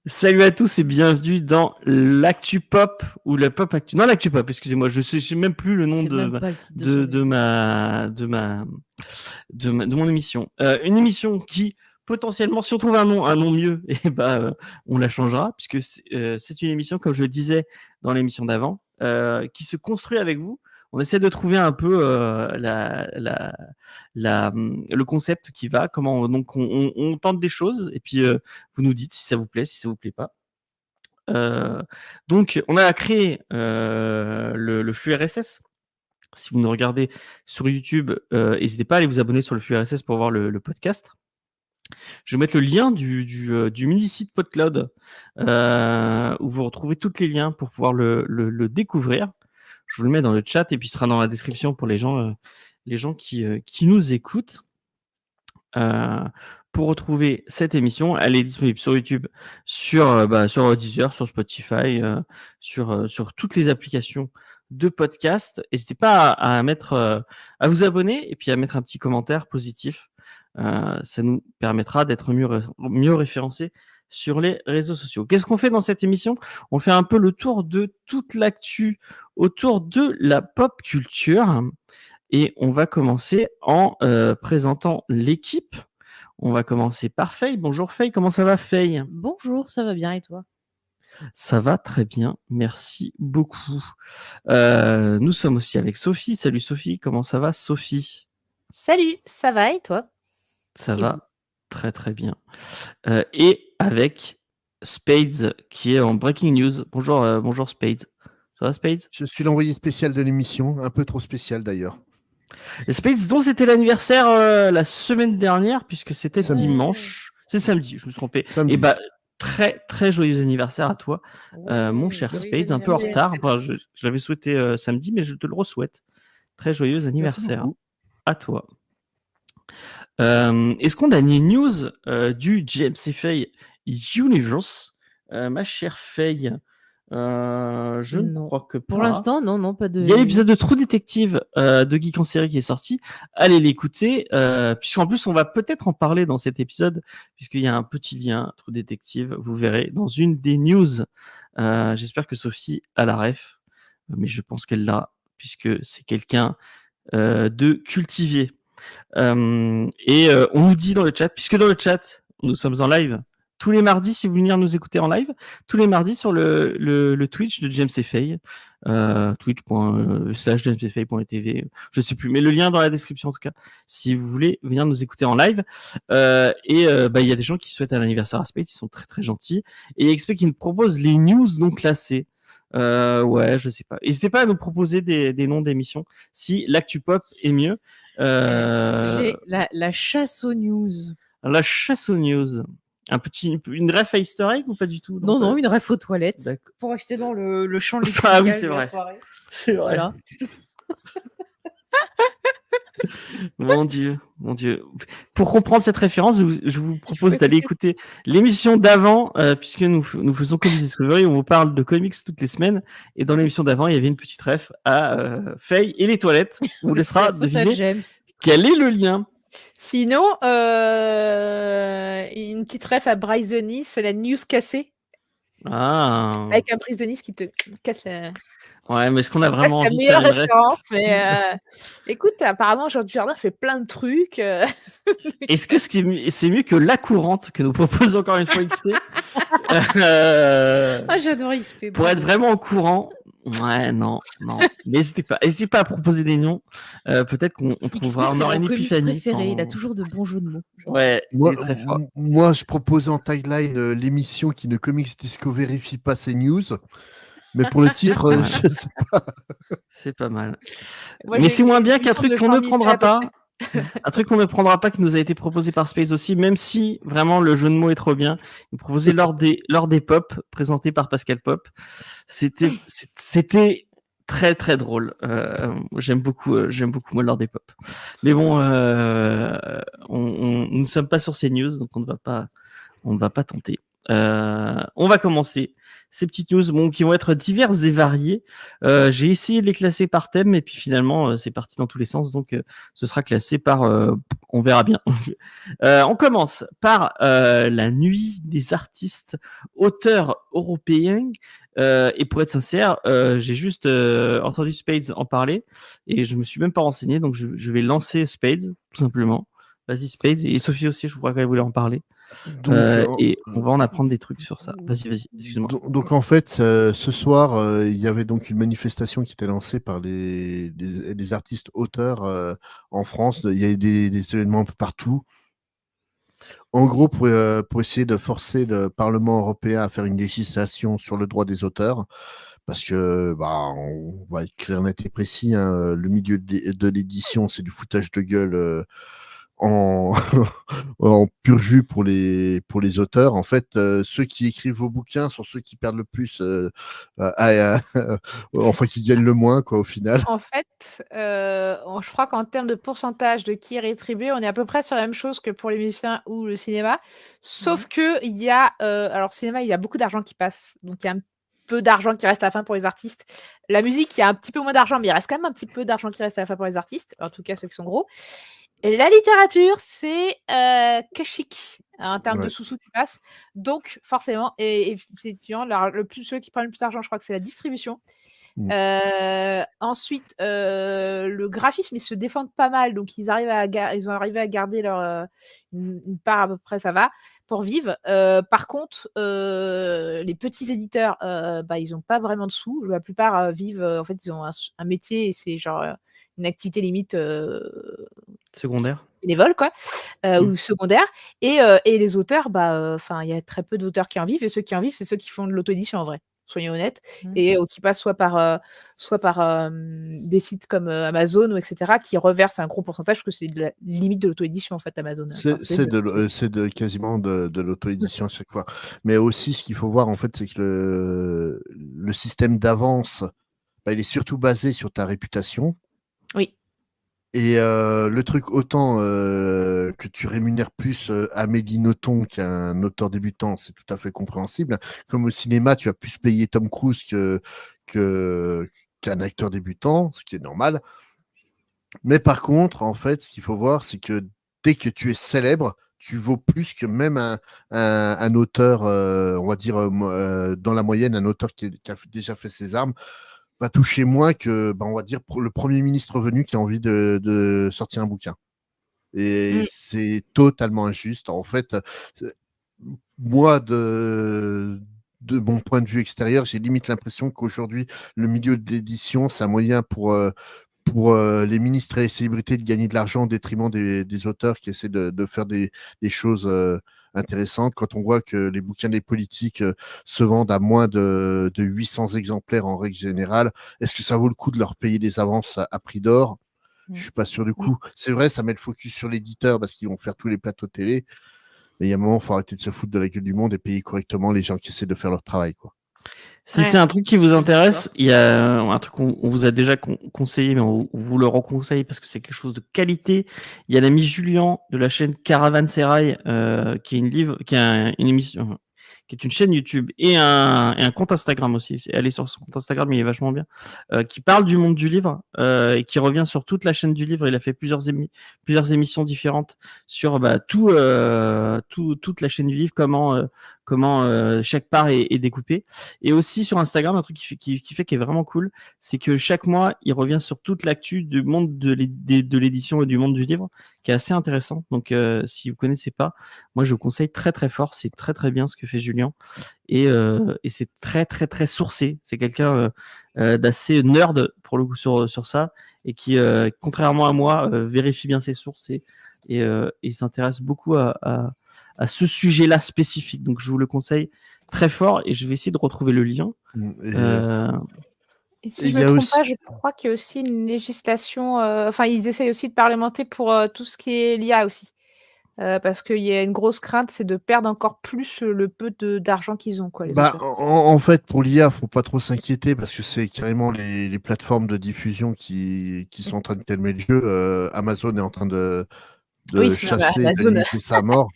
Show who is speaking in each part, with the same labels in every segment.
Speaker 1: Salut à tous et bienvenue dans l'Actu Pop ou le Pop Actu. Non, l'Actu Pop, excusez-moi, je sais même plus le nom de mon émission. Une émission qui potentiellement, si on trouve un nom mieux, on la changera puisque c'est une émission, comme je le disais dans l'émission d'avant, qui se construit avec vous. On essaie de trouver un peu le concept qui va, comment donc on tente des choses et puis vous nous dites si ça vous plaît, si ça vous plaît pas. Donc on a créé le flux RSS. Si vous nous regardez sur YouTube, n'hésitez pas à aller vous abonner sur le flux RSS pour voir le podcast. Je vais mettre le lien du mini-site PodCloud où vous retrouvez tous les liens pour pouvoir le découvrir. Je vous le mets dans le chat et puis il sera dans la description pour les gens qui nous écoutent. Pour retrouver cette émission, elle est disponible sur YouTube, sur Deezer, sur Spotify, sur toutes les applications de podcast. N'hésitez pas à vous abonner et puis à mettre un petit commentaire positif. Ça nous permettra d'être mieux référencés sur les réseaux sociaux. Qu'est-ce qu'on fait dans cette émission ? On fait un peu le tour de toute l'actu autour de la pop culture. Et on va commencer en présentant l'équipe. On va commencer par Faye. Bonjour Faye, comment ça va Faye ?
Speaker 2: Bonjour, ça va bien et toi ?
Speaker 1: Ça va très bien, merci beaucoup. Nous sommes aussi avec Sophie. Salut Sophie, comment ça va Sophie ?
Speaker 3: Salut, ça va et toi ?
Speaker 1: Ça va très très bien. Et avec Spades qui est en Breaking News. Bonjour Spades. Ça va Spades ?
Speaker 4: Je suis l'envoyé spécial de l'émission, un peu trop spécial d'ailleurs.
Speaker 1: Et Spades, dont c'était l'anniversaire la semaine dernière, puisque c'était dimanche. C'est samedi, je me suis trompé.
Speaker 4: Samedi.
Speaker 1: Et très très joyeux anniversaire à toi, mon cher Spades. Un peu en retard. Enfin, je l'avais souhaité samedi, mais je te le re-souhaite. Très joyeux anniversaire à toi. Est-ce qu'on a une news du JMC Faye Universe, ma chère Faye? Je ne crois que pas.
Speaker 2: Pour l'instant, non, pas de.
Speaker 1: Il y a l'épisode de True Detective de Geek en série qui est sorti. Allez l'écouter, puisqu'en plus on va peut-être en parler dans cet épisode, puisqu'il y a un petit lien True Detective, vous verrez dans une des news. J'espère que Sophie a la ref, mais je pense qu'elle l'a, puisque c'est quelqu'un de cultivé. On nous dit dans le chat, puisque dans le chat nous sommes en live tous les mardis, si vous voulez venir nous écouter en live, tous les mardis sur le Twitch de James Faye, twitch.com/jamesfay.tv, je sais plus, mais le lien dans la description en tout cas, si vous voulez venir nous écouter en live. Il y a des gens qui souhaitent un anniversaire à Space, ils sont très très gentils, et il y a XP qui nous propose les news non classées. Je sais pas. N'hésitez pas à nous proposer des noms d'émissions si l'actu pop est mieux.
Speaker 2: J'ai la chasse aux news.
Speaker 1: La chasse aux news. Une ref à Easter egg ou pas du tout?
Speaker 2: Non, une ref aux toilettes.
Speaker 1: D'accord.
Speaker 2: Pour rester dans le champ lexical de la soirée.
Speaker 1: C'est vrai.
Speaker 2: Voilà.
Speaker 1: Mon Dieu. Pour comprendre cette référence, je vous propose d'aller écouter l'émission d'avant, puisque nous faisons Comics Discovery, on vous parle de comics toutes les semaines. Et dans l'émission d'avant, il y avait une petite ref à Faye et les toilettes. On vous laissera deviner quel est le lien.
Speaker 3: Sinon, une petite ref à Bryce Dennis, la news cassée.
Speaker 1: Ah.
Speaker 3: Avec un Bryce Dennis qui te casse la...
Speaker 1: Ouais, mais est-ce qu'on a vraiment envie
Speaker 3: de faire une référence,
Speaker 1: mais
Speaker 3: écoute, apparemment, Georges Jardin fait plein de trucs.
Speaker 1: Est-ce que c'est mieux que La Courante que nous propose encore une fois XP
Speaker 2: j'adore XP.
Speaker 1: Pour être vraiment au courant. Ouais, non. N'hésitez pas à proposer des noms. Peut-être qu'on trouvera. On aura une épiphanie.
Speaker 2: Préféré. Il a toujours de bons jeux de mots.
Speaker 1: Ouais.
Speaker 4: Moi, je propose en tagline l'émission qui ne Comics Discoverifie pas ses news. Mais pour le titre, je sais pas.
Speaker 1: C'est pas mal. Mais c'est moins bien qu'un truc qu'on ne prendra pas. Un truc qu'on ne prendra pas qui nous a été proposé par Space aussi, même si vraiment le jeu de mots est trop bien. Il proposé lors des pop présentés par Pascal Pop. C'était très très drôle. J'aime beaucoup moi lors des pop. Mais bon, nous ne sommes pas sur ces news, donc on ne va pas tenter. On va commencer ces petites news qui vont être diverses et variées. J'ai essayé de les classer par thème, et puis finalement, c'est parti dans tous les sens. Donc, ce sera classé par... on verra bien. On commence par la nuit des artistes auteurs européens. Et pour être sincère, j'ai juste entendu Spades en parler, et je me suis même pas renseigné. Donc, je vais lancer Spades, tout simplement. Vas-y, Spades. Et Sophie aussi, je crois qu'elle voulait en parler.
Speaker 4: Donc,
Speaker 1: Et on va en apprendre des trucs sur ça. Vas-y, excuse-moi.
Speaker 4: donc, en fait, ce soir, il y avait donc une manifestation qui était lancée par les artistes auteurs en France. Il y a eu des événements un peu partout. En gros, pour essayer de forcer le Parlement européen à faire une législation sur le droit des auteurs, parce que, on va être clair, net et précis, hein, le milieu de l'édition, c'est du foutage de gueule en, en pur jus pour les auteurs. En fait, ceux qui écrivent vos bouquins sont ceux qui perdent le plus, enfin qui gagnent le moins, quoi, au final.
Speaker 3: En fait, je crois qu'en termes de pourcentage de qui est rétribué, on est à peu près sur la même chose que pour les musiciens ou le cinéma. Sauf que il y a, alors cinéma, il y a beaucoup d'argent qui passe, donc il y a un peu d'argent qui reste à la fin pour les artistes. La musique, il y a un petit peu moins d'argent, mais il reste quand même un petit peu d'argent qui reste à la fin pour les artistes, en tout cas ceux qui sont gros. Et la littérature, c'est que chic en termes de sous-sous qui passent. Donc, forcément, et effectivement, ceux qui prennent le plus d'argent, je crois que c'est la distribution. Ensuite, le graphisme, ils se défendent pas mal, donc ils ont arrivé à garder leur une part à peu près, ça va, pour vivre. Par contre, les petits éditeurs, ils n'ont pas vraiment de sous. La plupart vivent, en fait, ils ont un métier et c'est genre une activité limite
Speaker 1: secondaire,
Speaker 3: bénévole, quoi, ou secondaire. Et les auteurs, il y a très peu d'auteurs qui en vivent, et ceux qui en vivent, c'est ceux qui font de l'auto-édition en vrai. Soyons honnêtes, et qui passent soit par des sites comme Amazon ou etc., qui reversent un gros pourcentage, parce que c'est de la limite de l'auto-édition en fait, Amazon.
Speaker 4: C'est quasiment de l'auto-édition à chaque fois. Mais aussi, ce qu'il faut voir en fait, c'est que le système d'avance, il est surtout basé sur ta réputation.
Speaker 3: Oui.
Speaker 4: Et le truc, autant que tu rémunères plus Amélie Nothomb qu'un auteur débutant, c'est tout à fait compréhensible. Comme au cinéma, tu vas plus payer Tom Cruise qu'un acteur débutant, ce qui est normal. Mais par contre, en fait, ce qu'il faut voir, c'est que dès que tu es célèbre, tu vaux plus que même un auteur, on va dire, dans la moyenne, un auteur qui a déjà fait ses armes, va toucher moins que, on va dire, le Premier ministre venu qui a envie de sortir un bouquin. Et c'est totalement injuste. En fait, moi, de mon point de vue extérieur, j'ai limite l'impression qu'aujourd'hui, le milieu de l'édition, c'est un moyen pour les ministres et les célébrités de gagner de l'argent au détriment des auteurs qui essaient de faire des choses intéressantes. Quand on voit que les bouquins des politiques se vendent à moins de 800 exemplaires en règle générale, est-ce que ça vaut le coup de leur payer des avances à prix d'or? Je suis pas sûr du coup. C'est vrai, ça met le focus sur l'éditeur parce qu'ils vont faire tous les plateaux télé. Mais il y a un moment, il faut arrêter de se foutre de la gueule du monde et payer correctement les gens qui essaient de faire leur travail, quoi.
Speaker 1: Si c'est un truc qui vous intéresse, il y a un truc qu'on vous a déjà conseillé, mais on vous le reconseille parce que c'est quelque chose de qualité. Il y a l'ami Julien de la chaîne Caravansérail, qui est une émission, qui est une chaîne YouTube et un compte Instagram aussi. Allez sur son compte Instagram, il est vachement bien. Qui parle du monde du livre et qui revient sur toute la chaîne du livre. Il a fait plusieurs émissions différentes sur toute la chaîne du livre, comment chaque part est découpée. Et aussi sur Instagram, un truc qui est vraiment cool, c'est que chaque mois, il revient sur toute l'actu du monde de l'édition et du monde du livre, qui est assez intéressant. Donc, si vous connaissez pas, moi, je vous conseille très, très fort. C'est très, très bien ce que fait Julien. Et c'est très, très, très sourcé. C'est quelqu'un d'assez nerd, pour le coup, sur ça, et qui, contrairement à moi, vérifie bien ses sources et s'intéresse beaucoup à ce sujet-là spécifique. Donc, je vous le conseille très fort et je vais essayer de retrouver le lien.
Speaker 3: Et si je ne me trompe pas, je crois qu'il y a aussi une législation. Ils essayent aussi de parlementer pour tout ce qui est l'IA aussi. Parce qu'il y a une grosse crainte, c'est de perdre encore plus le peu d'argent qu'ils ont, quoi, les auteurs.
Speaker 4: En fait, pour l'IA, faut pas trop s'inquiéter parce que c'est carrément les plateformes de diffusion qui sont en train de calmer le jeu. Amazon est en train de chasser et de limiter sa mort.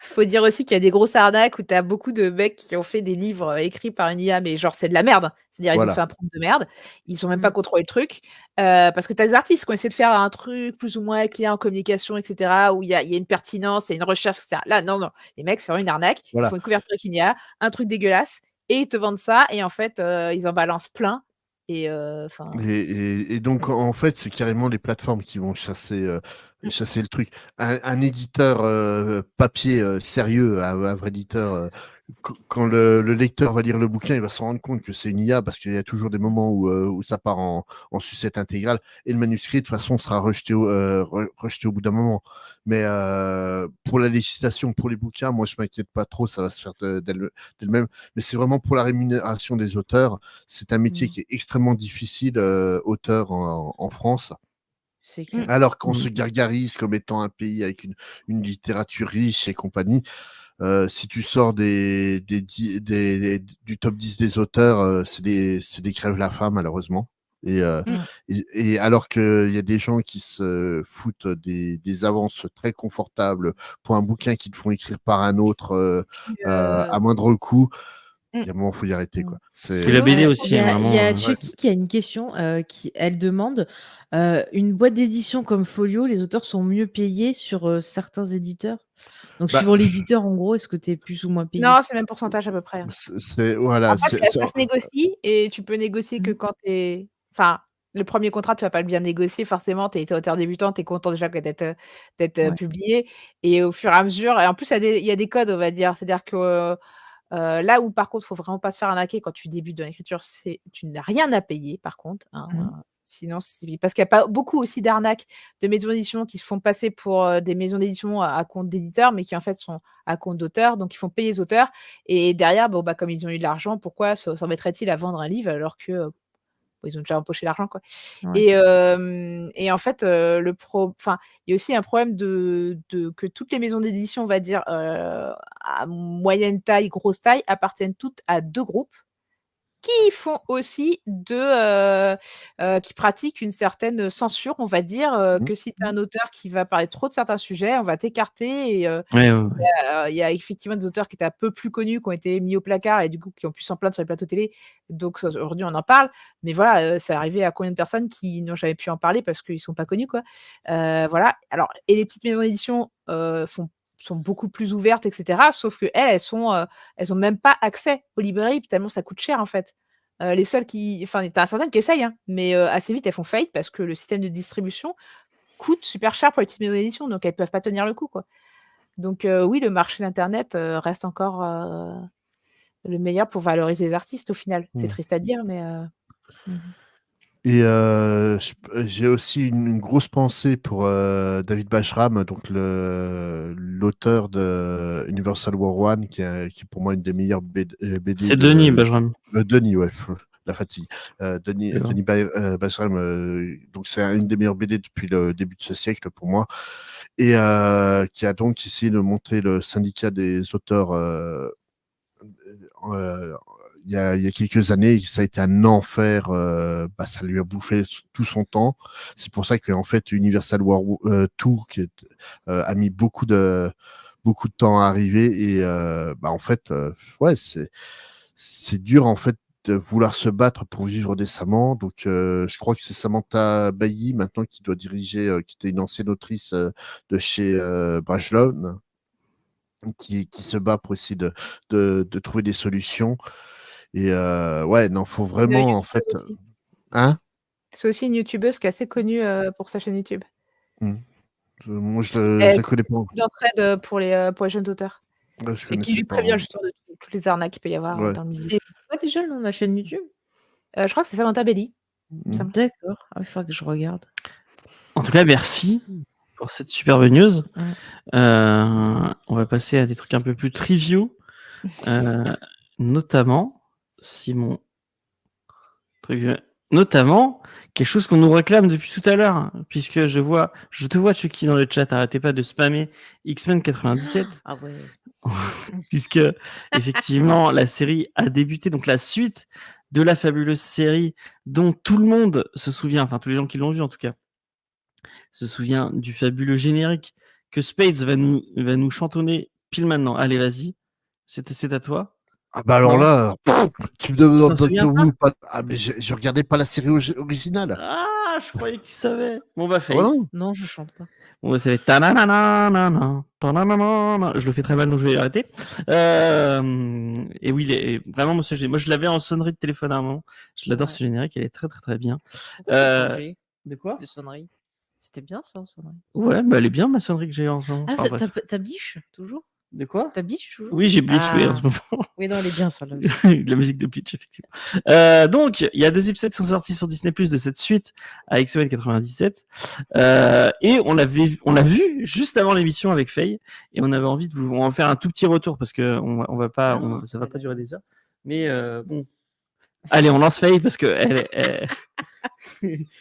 Speaker 3: Faut dire aussi qu'il y a des grosses arnaques où tu as beaucoup de mecs qui ont fait des livres écrits par une IA, mais genre c'est de la merde. C'est-à-dire ils ont fait
Speaker 4: Voilà.
Speaker 3: un prompt de merde, ils ont même pas contrôlé le truc. Parce que tu as des artistes qui ont essayé de faire un truc plus ou moins avec l'IA en communication, etc., où il y a une pertinence, il y a une recherche, etc. Là, non. Les mecs, c'est vraiment une arnaque. Ils
Speaker 4: Voilà.
Speaker 3: font une couverture avec une IA, un truc dégueulasse, et ils te vendent ça, et en fait, ils en balancent plein. Et
Speaker 4: Et donc, en fait, c'est carrément les plateformes qui vont chasser le truc. Un éditeur papier sérieux, un vrai éditeur, quand le lecteur va lire le bouquin, il va se rendre compte que c'est une IA parce qu'il y a toujours des moments où ça part en sucette intégrale et le manuscrit, de toute façon, sera rejeté au bout d'un moment. Mais pour la législation, pour les bouquins, moi, je m'inquiète pas trop, ça va se faire d'elle-même. Mais c'est vraiment pour la rémunération des auteurs. C'est un métier qui est extrêmement difficile, auteur en France.
Speaker 2: C'est clair.
Speaker 4: Alors qu'on se gargarise comme étant un pays avec une littérature riche et compagnie. Si tu sors du top 10 des auteurs, c'est des crèves la faim, malheureusement. Et alors qu'il y a des gens qui se foutent des avances très confortables pour un bouquin qu'ils te font écrire par un autre à moindre coût, il y a un moment, il faut y arrêter, quoi.
Speaker 1: Et la BD aussi,
Speaker 2: Il y a,
Speaker 1: vraiment.
Speaker 2: il y a Chucky qui a une question. Elle demande une boîte d'édition comme Folio, les auteurs sont mieux payés sur certains éditeurs. Donc, suivant l'éditeur, en gros, est-ce que tu es plus ou moins payé?
Speaker 3: Non, c'est le même pourcentage à peu près.
Speaker 4: Voilà,
Speaker 3: Après, ça se négocie et tu peux négocier que quand tu es. Enfin, le premier contrat, tu vas pas le bien négocier. Forcément, tu es auteur débutant, tu es content déjà d'être publié. Et au fur et à mesure. Et en plus, il y a des codes, on va dire. C'est-à-dire que là où, par contre, il faut vraiment pas se faire arnaquer quand tu débutes dans l'écriture, c'est tu n'as rien à payer, par contre. Sinon, parce qu'il y a pas beaucoup aussi d'arnaques de maisons d'édition qui se font passer pour des maisons d'édition à compte d'éditeurs, mais qui en fait sont à compte d'auteurs, donc ils font payer les auteurs. Et derrière, comme ils ont eu de l'argent, pourquoi s'en mettraient-ils à vendre un livre alors que ils ont déjà empoché l'argent, quoi.
Speaker 2: Ouais.
Speaker 3: Et en fait, il y a aussi un problème de que toutes les maisons d'édition, on va dire, à moyenne taille, grosse taille, appartiennent toutes à 2 groupes qui font aussi qui pratiquent une certaine censure, on va dire, que si tu as un auteur qui va parler trop de certains sujets, on va t'écarter. Et il y a effectivement des auteurs qui étaient un peu plus connus, qui ont été mis au placard et du coup qui ont pu s'en plaindre sur les plateaux télé. Donc aujourd'hui, on en parle. Mais voilà, c'est arrivé à combien de personnes qui n'ont jamais pu en parler parce qu'ils sont pas connus, quoi. Voilà. Alors, et les petites maisons d'édition sont beaucoup plus ouvertes, etc. Sauf que elles ont même pas accès aux librairies tellement ça coûte cher, en fait. Les seules t'as certaines qui essayent, hein, mais assez vite elles font faillite parce que le système de distribution coûte super cher pour les petites maisons d'édition, donc elles peuvent pas tenir le coup, quoi. Donc oui, le marché d'internet reste encore le meilleur pour valoriser les artistes au final. C'est triste à dire, mais
Speaker 4: Et j'ai aussi une grosse pensée pour David Bashram, donc l'auteur de Universal War 1, qui est pour moi une des meilleures BD.
Speaker 1: C'est Denis Bashram.
Speaker 4: Denis, ouais, la fatigue. Denis Bashram, donc c'est une des meilleures BD depuis le début de ce siècle pour moi, et qui a donc essayé de monter le syndicat des auteurs il y a quelques années. Ça a été un enfer, ça lui a bouffé tout son temps. C'est pour ça qu'en fait Universal War 2 a mis beaucoup de temps à arriver, et en fait c'est dur en fait de vouloir se battre pour vivre décemment. Donc je crois que c'est Samantha Bailly maintenant qui doit diriger, qui était une ancienne autrice de chez Brajlov, qui se bat pour essayer de trouver des solutions. Et faut vraiment en fait. Hein?
Speaker 3: C'est aussi une youtubeuse qui est assez connue pour sa chaîne YouTube.
Speaker 4: Moi, je la connais pas.
Speaker 3: D'entraide pour les jeunes auteurs.
Speaker 4: Ouais,
Speaker 3: et qui lui prévient justement de toutes les arnaques qu'il peut y avoir dans le milieu.
Speaker 2: C'est quoi déjà le nom de la chaîne YouTube?
Speaker 3: Je crois que c'est Samantha Bailly.
Speaker 2: D'accord. Il faudra que je regarde.
Speaker 1: En tout cas, merci pour cette superbe news. On va passer à des trucs un peu plus triviaux, notamment quelque chose qu'on nous réclame depuis tout à l'heure, puisque je te vois Chucky dans le chat, arrêtez pas de spammer X-Men 97.
Speaker 2: Ah ouais.
Speaker 1: Puisque effectivement la série a débuté, donc la suite de la fabuleuse série dont tout le monde se souvient, enfin tous les gens qui l'ont vu en tout cas, se souvient du fabuleux générique que Spades va nous chantonner pile maintenant. Allez, vas-y. C'est à toi.
Speaker 4: Ah bah alors
Speaker 1: Non.
Speaker 4: là, tu me demandes
Speaker 1: T'en souviens
Speaker 4: Doctor Who, pas... Ah mais je regardais pas la série originale.
Speaker 1: Ah, je croyais qu'il savait. Bon, bah,
Speaker 4: Ah
Speaker 1: Faye.
Speaker 4: ouais, non.
Speaker 2: Non, je chante pas.
Speaker 1: Bon, bah, c'est ta-na-na-na-na-na, ta-na-na-na-na. Je le fais très mal, donc je vais arrêter. Et oui, vraiment, moi, je l'avais en sonnerie de téléphone à un moment. Je l'adore,
Speaker 2: Ouais.
Speaker 1: ce générique, elle est très, très, très bien.
Speaker 2: Pourquoi t'as changé
Speaker 1: De quoi?
Speaker 2: de sonnerie? C'était bien ça, en sonnerie.
Speaker 1: Ouais, bah, elle est bien, ma sonnerie que j'ai en ce moment.
Speaker 2: Ah,
Speaker 1: Enfin, bref.
Speaker 2: t'as biche toujours?
Speaker 1: De quoi?
Speaker 2: T'as biche toujours?
Speaker 1: Oui, j'ai Bleach, oui, en ce
Speaker 2: Ah.
Speaker 1: moment.
Speaker 2: Oui, non, elle est bien ça. Là.
Speaker 1: De la musique de Bleach, effectivement. Donc, il y a 2 épisodes qui sont sortis sur Disney Plus de cette suite à X-Men 97. Et on l'a vu juste avant l'émission avec Faye. Et on avait envie de vous en faire un tout petit retour parce que ça va pas durer des heures. Mais bon. Allez, on lance Faye parce que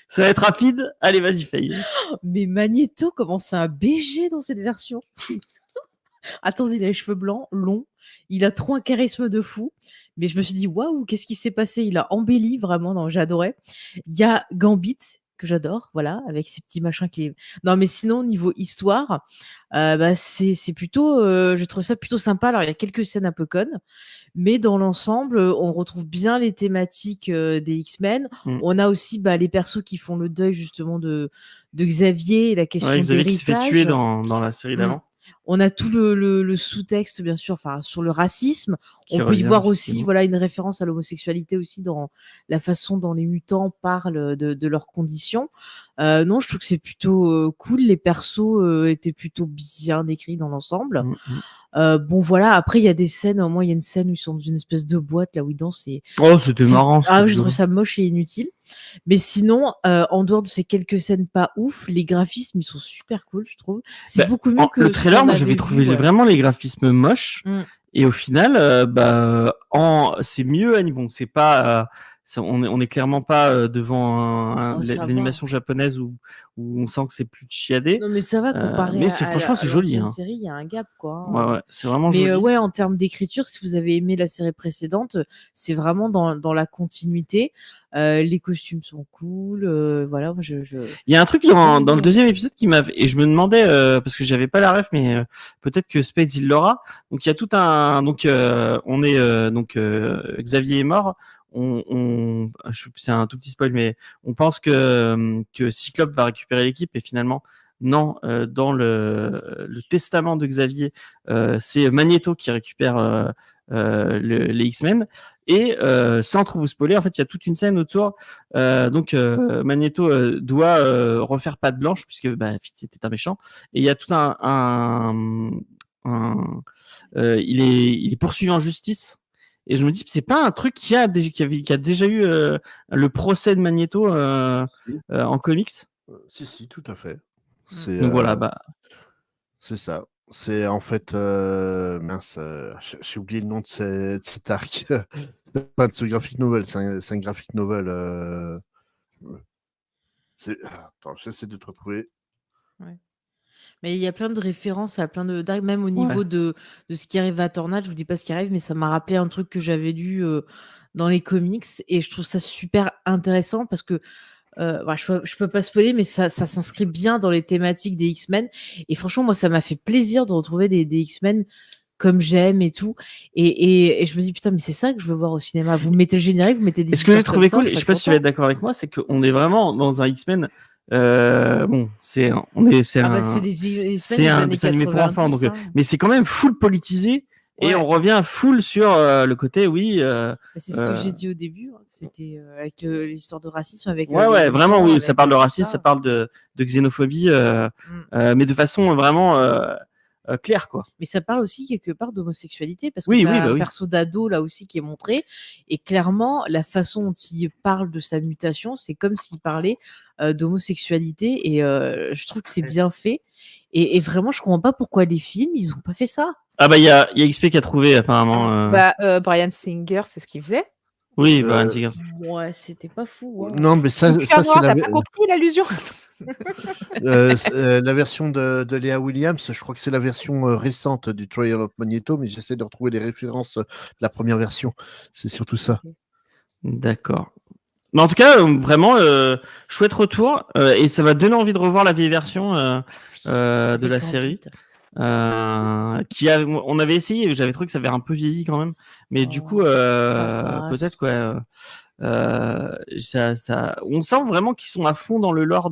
Speaker 1: ça va être rapide. Allez, vas-y, Faye.
Speaker 2: Mais Magneto commence à un BG dans cette version. Attendez, il a les cheveux blancs, longs. Il a trop un charisme de fou. Mais je me suis dit, waouh, qu'est-ce qui s'est passé? Il a embelli vraiment. J'adorais. Il y a Gambit, que j'adore, voilà, avec ces petits machins qui. Non, mais sinon, niveau histoire, c'est plutôt. Je trouve ça plutôt sympa. Alors, il y a quelques scènes un peu connes. Mais dans l'ensemble, on retrouve bien les thématiques des X-Men. On a aussi les persos qui font le deuil justement de Xavier et la question
Speaker 1: Xavier qui se fait
Speaker 2: d'héritage.
Speaker 1: tuer dans la série d'avant.
Speaker 2: On a tout le sous-texte, bien sûr, sur le racisme.
Speaker 1: Qui
Speaker 2: On peut y
Speaker 1: revient,
Speaker 2: voir aussi
Speaker 1: effectivement.
Speaker 2: une référence à l'homosexualité aussi dans la façon dont les mutants parlent de leurs conditions. Non, je trouve que c'est plutôt cool. Les persos étaient plutôt bien écrits dans l'ensemble. Bon, voilà. Après, il y a des scènes. Au moins, il y a une scène où ils sont dans une espèce de boîte, là où ils dansent.
Speaker 1: Oh, c'était marrant.
Speaker 2: Je trouve ça moche et inutile. Mais sinon, en dehors de ces quelques scènes pas ouf, les graphismes, ils sont super cool, je trouve. C'est beaucoup mieux que
Speaker 1: le trailer. Moi, j'avais trouvé vraiment les graphismes moches. Et au final, c'est mieux. Bon, c'est pas. On est clairement pas devant l'animation japonaise où on sent que c'est plus chiadé.
Speaker 2: Non, mais ça va comparer
Speaker 1: mais franchement, c'est joli.
Speaker 2: Hein. Série, il y a un gap, quoi.
Speaker 1: Ouais, c'est vraiment
Speaker 2: joli. Mais
Speaker 1: joli.
Speaker 2: En termes d'écriture, si vous avez aimé la série précédente, c'est vraiment dans la continuité. Les costumes sont cool. Voilà, moi, Il
Speaker 1: y a un truc dans le deuxième épisode qui m'a et je me demandais parce que j'avais pas la ref, mais peut-être que Spades il l'aura. Donc il y a tout un on est Xavier est mort. C'est un tout petit spoil, mais on pense que Cyclope va récupérer l'équipe et finalement non. Dans le testament de Xavier, c'est Magneto qui récupère les X-Men et sans trop vous spoiler, en fait, il y a toute une scène autour. Magneto doit refaire patte blanche puisque c'était un méchant et il y a tout il est poursuivi en justice. Et je me dis, c'est pas un truc qui a déjà eu le procès de Magneto en comics.
Speaker 4: Si, tout à fait.
Speaker 1: Donc voilà,
Speaker 4: c'est ça. C'est en fait, mince, j'ai oublié le nom de cet arc. Pas de ce graphic novel, c'est un graphic novel. Attends, j'essaie de te retrouver.
Speaker 2: Ouais. Mais il y a plein de références à plein de même au niveau de ce qui arrive à Tornade. Je vous dis pas ce qui arrive, mais ça m'a rappelé un truc que j'avais lu dans les comics et je trouve ça super intéressant parce que je peux pas spoiler, mais ça s'inscrit bien dans les thématiques des X-Men. Et franchement, moi, ça m'a fait plaisir de retrouver des X-Men comme j'aime et tout. Et je me dis, putain, mais c'est ça que je veux voir au cinéma. Vous mettez le générique, vous mettez des.
Speaker 1: Et ce que j'ai trouvé cool, et je sais pas si tu vas être d'accord avec moi, c'est qu'on est vraiment dans un X-Men. C'est un dessin animé pour enfants, donc, mais c'est quand même full politisé. Et on revient full sur le côté,
Speaker 2: c'est ce que j'ai dit au début, c'était avec l'histoire de racisme. Avec
Speaker 1: vraiment, oui, ça parle de racisme, ça parle de xénophobie, mais de façon vraiment claire, quoi.
Speaker 2: Mais ça parle aussi quelque part d'homosexualité, parce que y a un perso d'ado là aussi qui est montré, et clairement, la façon dont il parle de sa mutation, c'est comme s'il parlait d'homosexualité, et je trouve que c'est bien fait, et vraiment, je comprends pas pourquoi les films, ils ont pas fait ça.
Speaker 1: Ah il y a XP qui a trouvé apparemment.
Speaker 3: Bryan Singer, c'est ce qu'il faisait.
Speaker 1: Oui, Bryan Singer.
Speaker 2: Ouais, c'était pas fou. Hein.
Speaker 4: Non, mais ça c'est
Speaker 3: t'as pas compris l'allusion.
Speaker 4: La version de Léa Williams, je crois que c'est la version récente du Trial of Magneto, mais j'essaie de retrouver les références de la première version. C'est surtout ça.
Speaker 1: D'accord. Mais en tout cas, vraiment, chouette retour, et ça va donner envie de revoir la vieille version de la série. On avait essayé, j'avais trouvé que ça avait un peu vieilli quand même, mais du coup,
Speaker 2: ça passe.
Speaker 1: peut-être quoi. On sent vraiment qu'ils sont à fond dans le lore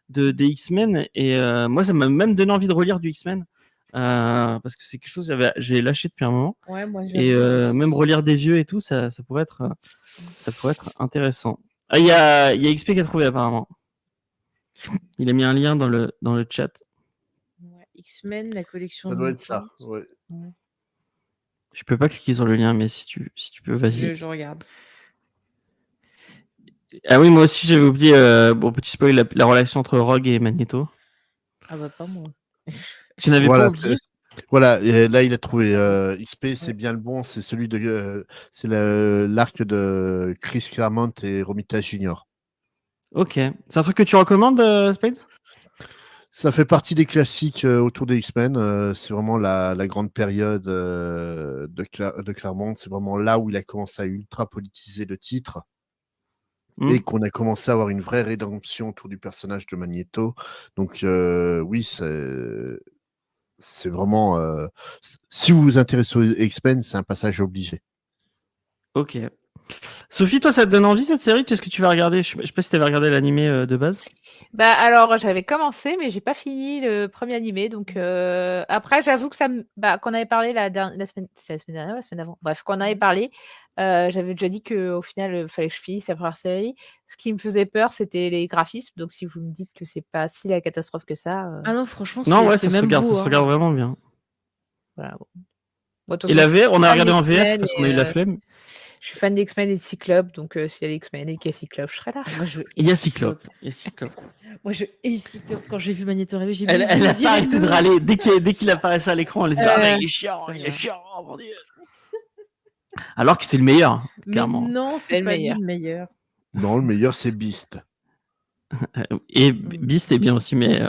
Speaker 1: des X-Men, et moi, ça m'a même donné envie de relire du X-Men. Parce que c'est quelque chose que j'ai lâché depuis un moment,
Speaker 2: Ouais, moi,
Speaker 1: et même relire des vieux et tout, ça pourrait être intéressant. Ah, il y a XP qui a trouvé apparemment. Il a mis un lien dans le chat.
Speaker 2: Ouais, X-Men, la collection.
Speaker 4: Ça doit être ça.
Speaker 2: mutante.
Speaker 4: Ouais.
Speaker 2: Ouais.
Speaker 1: Je peux pas cliquer sur le lien, mais si tu peux, vas-y.
Speaker 2: Je regarde.
Speaker 1: Ah oui, moi aussi j'avais oublié, bon, petit spoil, la relation entre Rogue et Magneto.
Speaker 2: Ah bah pas moi.
Speaker 1: Tu n'avais
Speaker 4: Voilà,
Speaker 1: pas oublié?
Speaker 4: Voilà, et là il a trouvé XP, c'est bien le bon, c'est celui c'est l'arc de Chris Claremont et Romita Jr.
Speaker 1: Ok. C'est un truc que tu recommandes, Spade?
Speaker 4: Ça fait partie des classiques autour des X-Men. C'est vraiment la grande période de Claremont. C'est vraiment là où il a commencé à ultra politiser le titre et qu'on a commencé à avoir une vraie rédemption autour du personnage de Magneto. Donc oui, c'est vraiment. Si vous vous intéressez aux X-Men, c'est un passage obligé.
Speaker 1: Ok. Sophie, toi, ça te donne envie cette série? Qu'est-ce que tu vas regarder? Je sais pas si tu avais regardé l'animé de base.
Speaker 3: Bah alors j'avais commencé mais j'ai pas fini le premier animé donc après j'avoue que qu'on avait parlé la semaine dernière ou la semaine d'avant, bref, qu'on avait parlé, j'avais déjà dit qu'au final fallait que je finisse la première série. Ce qui me faisait peur c'était les graphismes, donc si vous me dites que c'est pas si la catastrophe que ça,
Speaker 2: Ah non, franchement,
Speaker 1: Non, ouais,
Speaker 2: c'est
Speaker 1: ça se
Speaker 2: même
Speaker 1: regarde,
Speaker 2: beau.
Speaker 1: ça se regarde vraiment bien.
Speaker 3: voilà. Bon. Moi, de toute
Speaker 1: Et
Speaker 3: façon,
Speaker 1: la
Speaker 3: je suis
Speaker 1: VF, on a
Speaker 3: fan
Speaker 1: regardé en VF
Speaker 3: d'X-Men
Speaker 1: parce qu'on a eu la flemme.
Speaker 3: je suis fan d'X-Men et de Cyclope, donc s'il y a l'X-Men et qu'il y a Cyclope, je serai là.
Speaker 2: Moi, je
Speaker 1: Il y a Cyclope.
Speaker 2: Moi, je hais Cyclope. Quand j'ai vu Magneto arriver, j'ai
Speaker 1: Elle a pas arrêté de râler. Dès qu'il apparaissait à l'écran, elle disait ah, il est chiant,
Speaker 2: c'est
Speaker 1: il est
Speaker 2: vrai.
Speaker 1: chiant, mon Dieu. Alors que c'est le meilleur,
Speaker 2: Mais
Speaker 1: clairement.
Speaker 2: non,
Speaker 3: C'est
Speaker 2: c'est
Speaker 3: le
Speaker 2: pas lui
Speaker 3: meilleur.
Speaker 2: le meilleur.
Speaker 4: Non, le meilleur, c'est Beast.
Speaker 1: Et Beast est bien aussi, mais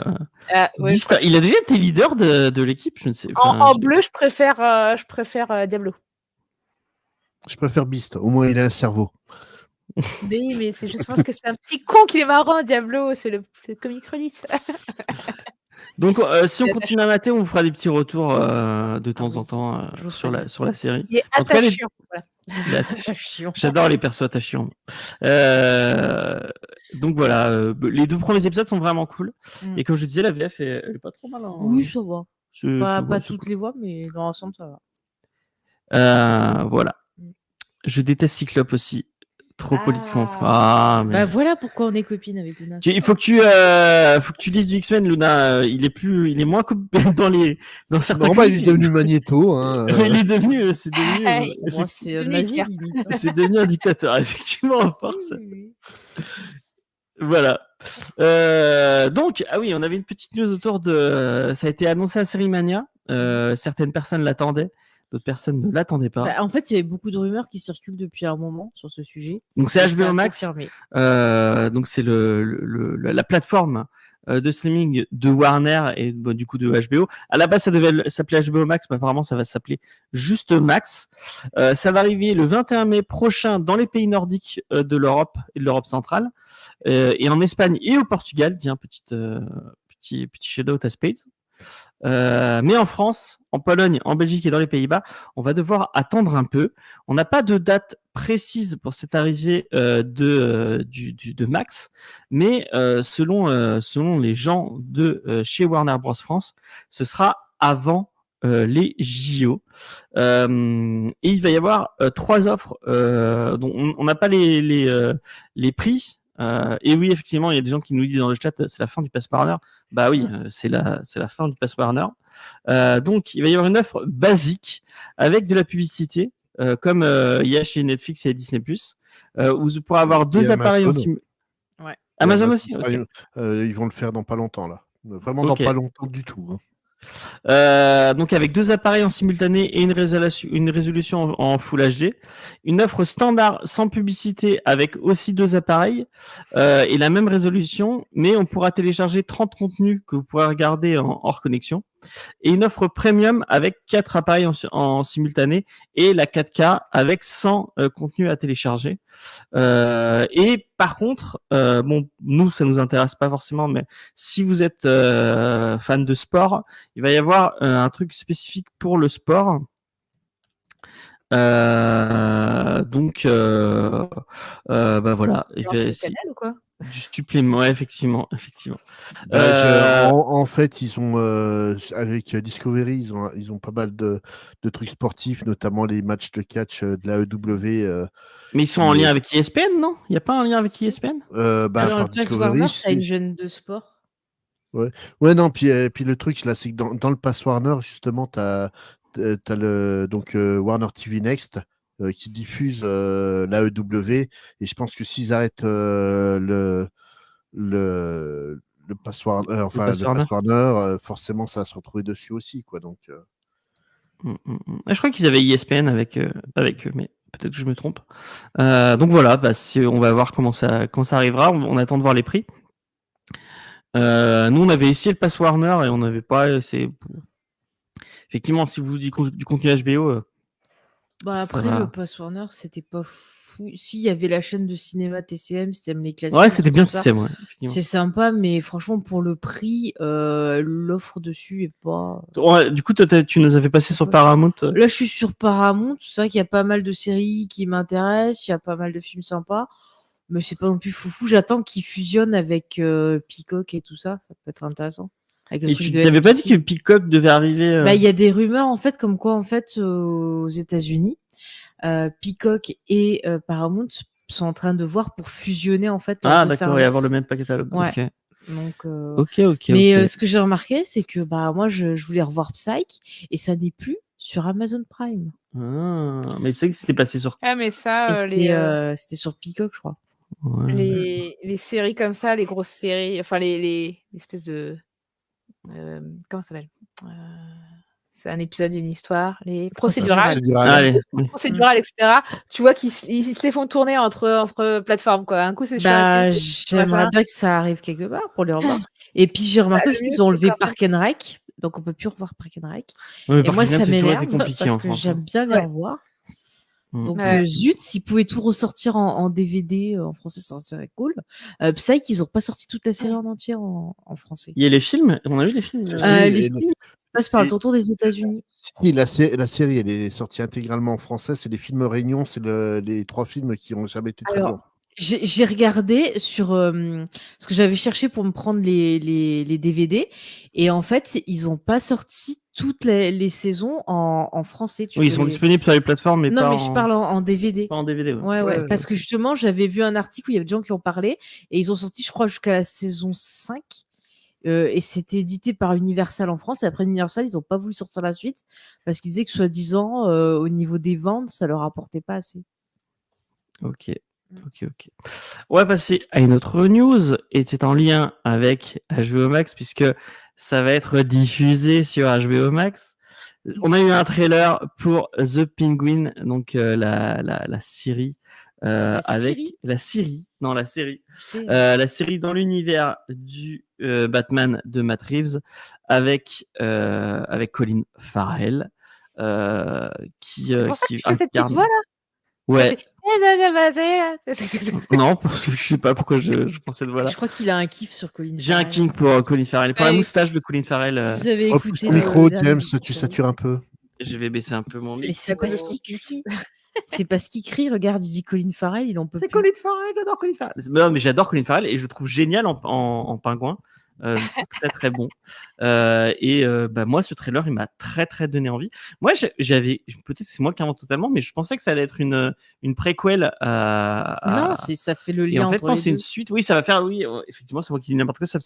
Speaker 3: Ouais,
Speaker 1: Beast, il a déjà été leader de l'équipe, je ne sais.
Speaker 3: en bleu, je préfère Diablo.
Speaker 4: Je préfère Beast. Au moins, il a un cerveau.
Speaker 3: Mais c'est justement parce que c'est un petit con qu'il est marrant, Diablo, c'est le comic relief.
Speaker 1: Donc, si on continue à mater, on vous fera des petits retours de temps
Speaker 2: oui.
Speaker 1: en temps
Speaker 2: Je vous
Speaker 1: sur
Speaker 2: ferai
Speaker 1: la série.
Speaker 3: Il est
Speaker 1: En tout cas,
Speaker 3: attachant. Voilà.
Speaker 1: J'adore les persos attachants. Donc voilà, les 2 premiers épisodes sont vraiment cool. Et comme je disais, la VF elle est pas trop mal.
Speaker 2: Oui, ça va. Pas toutes les voix, mais dans l'ensemble, ça
Speaker 1: va. Voilà. Je déteste Cyclope aussi. Trop politiquement. Mais...
Speaker 2: Bah voilà pourquoi on est copines avec Luna.
Speaker 1: Il faut que tu lises du X-Men, Luna. Il est moins dans certains.
Speaker 4: Non, il est devenu Magneto. Hein,
Speaker 1: Il est devenu, c'est
Speaker 2: un nazi limite.
Speaker 1: C'est devenu un dictateur, effectivement, à force. Voilà. Donc, ah oui, on avait une petite news autour de. Ça a été annoncé à Série Mania. Certaines personnes l'attendaient, d'autres personnes ne l'attendaient pas.
Speaker 2: Bah, en fait, il y avait beaucoup de rumeurs qui circulent depuis un moment sur ce sujet.
Speaker 1: Donc c'est HBO Max. Donc c'est la plateforme de streaming de Warner et du coup de HBO. À la base, ça devait s'appeler HBO Max, mais apparemment, ça va s'appeler juste Max. Ça va arriver le 21 mai prochain dans les pays nordiques de l'Europe et de l'Europe centrale, et en Espagne et au Portugal. Tiens, petit shout-out à Spade. Mais en France, en Pologne, en Belgique et dans les Pays-Bas, on va devoir attendre un peu. On n'a pas de date précise pour cette arrivée de Max, mais selon les gens de chez Warner Bros France, ce sera avant les JO. Et il va y avoir 3 offres dont on n'a pas les prix. Et oui, effectivement, il y a des gens qui nous disent dans le chat, c'est la fin du Pass Warner. Bah oui, c'est la fin du Pass Warner. Donc, il va y avoir une offre basique avec de la publicité, comme il y a chez Netflix et Disney+, où vous pourrez avoir 2 appareils en simultané.
Speaker 2: Ouais.
Speaker 1: Amazon aussi. Okay.
Speaker 4: Ils vont le faire dans pas longtemps là. Vraiment dans pas longtemps du tout. Hein.
Speaker 1: Donc avec 2 appareils en simultané et une résolution en Full HD, une offre standard sans publicité avec aussi 2 appareils et la même résolution, mais on pourra télécharger 30 contenus que vous pourrez regarder hors connexion. et une offre premium avec 4 appareils en simultané et la 4K avec 100 contenus à télécharger. Et par contre, bon, nous, ça nous intéresse pas forcément, mais si vous êtes fan de sport, il va y avoir un truc spécifique pour le sport. Donc, bah voilà.
Speaker 3: C'est Canal ou quoi?
Speaker 1: Du supplément, ouais, effectivement.
Speaker 4: En fait, ils ont avec Discovery, ils ont pas mal de trucs sportifs, notamment les matchs de catch de la EW.
Speaker 1: Mais ils sont en lien avec ESPN, non? Il n'y a pas un lien avec ESPN?
Speaker 2: Dans
Speaker 4: Par
Speaker 2: le Pass
Speaker 4: Discovery,
Speaker 2: Warner, t'as une jeune de sport.
Speaker 4: Ouais, non, puis le truc là, c'est que dans le Pass Warner, justement, t'as le Warner TV Next qui diffuse la EW, et je pense que s'ils arrêtent le Pass Warner, Pass Warner, forcément, ça va se retrouver dessus aussi, quoi. Donc,
Speaker 1: je crois qu'ils avaient ESPN avec eux, mais peut-être que je me trompe. Donc voilà, bah, on va voir quand ça arrivera. On attend de voir les prix. Nous, on avait essayé le Pass Warner et on n'avait pas essayé. Effectivement, si vous dites du contenu HBO.
Speaker 2: Bah après, le Pass Warner, c'était pas fou. Si, il y avait la chaîne de cinéma TCM, si t'aimes les classiques.
Speaker 1: Ouais, c'était bien TCM, ouais.
Speaker 2: C'est sympa, mais franchement, pour le prix, l'offre dessus est pas.
Speaker 1: Ouais, du coup, tu nous avais passé sur Paramount.
Speaker 2: Là, je suis sur Paramount. C'est vrai qu'il y a pas mal de séries qui m'intéressent, il y a pas mal de films sympas, mais c'est pas non plus foufou. J'attends qu'ils fusionnent avec Peacock et tout ça. Ça peut être intéressant.
Speaker 1: Et tu t'avais pas dit que Peacock devait arriver
Speaker 2: Bah, il y a des rumeurs en fait, comme quoi en fait aux États-Unis, Peacock et Paramount sont en train de voir pour fusionner en fait.
Speaker 1: Ah d'accord, et avoir le même catalogue.
Speaker 2: Ouais.
Speaker 1: Okay.
Speaker 2: Donc.
Speaker 1: Ok.
Speaker 2: Mais ce que j'ai remarqué, c'est que bah moi je voulais revoir Psych et ça n'est plus sur Amazon Prime.
Speaker 1: Ah, mais tu sais que c'était passé sur.
Speaker 3: Ah mais ça,
Speaker 2: c'était sur Peacock, je crois.
Speaker 1: Ouais.
Speaker 3: Les séries comme ça, les grosses séries, enfin les espèces de comment ça s'appelle c'est un épisode d'une histoire, les procédurales, etc. Tu vois qu'ils se les font tourner entre plateformes, quoi. Un coup, c'est
Speaker 2: j'aimerais bien que ça arrive quelque part pour les revoir. Et puis, j'ai remarqué qu'ils ont enlevé Park and Rec, donc on peut plus revoir Park and Rec.
Speaker 1: Ouais,
Speaker 2: et moi, ça m'énerve parce que
Speaker 1: France,
Speaker 2: j'aime bien les revoir. Donc, zut, s'ils pouvaient tout ressortir en DVD en français, ça serait cool. Psych, ils n'ont pas sorti toute la série en entière en français.
Speaker 1: Il y a les films, on a vu les films.
Speaker 2: Les films passent par le tonton des États-Unis.
Speaker 4: Oui, la série, elle est sortie intégralement en français. C'est les films Réunion, c'est les 3 films qui n'ont jamais été très bons.
Speaker 2: J'ai regardé sur ce que j'avais cherché pour me prendre les DVD, et en fait, ils n'ont pas sorti toutes les saisons en français.
Speaker 1: Oui, ils sont disponibles sur les plateformes, mais
Speaker 2: non, mais je parle en DVD.
Speaker 1: Pas en DVD.
Speaker 2: Ouais. Parce que justement, j'avais vu un article où il y avait des gens qui ont parlé, et ils ont sorti, je crois, jusqu'à la saison 5. Et c'était édité par Universal en France, et après Universal, ils n'ont pas voulu sortir la suite parce qu'ils disaient que soi-disant, au niveau des ventes, ça leur apportait pas assez.
Speaker 1: Ok. On va passer à une autre news, et c'est en lien avec HBO Max puisque ça va être diffusé sur HBO Max. On a eu un trailer pour The Penguin, donc la série la série dans l'univers du Batman de Matt Reeves avec Colin Farrell qui
Speaker 3: c'est pour ça que tu fais cette petite voix là.
Speaker 1: Ouais. Non, parce que je sais pas pourquoi je pensais de voilà.
Speaker 2: Je crois qu'il a un kiff sur Colin Farrell.
Speaker 1: J'ai un kiff pour Colin Farrell, pour la moustache de Colin Farrell.
Speaker 2: Si vous avez écouté
Speaker 4: le micro, James, tu satures un peu.
Speaker 1: Je vais baisser un peu mon micro.
Speaker 2: Mais c'est pas ce qu'il crie. C'est parce qu'il crie. Regarde, il dit Colin Farrell, il en peut plus.
Speaker 1: C'est Colin Farrell, j'adore Colin Farrell. Non, mais j'adore Colin Farrell et je le trouve génial en pingouin. Très très bon. Moi, ce trailer, il m'a très très donné envie. Moi, j'avais, peut-être c'est moi qui invente totalement, mais je pensais que ça allait être une préquelle
Speaker 2: Non, ça fait le lien.
Speaker 1: Et en fait,
Speaker 2: quand
Speaker 1: c'est une suite. Oui, ça va faire. Oui, effectivement, c'est moi qui dis n'importe quoi. Ça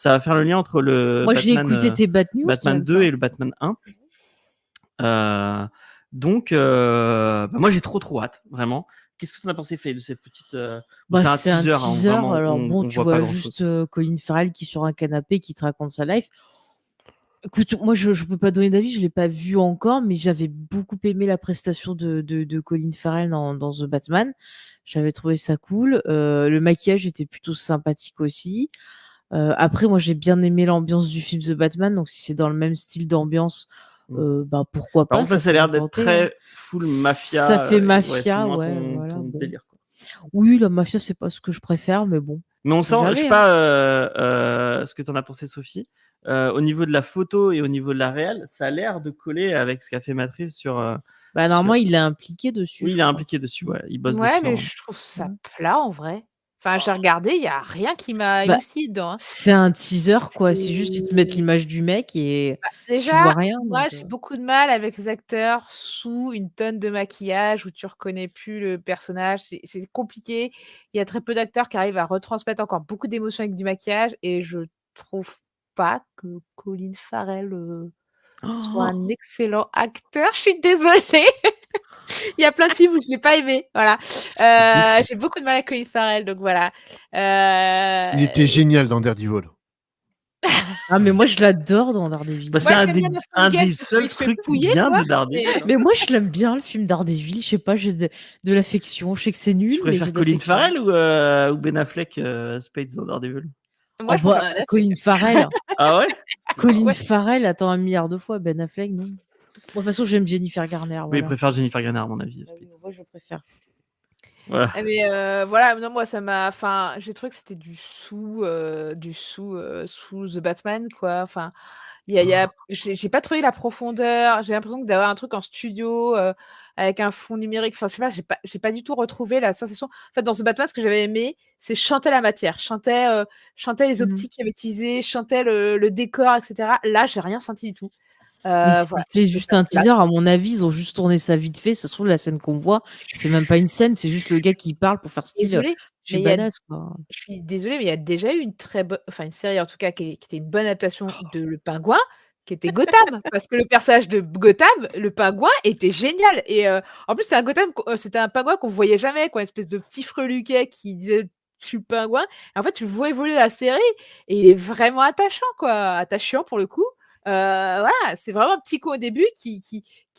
Speaker 1: va faire le lien entre le.
Speaker 2: Moi, j'ai écouté tes
Speaker 1: Batman 2 et le Batman 1. Donc, moi, j'ai trop hâte, vraiment. Qu'est-ce que tu en as pensé, Faye, de cette petite.
Speaker 2: C'est un teaser. Alors bon, tu vois juste Colin Farrell qui est sur un canapé qui te raconte sa life. Écoute, moi je peux pas donner d'avis, je l'ai pas vu encore, mais j'avais beaucoup aimé la prestation de Colin Farrell dans The Batman. J'avais trouvé ça cool. Le maquillage était plutôt sympathique aussi. Après, moi, j'ai bien aimé l'ambiance du film The Batman, donc si c'est dans le même style d'ambiance, bah pourquoi
Speaker 1: Par
Speaker 2: pas.
Speaker 1: contre, là, ça a
Speaker 2: peut
Speaker 1: l'air
Speaker 2: me
Speaker 1: d'être
Speaker 2: tenter, hein.
Speaker 1: très full mafia.
Speaker 2: Ça fait
Speaker 1: c'est
Speaker 2: mafia,
Speaker 1: moins
Speaker 2: ouais,
Speaker 1: ton,
Speaker 2: voilà.
Speaker 1: ton
Speaker 2: Bon.
Speaker 1: délire, quoi.
Speaker 2: Oui, la mafia, c'est pas ce que je préfère, mais bon.
Speaker 1: Mais on sent, je
Speaker 2: Jamais,
Speaker 1: sais
Speaker 2: hein.
Speaker 1: pas ce que tu en as pensé, Sophie. Au niveau de la photo et au niveau de la réal, ça a l'air de coller avec ce qu'a fait Matt Reeves sur.
Speaker 2: Bah, normalement, il est impliqué dessus.
Speaker 1: Oui,
Speaker 2: je
Speaker 1: il est
Speaker 2: crois.
Speaker 1: impliqué dessus, ouais. Il bosse
Speaker 3: Ouais,
Speaker 1: dessus.
Speaker 3: mais
Speaker 1: Normalement.
Speaker 3: je trouve ça plat en vrai. Enfin, j'ai regardé, il y a rien qui m'a
Speaker 2: Bah,
Speaker 3: émoustillé dedans. Hein.
Speaker 2: C'est un teaser, quoi. C'est juste, ils te mettent
Speaker 3: C'est-
Speaker 2: l'image du mec et tu vois
Speaker 3: Déjà,
Speaker 2: rien.
Speaker 3: moi,
Speaker 2: donc,
Speaker 3: j'ai beaucoup de mal avec les acteurs sous une tonne de maquillage où tu reconnais plus le personnage. C'est compliqué. Il y a très peu d'acteurs qui arrivent à retransmettre encore beaucoup d'émotions avec du maquillage et je trouve pas que Colin Farrell soit un excellent acteur. Je suis désolée. Il y a plein de films où je l'ai pas aimé. Voilà. J'ai beaucoup de mal avec Colin Farrell, donc voilà.
Speaker 4: Il était génial dans Daredevil.
Speaker 2: Ah, mais moi, je l'adore dans Daredevil.
Speaker 1: Bah,
Speaker 3: Moi,
Speaker 1: c'est un
Speaker 3: j'aime
Speaker 1: des,
Speaker 3: bien la
Speaker 1: un
Speaker 3: Fangirl
Speaker 1: des
Speaker 3: parce
Speaker 1: seuls
Speaker 3: qu'il se fait
Speaker 1: trucs
Speaker 3: pouiller,
Speaker 1: bien
Speaker 3: quoi.
Speaker 1: de Daredevil.
Speaker 3: Et-
Speaker 1: hein.
Speaker 2: Mais moi, je l'aime bien, le film Daredevil. Je sais pas, j'ai de l'affection. Je sais que c'est nul,
Speaker 1: Tu
Speaker 2: mais
Speaker 1: préfères
Speaker 2: j'ai de
Speaker 1: Colin
Speaker 2: l'affection.
Speaker 1: Farrell ou Ben Affleck Spades dans Daredevil?
Speaker 3: Moi,
Speaker 2: Oh,
Speaker 3: je préfère
Speaker 2: bah,
Speaker 3: Ben Affleck.
Speaker 2: Colin Farrell.
Speaker 1: Ah ouais?
Speaker 2: Colin
Speaker 3: Ouais.
Speaker 2: Farrell, attends, 1 milliard de fois. Ben Affleck, non. Bon, de toute façon, j'aime Jennifer Garner.
Speaker 1: Oui, il
Speaker 2: Voilà.
Speaker 1: préfère Jennifer Garner, à mon avis.
Speaker 2: Ah oui, moi, je préfère.
Speaker 1: Voilà.
Speaker 3: Ah, mais voilà, non, moi, ça m'a. Enfin, j'ai trouvé que c'était sous The Batman, quoi. Enfin, j'ai pas trouvé la profondeur. J'ai l'impression d'avoir un truc en studio avec un fond numérique. Enfin, je sais pas, j'ai pas du tout retrouvé la sensation. En fait, dans The Batman, ce que j'avais aimé, c'est chanter la matière, chanter les
Speaker 2: Mhm.
Speaker 3: optiques qu'il avait utilisées, chanter le décor, etc. Là, j'ai rien senti du tout.
Speaker 2: Mais
Speaker 3: Voilà,
Speaker 2: c'est
Speaker 3: j'ai trouvé
Speaker 2: juste
Speaker 3: ça
Speaker 2: un
Speaker 3: plat.
Speaker 2: teaser, à mon avis, ils ont juste tourné ça vite fait. Ça se trouve, la scène qu'on voit, c'est même pas une scène, c'est juste le gars qui parle pour faire style
Speaker 3: Désolée,
Speaker 2: je suis
Speaker 3: mais il y a
Speaker 2: badass, quoi.
Speaker 3: je suis désolée, mais il y a déjà eu une très bonne, enfin une série en tout cas qui était une bonne adaptation de Le Pingouin, qui était Gotham. Parce que le personnage de Gotham, le pingouin, était génial. Et en plus, c'était un pingouin qu'on voyait jamais, quoi, une espèce de petit freluquet qui disait je suis le pingouin. Et en fait, tu le vois évoluer la série et il est vraiment attachant, quoi, attachant pour le coup. Voilà, c'est vraiment un petit con au début qui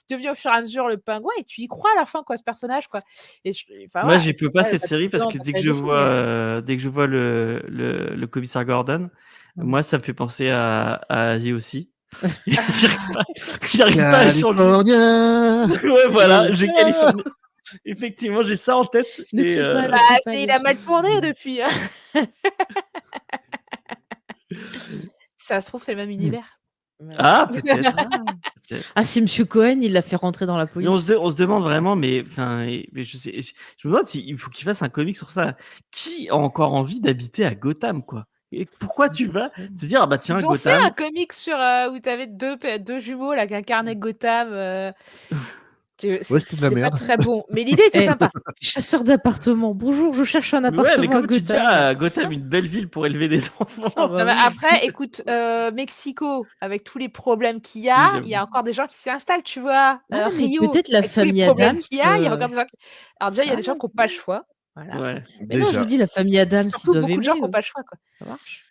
Speaker 3: devient au fur et à mesure le pingouin et tu y crois à la fin, quoi, ce personnage, quoi. Enfin,
Speaker 1: Moi,
Speaker 3: voilà,
Speaker 1: j'y peux pas
Speaker 3: ouais,
Speaker 1: cette
Speaker 3: pas
Speaker 1: série parce
Speaker 3: toujours
Speaker 1: que
Speaker 3: dans
Speaker 1: dès que
Speaker 3: ta
Speaker 1: je
Speaker 3: défi,
Speaker 1: vois, dès que je vois le commissaire Gordon, moi, ça me fait penser à The aussi. J'arrive pas à changer.
Speaker 4: California.
Speaker 1: Ouais, voilà, j'ai Californie. Effectivement, j'ai ça en tête.
Speaker 2: Ne
Speaker 1: et,
Speaker 2: crie pas,
Speaker 3: Bah,
Speaker 2: ne crie pas,
Speaker 3: il
Speaker 2: ne
Speaker 3: a
Speaker 2: crie
Speaker 3: mal
Speaker 2: pas.
Speaker 3: tourné depuis. Hein. Ça se trouve, c'est le même univers.
Speaker 1: Ah, peut-être.
Speaker 2: Ah, c'est Monsieur Cohen, il l'a fait rentrer dans la
Speaker 1: Mais on
Speaker 2: police.
Speaker 1: se demande vraiment, mais je sais, je me demande s'il faut qu'il fasse un comic sur ça. Qui a encore envie d'habiter à Gotham, quoi? Et pourquoi tu vas te dire, ah bah tiens,
Speaker 3: Ils ont fait
Speaker 1: Gotham.
Speaker 3: un comic sur où tu avais deux jumeaux là, qui incarnaient Gotham.
Speaker 4: Ouais, c'était de la
Speaker 3: C'était pas
Speaker 4: merde.
Speaker 3: très bon, mais l'idée était
Speaker 2: Eh,
Speaker 3: sympa.
Speaker 2: Chasseur d'appartements. Bonjour, je cherche un
Speaker 1: Ouais, mais
Speaker 2: appartement à
Speaker 1: comment tu dis,
Speaker 2: Gotham.
Speaker 1: ah, Gotham, une belle ville pour élever des enfants.
Speaker 2: Ah, bah
Speaker 3: Non, mais
Speaker 2: oui.
Speaker 3: après, écoute, Mexico, avec tous les problèmes qu'il y
Speaker 1: Oui,
Speaker 3: a,
Speaker 1: j'avoue.
Speaker 3: il y a encore des gens qui s'y installent, tu vois.
Speaker 2: Ah, mais
Speaker 3: Rio,
Speaker 2: peut-être la
Speaker 3: avec tous les
Speaker 2: famille
Speaker 3: problèmes
Speaker 2: Adams.
Speaker 3: qu'il y a encore des gens qui... Alors déjà, il y a des gens
Speaker 2: Ah,
Speaker 3: qui n'ont pas le choix. Voilà.
Speaker 1: Ouais.
Speaker 2: Mais non, je
Speaker 4: Déjà.
Speaker 2: vous dis, la famille
Speaker 3: C'est
Speaker 2: Adams, ils
Speaker 3: surtout
Speaker 2: doivent
Speaker 3: beaucoup de gens
Speaker 2: aimer.
Speaker 3: qui n'ont pas le choix, quoi.
Speaker 2: Ça marche.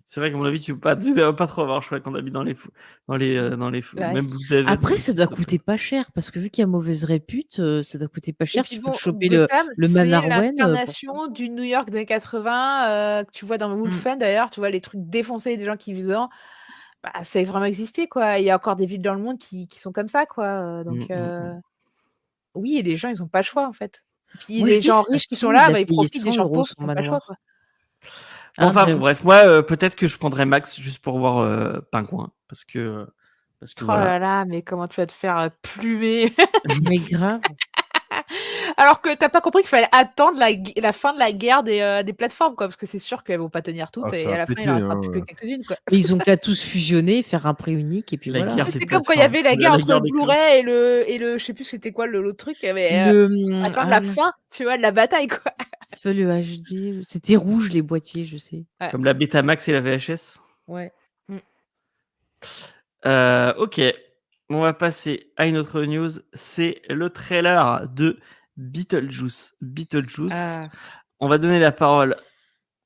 Speaker 1: C'est vrai qu'à mon avis, tu vas pas trop avoir le choix quand on habite dans les
Speaker 3: Ouais.
Speaker 1: même Blue David,
Speaker 2: Après, ça doit
Speaker 1: c'est un peu-
Speaker 2: coûter pas cher parce que vu qu'il y a mauvaise répute, ça doit coûter pas
Speaker 3: Et
Speaker 2: cher.
Speaker 3: puis
Speaker 2: Tu
Speaker 3: bon,
Speaker 2: peux te choper
Speaker 3: Gotham,
Speaker 2: le
Speaker 3: c'est
Speaker 2: Manor Wayne pour ça.
Speaker 3: l'incarnation du New York des années 80 que tu vois dans Wolfen d'ailleurs, tu vois les trucs défoncés des gens qui vivent dedans. Bah, ça a vraiment existé, quoi. Il y a encore des villes dans le monde qui sont comme ça, quoi. Donc, oui, et les gens, ils n'ont pas le choix, en fait. Et puis
Speaker 2: Moi, je
Speaker 3: les
Speaker 2: dis,
Speaker 3: gens
Speaker 2: ça
Speaker 3: riches qui
Speaker 2: se
Speaker 3: sont
Speaker 2: trouve, il
Speaker 3: là,
Speaker 2: a
Speaker 3: bah, ils
Speaker 2: payé
Speaker 3: profitent des
Speaker 2: 100
Speaker 3: gens
Speaker 2: €
Speaker 3: pauvres
Speaker 2: son
Speaker 3: qui n'ont pas le choix,
Speaker 2: manoir.
Speaker 3: quoi.
Speaker 2: Hein,
Speaker 1: Enfin,
Speaker 2: James.
Speaker 1: bref, moi, peut-être que je prendrais Max juste pour voir Pingouin. Parce que
Speaker 3: Oh
Speaker 1: voilà.
Speaker 3: là là, mais comment tu vas te faire plumer
Speaker 2: Mais grave.
Speaker 3: Alors que t'as pas compris qu'il fallait attendre la fin de la guerre des plateformes, quoi, parce que c'est sûr qu'elles vont pas tenir toutes,
Speaker 4: Ah, ça
Speaker 3: et
Speaker 4: va
Speaker 3: à la fin, il
Speaker 4: péter,
Speaker 3: en restera
Speaker 4: hein.
Speaker 3: plus que quelques-unes, quoi.
Speaker 2: Et ils ont qu'à tous fusionner, faire un prix unique et puis
Speaker 1: La
Speaker 2: voilà.
Speaker 1: guerre
Speaker 3: Tu sais,
Speaker 1: des
Speaker 3: c'est comme quand il y avait la
Speaker 1: plateformes.
Speaker 3: guerre
Speaker 1: La
Speaker 3: entre
Speaker 1: guerre
Speaker 3: le
Speaker 1: des
Speaker 3: Blu-ray et le je sais plus c'était quoi l'autre truc, mais attendre la fin, tu vois, de la bataille, quoi.
Speaker 2: C'est pas le HD. C'était rouge les boîtiers, je sais.
Speaker 3: Ouais.
Speaker 1: Comme la Betamax et la VHS.
Speaker 2: Ouais.
Speaker 1: Ok, on va passer à une autre news. C'est le trailer de Beetlejuice.
Speaker 2: Ah.
Speaker 1: On va donner la parole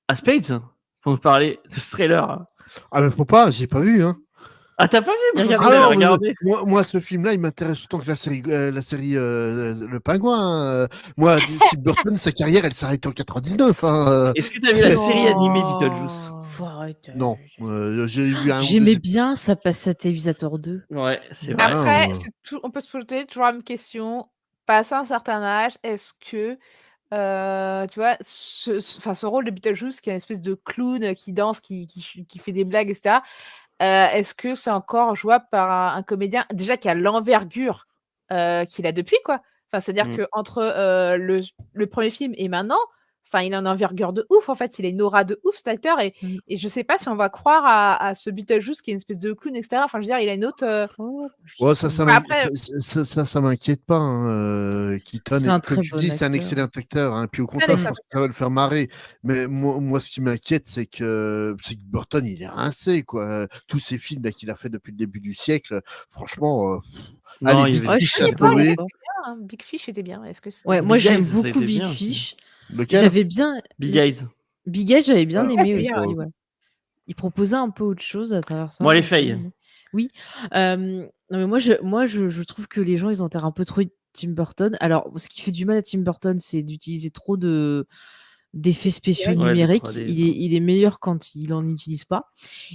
Speaker 1: à Spades pour nous parler de ce trailer.
Speaker 4: Ah, mais faut pas, j'ai pas vu, hein.
Speaker 1: Ah, t'as pas vu?
Speaker 2: J'ai
Speaker 1: Moi,
Speaker 2: regardé.
Speaker 1: j'avais
Speaker 4: non, mais
Speaker 1: regardé.
Speaker 4: moi, ce film-là, il m'intéresse autant que la série Le Pingouin. Moi, Tim Burton, sa carrière, elle s'arrête en 99.
Speaker 1: Est-ce que t'as vu la série animée Beetlejuice?
Speaker 2: Faut arrêter.
Speaker 4: Non, j'ai vu un ou deux
Speaker 2: J'aimais
Speaker 4: épisodes.
Speaker 2: bien, ça passait à Télévisateur 2.
Speaker 1: Ouais, c'est vrai.
Speaker 3: Après,
Speaker 4: Ouais.
Speaker 3: on peut se poser toujours la même question. Passé un certain âge, est-ce que, tu vois, ce rôle de Beetlejuice, qui est une espèce de clown qui danse, qui fait des blagues, etc., est-ce que c'est encore jouable par un comédien, déjà qui a l'envergure qu'il a depuis, quoi. Enfin, c'est-à-dire
Speaker 1: Mm.
Speaker 3: qu'entre le premier film et maintenant, enfin, il a une envergure de ouf, en fait. Il a une aura de ouf, cet acteur. Et je sais pas si on va croire à ce Beetlejuice qui est une espèce de clown, etc. Enfin, je veux dire, il a une autre.
Speaker 4: Ouais, ça
Speaker 3: Après,
Speaker 4: m'inquiète pas. Keaton,
Speaker 2: C'est un
Speaker 4: comme
Speaker 2: très
Speaker 4: tu
Speaker 2: bon
Speaker 4: dis, c'est un
Speaker 2: acteur.
Speaker 4: excellent acteur. Puis au
Speaker 3: un
Speaker 4: contraire, je
Speaker 3: excellent
Speaker 4: pense que ça va le faire marrer. Mais moi, ce qui m'inquiète, c'est que Burton, il est rincé, quoi. Tous ces films là, qu'il a fait depuis le début du siècle, franchement.
Speaker 1: Non,
Speaker 4: Allez,
Speaker 1: il y
Speaker 4: Big
Speaker 1: avait
Speaker 2: Ouais,
Speaker 4: Fish,
Speaker 2: je
Speaker 4: ça
Speaker 2: suis
Speaker 4: se pouvait.
Speaker 2: d'accord.
Speaker 3: hein, Big Fish était bien. Est-ce que c'était
Speaker 2: Ouais,
Speaker 3: bien
Speaker 2: moi
Speaker 1: Big
Speaker 2: j'aime
Speaker 1: Eyes, ça a
Speaker 2: beaucoup
Speaker 1: été
Speaker 2: Big
Speaker 1: bien aussi.
Speaker 2: Fish.
Speaker 4: Lequel?
Speaker 2: J'avais bien.
Speaker 1: Big Eyes.
Speaker 2: Big Eye, j'avais bien
Speaker 4: Ah,
Speaker 2: aimé
Speaker 3: c'est
Speaker 2: aussi.
Speaker 3: bien,
Speaker 4: ouais.
Speaker 2: Ouais. Il proposait un peu autre chose à travers ça.
Speaker 1: Moi, les
Speaker 2: donc j'avais
Speaker 1: failles.
Speaker 2: aimé. Oui. Non, mais je trouve que les gens, ils enterrent un peu trop Tim Burton. Alors, ce qui fait du mal à Tim Burton, c'est d'utiliser trop d'effets spéciaux
Speaker 1: Ouais, de
Speaker 2: numériques.
Speaker 1: 3D.
Speaker 2: Il est meilleur quand il en utilise pas.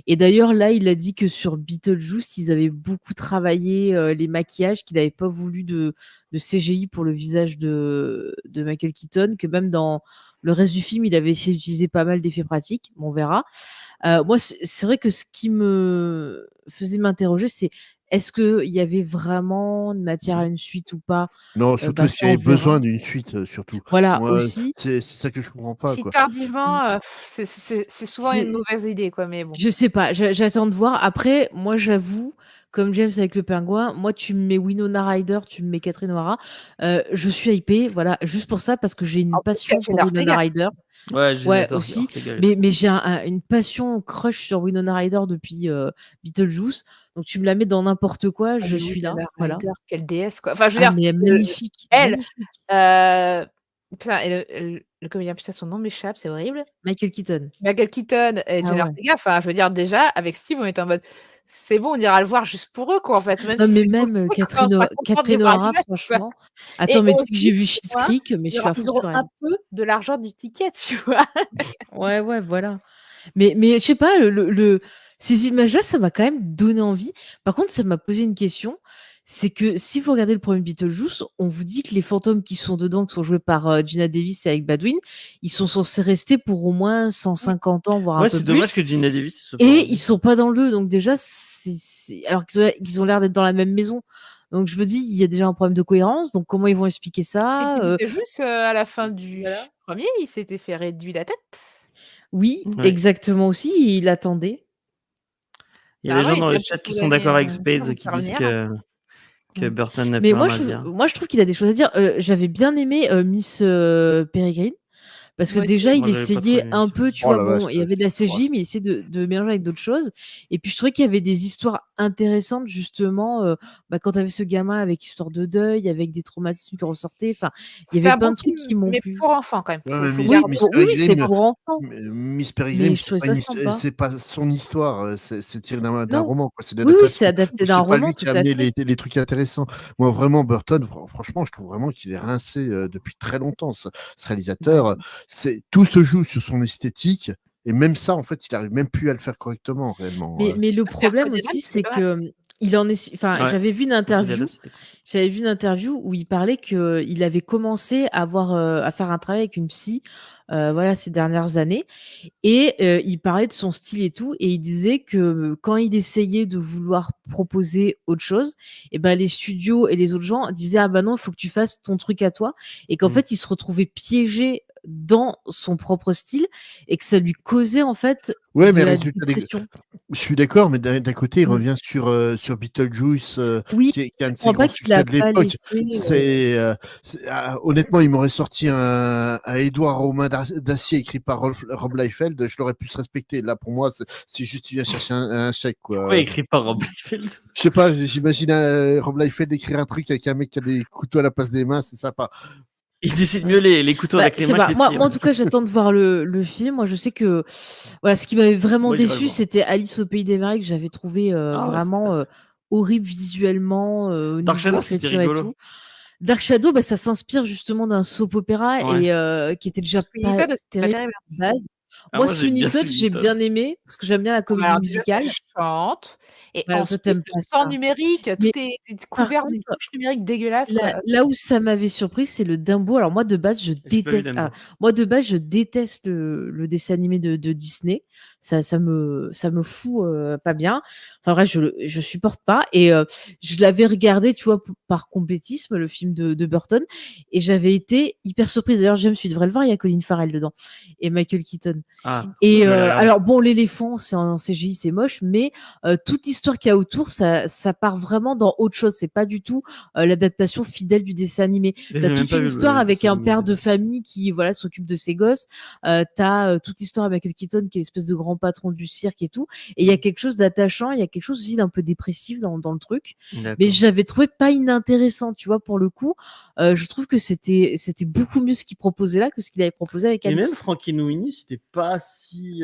Speaker 2: Et d'ailleurs, là, il a dit que sur Beetlejuice, ils avaient beaucoup travaillé les maquillages, qu'il n'avait pas voulu de CGI pour le visage de Michael Keaton, que même dans le reste du film, il avait essayé d'utiliser pas mal d'effets pratiques. Bon, on verra. Moi, c'est vrai que ce qui me faisait m'interroger, c'est est-ce qu'il y avait vraiment de matière à une suite ou pas?
Speaker 4: Non, surtout
Speaker 2: Ça,
Speaker 4: s'il y
Speaker 2: on
Speaker 4: avait besoin
Speaker 2: verra.
Speaker 4: d'une suite, surtout.
Speaker 2: Voilà,
Speaker 4: Moi,
Speaker 2: aussi.
Speaker 4: c'est ça que je comprends pas,
Speaker 3: Si
Speaker 4: quoi.
Speaker 3: tardivement, c'est souvent une
Speaker 2: C'est-
Speaker 3: mauvaise idée, quoi. Mais bon.
Speaker 2: Je sais pas, j'attends de voir. Après, moi, j'avoue, comme James avec le pingouin, moi, tu me mets Winona Ryder, tu me mets Catherine O'Hara, je suis hypée, voilà, juste pour ça, parce que j'ai une
Speaker 3: En plus, il y a
Speaker 2: passion pour
Speaker 3: Jenna
Speaker 2: Winona
Speaker 3: Ortega.
Speaker 2: Ryder.
Speaker 1: Ouais, j'ai
Speaker 2: Ouais,
Speaker 1: j'adore
Speaker 2: aussi.
Speaker 1: Ortega aussi.
Speaker 2: Mais j'ai une passion crush sur Winona Ryder depuis Beetlejuice. Donc, tu me la mets dans n'importe quoi, je
Speaker 3: Mais
Speaker 2: suis là.
Speaker 3: Winona
Speaker 2: Voilà.
Speaker 3: Ryder, quelle déesse, quoi. Enfin, je veux
Speaker 2: Ah,
Speaker 3: dire,
Speaker 2: mais magnifique,
Speaker 3: elle,
Speaker 2: magnifique.
Speaker 3: putain, et le comédien, putain, son nom m'échappe, c'est horrible.
Speaker 2: Michael Keaton.
Speaker 3: Michael Keaton et
Speaker 2: Ah
Speaker 3: Jenna
Speaker 2: ouais.
Speaker 3: Ortega, enfin, je veux dire, déjà, avec Steve, on était en mode, c'est bon, on ira le voir juste pour eux, quoi, en fait. Même
Speaker 2: Non,
Speaker 3: si
Speaker 2: mais
Speaker 3: c'est
Speaker 2: même
Speaker 3: on
Speaker 2: Catherine
Speaker 3: sera contente de
Speaker 2: Catherine
Speaker 3: voir
Speaker 2: O'Hara,
Speaker 3: Inès, quoi.
Speaker 2: franchement.
Speaker 3: Et
Speaker 2: Attends, mais depuis que j'ai
Speaker 3: aussi,
Speaker 2: vu
Speaker 3: tu
Speaker 2: Schitt's
Speaker 3: vois,
Speaker 2: Creek, mais je suis à fond
Speaker 3: ils auront
Speaker 2: sur elle.
Speaker 3: un peu de l'argent du ticket, tu vois.
Speaker 2: Ouais, ouais, voilà. Mais je sais pas, ces images-là, ça m'a quand même donné envie. Par contre, ça m'a posé une question. C'est que si vous regardez le premier Beetlejuice, on vous dit que les fantômes qui sont dedans, qui sont joués par Gina Davis et Alec Baldwin, ils sont censés rester pour au moins 150 ans, voire un
Speaker 1: Ouais,
Speaker 2: peu
Speaker 1: c'est dommage
Speaker 2: plus.
Speaker 1: que Gina Davis se
Speaker 2: Et
Speaker 1: fasse.
Speaker 2: ils sont pas dans le 2. Donc déjà, alors qu'ils ont l'air d'être dans la même maison. Donc je me dis, il y a déjà un problème de cohérence. Donc comment ils vont expliquer
Speaker 3: Et
Speaker 2: ça?
Speaker 3: puis, c'était juste à la fin du
Speaker 2: Voilà.
Speaker 3: premier, il s'était fait réduire la tête.
Speaker 2: Oui,
Speaker 1: Ouais.
Speaker 2: exactement aussi. Il attendait.
Speaker 1: Il y a des
Speaker 3: Bah
Speaker 1: gens
Speaker 3: ouais,
Speaker 1: dans
Speaker 3: il
Speaker 1: le
Speaker 3: a
Speaker 1: chat qui
Speaker 3: beaucoup
Speaker 1: sont d'accord
Speaker 3: d'années,
Speaker 1: avec Space
Speaker 3: pour
Speaker 1: qui
Speaker 3: se
Speaker 1: disent
Speaker 3: revenir.
Speaker 1: que Burton n'a
Speaker 2: Mais
Speaker 1: plus rien à dire.
Speaker 2: moi, je trouve qu'il a des choses à dire. J'avais bien aimé Miss Peregrine. Parce que
Speaker 3: Moi
Speaker 2: déjà,
Speaker 3: aussi.
Speaker 2: il
Speaker 1: Moi, j'avais pas trop
Speaker 2: essayait
Speaker 1: aimé
Speaker 2: un
Speaker 1: ça.
Speaker 2: peu, tu
Speaker 4: Oh
Speaker 2: vois,
Speaker 4: la vache,
Speaker 2: bon, il y avait de la
Speaker 4: c'est
Speaker 2: CGI, mais il essayait de mélanger avec d'autres choses. Et puis, je trouvais qu'il y avait des histoires intéressantes, justement, quand tu avais ce gamin avec histoire de deuil, avec des traumatismes qui ressortaient. Enfin, il y
Speaker 3: C'est
Speaker 2: avait
Speaker 3: un
Speaker 2: plein
Speaker 3: bon
Speaker 2: de trucs
Speaker 3: film,
Speaker 2: qui m'ont
Speaker 3: mais
Speaker 2: plu.
Speaker 3: pour enfants, quand même.
Speaker 4: Ouais,
Speaker 3: Faut
Speaker 4: mais
Speaker 3: garder.
Speaker 2: Oui, c'est pour enfants.
Speaker 4: Miss
Speaker 2: Mais
Speaker 4: Peregrine,
Speaker 2: je trouvais ça sympa.
Speaker 4: c'est pas son histoire, c'est tiré d'un
Speaker 2: Non.
Speaker 4: roman, quoi. C'est une
Speaker 2: Oui, c'est
Speaker 4: adaptation.
Speaker 2: adapté
Speaker 4: Donc
Speaker 2: d'un
Speaker 4: c'est pas
Speaker 2: roman,
Speaker 4: lui qui
Speaker 2: tout
Speaker 4: a
Speaker 2: à
Speaker 4: amené
Speaker 2: fait.
Speaker 4: les trucs intéressants. Moi, vraiment, Burton, franchement, je trouve vraiment qu'il est rincé depuis très longtemps. Ce réalisateur, tout se joue sur son esthétique. Et même ça, en fait, il arrive même plus à le faire correctement, réellement.
Speaker 2: Mais le
Speaker 3: Faire
Speaker 2: problème
Speaker 3: Conan,
Speaker 2: aussi,
Speaker 3: c'était
Speaker 2: c'est
Speaker 3: pas mal.
Speaker 2: que il en est. Enfin,
Speaker 1: Ouais.
Speaker 2: j'avais vu une
Speaker 1: Quand il
Speaker 2: interview.
Speaker 1: adapte, c'était cool.
Speaker 2: J'avais vu une interview où il parlait que il avait commencé à faire un travail avec une psy, voilà, ces dernières années. Et il parlait de son style et tout, et il disait que quand il essayait de vouloir proposer autre chose, et ben les studios et les autres gens disaient ah bah non, il faut que tu fasses ton truc à toi, et qu'en
Speaker 1: Mm.
Speaker 2: fait il se retrouvait piégé dans son propre style et que ça lui causait en fait
Speaker 4: Ouais,
Speaker 2: de
Speaker 4: mais
Speaker 2: la
Speaker 4: résultat,
Speaker 2: dépression.
Speaker 4: je suis d'accord, mais d'un côté, il
Speaker 2: Mm.
Speaker 4: revient sur Beetlejuice,
Speaker 2: Oui,
Speaker 4: qui est un
Speaker 2: je
Speaker 4: de ses
Speaker 2: comprends pas
Speaker 4: grands
Speaker 2: qu'il
Speaker 4: succès
Speaker 2: a
Speaker 4: de
Speaker 2: pas
Speaker 4: l'époque.
Speaker 2: laissé.
Speaker 4: Honnêtement, il m'aurait sorti un Édouard Romain d'Acier écrit par Rob Liefeld, je l'aurais pu se respecter. Là, pour moi, c'est juste il vient chercher un chèque, quoi.
Speaker 1: Pourquoi écrit par Rob Liefeld?
Speaker 4: Je sais pas, j'imagine Rob Liefeld écrire un truc avec un mec qui a des couteaux à la place des mains, c'est sympa.
Speaker 1: Il décide mieux les couteaux avec
Speaker 2: Je
Speaker 1: les
Speaker 2: sais
Speaker 1: mains
Speaker 2: pas.
Speaker 1: que les
Speaker 2: Moi,
Speaker 1: pieds.
Speaker 2: en tout cas, j'attends de voir le film. Moi, je sais que voilà, ce qui m'avait vraiment
Speaker 1: Moi, j'irai le
Speaker 2: déçu,
Speaker 1: voir.
Speaker 2: c'était Alice au pays des merveilles que j'avais trouvé
Speaker 1: Ah ouais,
Speaker 2: vraiment horrible visuellement au
Speaker 1: Dark
Speaker 2: niveau
Speaker 1: Shadow, c'était
Speaker 2: écriture et
Speaker 1: rigolo.
Speaker 2: tout. Dark Shadow, bah, ça s'inspire justement d'un soap opéra
Speaker 1: Ouais.
Speaker 2: et qui était déjà
Speaker 3: Sweeney
Speaker 2: pas
Speaker 3: Todd, c'est pas
Speaker 2: terrible
Speaker 3: terrible.
Speaker 2: de base.
Speaker 1: Ah,
Speaker 2: Moi,
Speaker 1: moi, j'aime
Speaker 2: Sweeney
Speaker 1: bien
Speaker 2: Todd,
Speaker 1: Sweeney
Speaker 2: j'ai
Speaker 1: Todd.
Speaker 2: bien aimé parce que j'aime bien la comédie
Speaker 3: Alors, déjà,
Speaker 2: musicale.
Speaker 3: ça chante. Et
Speaker 2: Ouais, toi,
Speaker 3: ensuite,
Speaker 2: t'aimes
Speaker 3: le
Speaker 2: pas
Speaker 3: sang
Speaker 2: ça.
Speaker 3: numérique,
Speaker 2: Mais
Speaker 3: tout est
Speaker 2: par
Speaker 3: couvert d'une
Speaker 2: contre,
Speaker 3: couche numérique dégueulasse. Quoi.
Speaker 2: là où ça m'avait surpris, c'est le Dumbo. Alors moi de base, je
Speaker 1: J'ai pas vu
Speaker 2: déteste.
Speaker 1: Dumbo.
Speaker 2: Moi de base, je déteste le dessin animé de Disney. Ça me fout pas bien. Enfin bref, je supporte pas. Et je l'avais regardé, tu vois, par complétisme, le film de Burton, et j'avais été hyper surprise. D'ailleurs, James, tu devrais le voir. Il y a Colin Farrell dedans et Michael Keaton.
Speaker 1: Ah,
Speaker 2: Et
Speaker 1: je vais aller regarder.
Speaker 2: alors bon, l'éléphant, c'est en CGI, c'est moche, mais toute l'histoire qu'il y a autour, ça part vraiment dans autre chose. C'est pas du tout l'adaptation fidèle du dessin animé.
Speaker 1: J'ai
Speaker 2: T'as
Speaker 1: même
Speaker 2: toute
Speaker 1: pas
Speaker 2: une
Speaker 1: vu
Speaker 2: histoire
Speaker 1: le
Speaker 2: avec
Speaker 1: dessin
Speaker 2: un
Speaker 1: animé,
Speaker 2: père de
Speaker 1: d'ailleurs.
Speaker 2: famille qui voilà s'occupe de ses gosses. T'as toute l'histoire avec Michael Keaton qui est l'espèce de grand patron du cirque et tout. Et il y a quelque chose d'attachant, il y a quelque chose aussi d'un peu dépressif dans le truc. Mais
Speaker 1: D'accord.
Speaker 2: j'avais trouvé pas inintéressant, tu vois, pour le coup. Je trouve que c'était beaucoup mieux ce qu'il proposait là que ce qu'il avait proposé avec
Speaker 1: Et même
Speaker 2: Alice.
Speaker 1: Frankie Winnie, c'était pas si.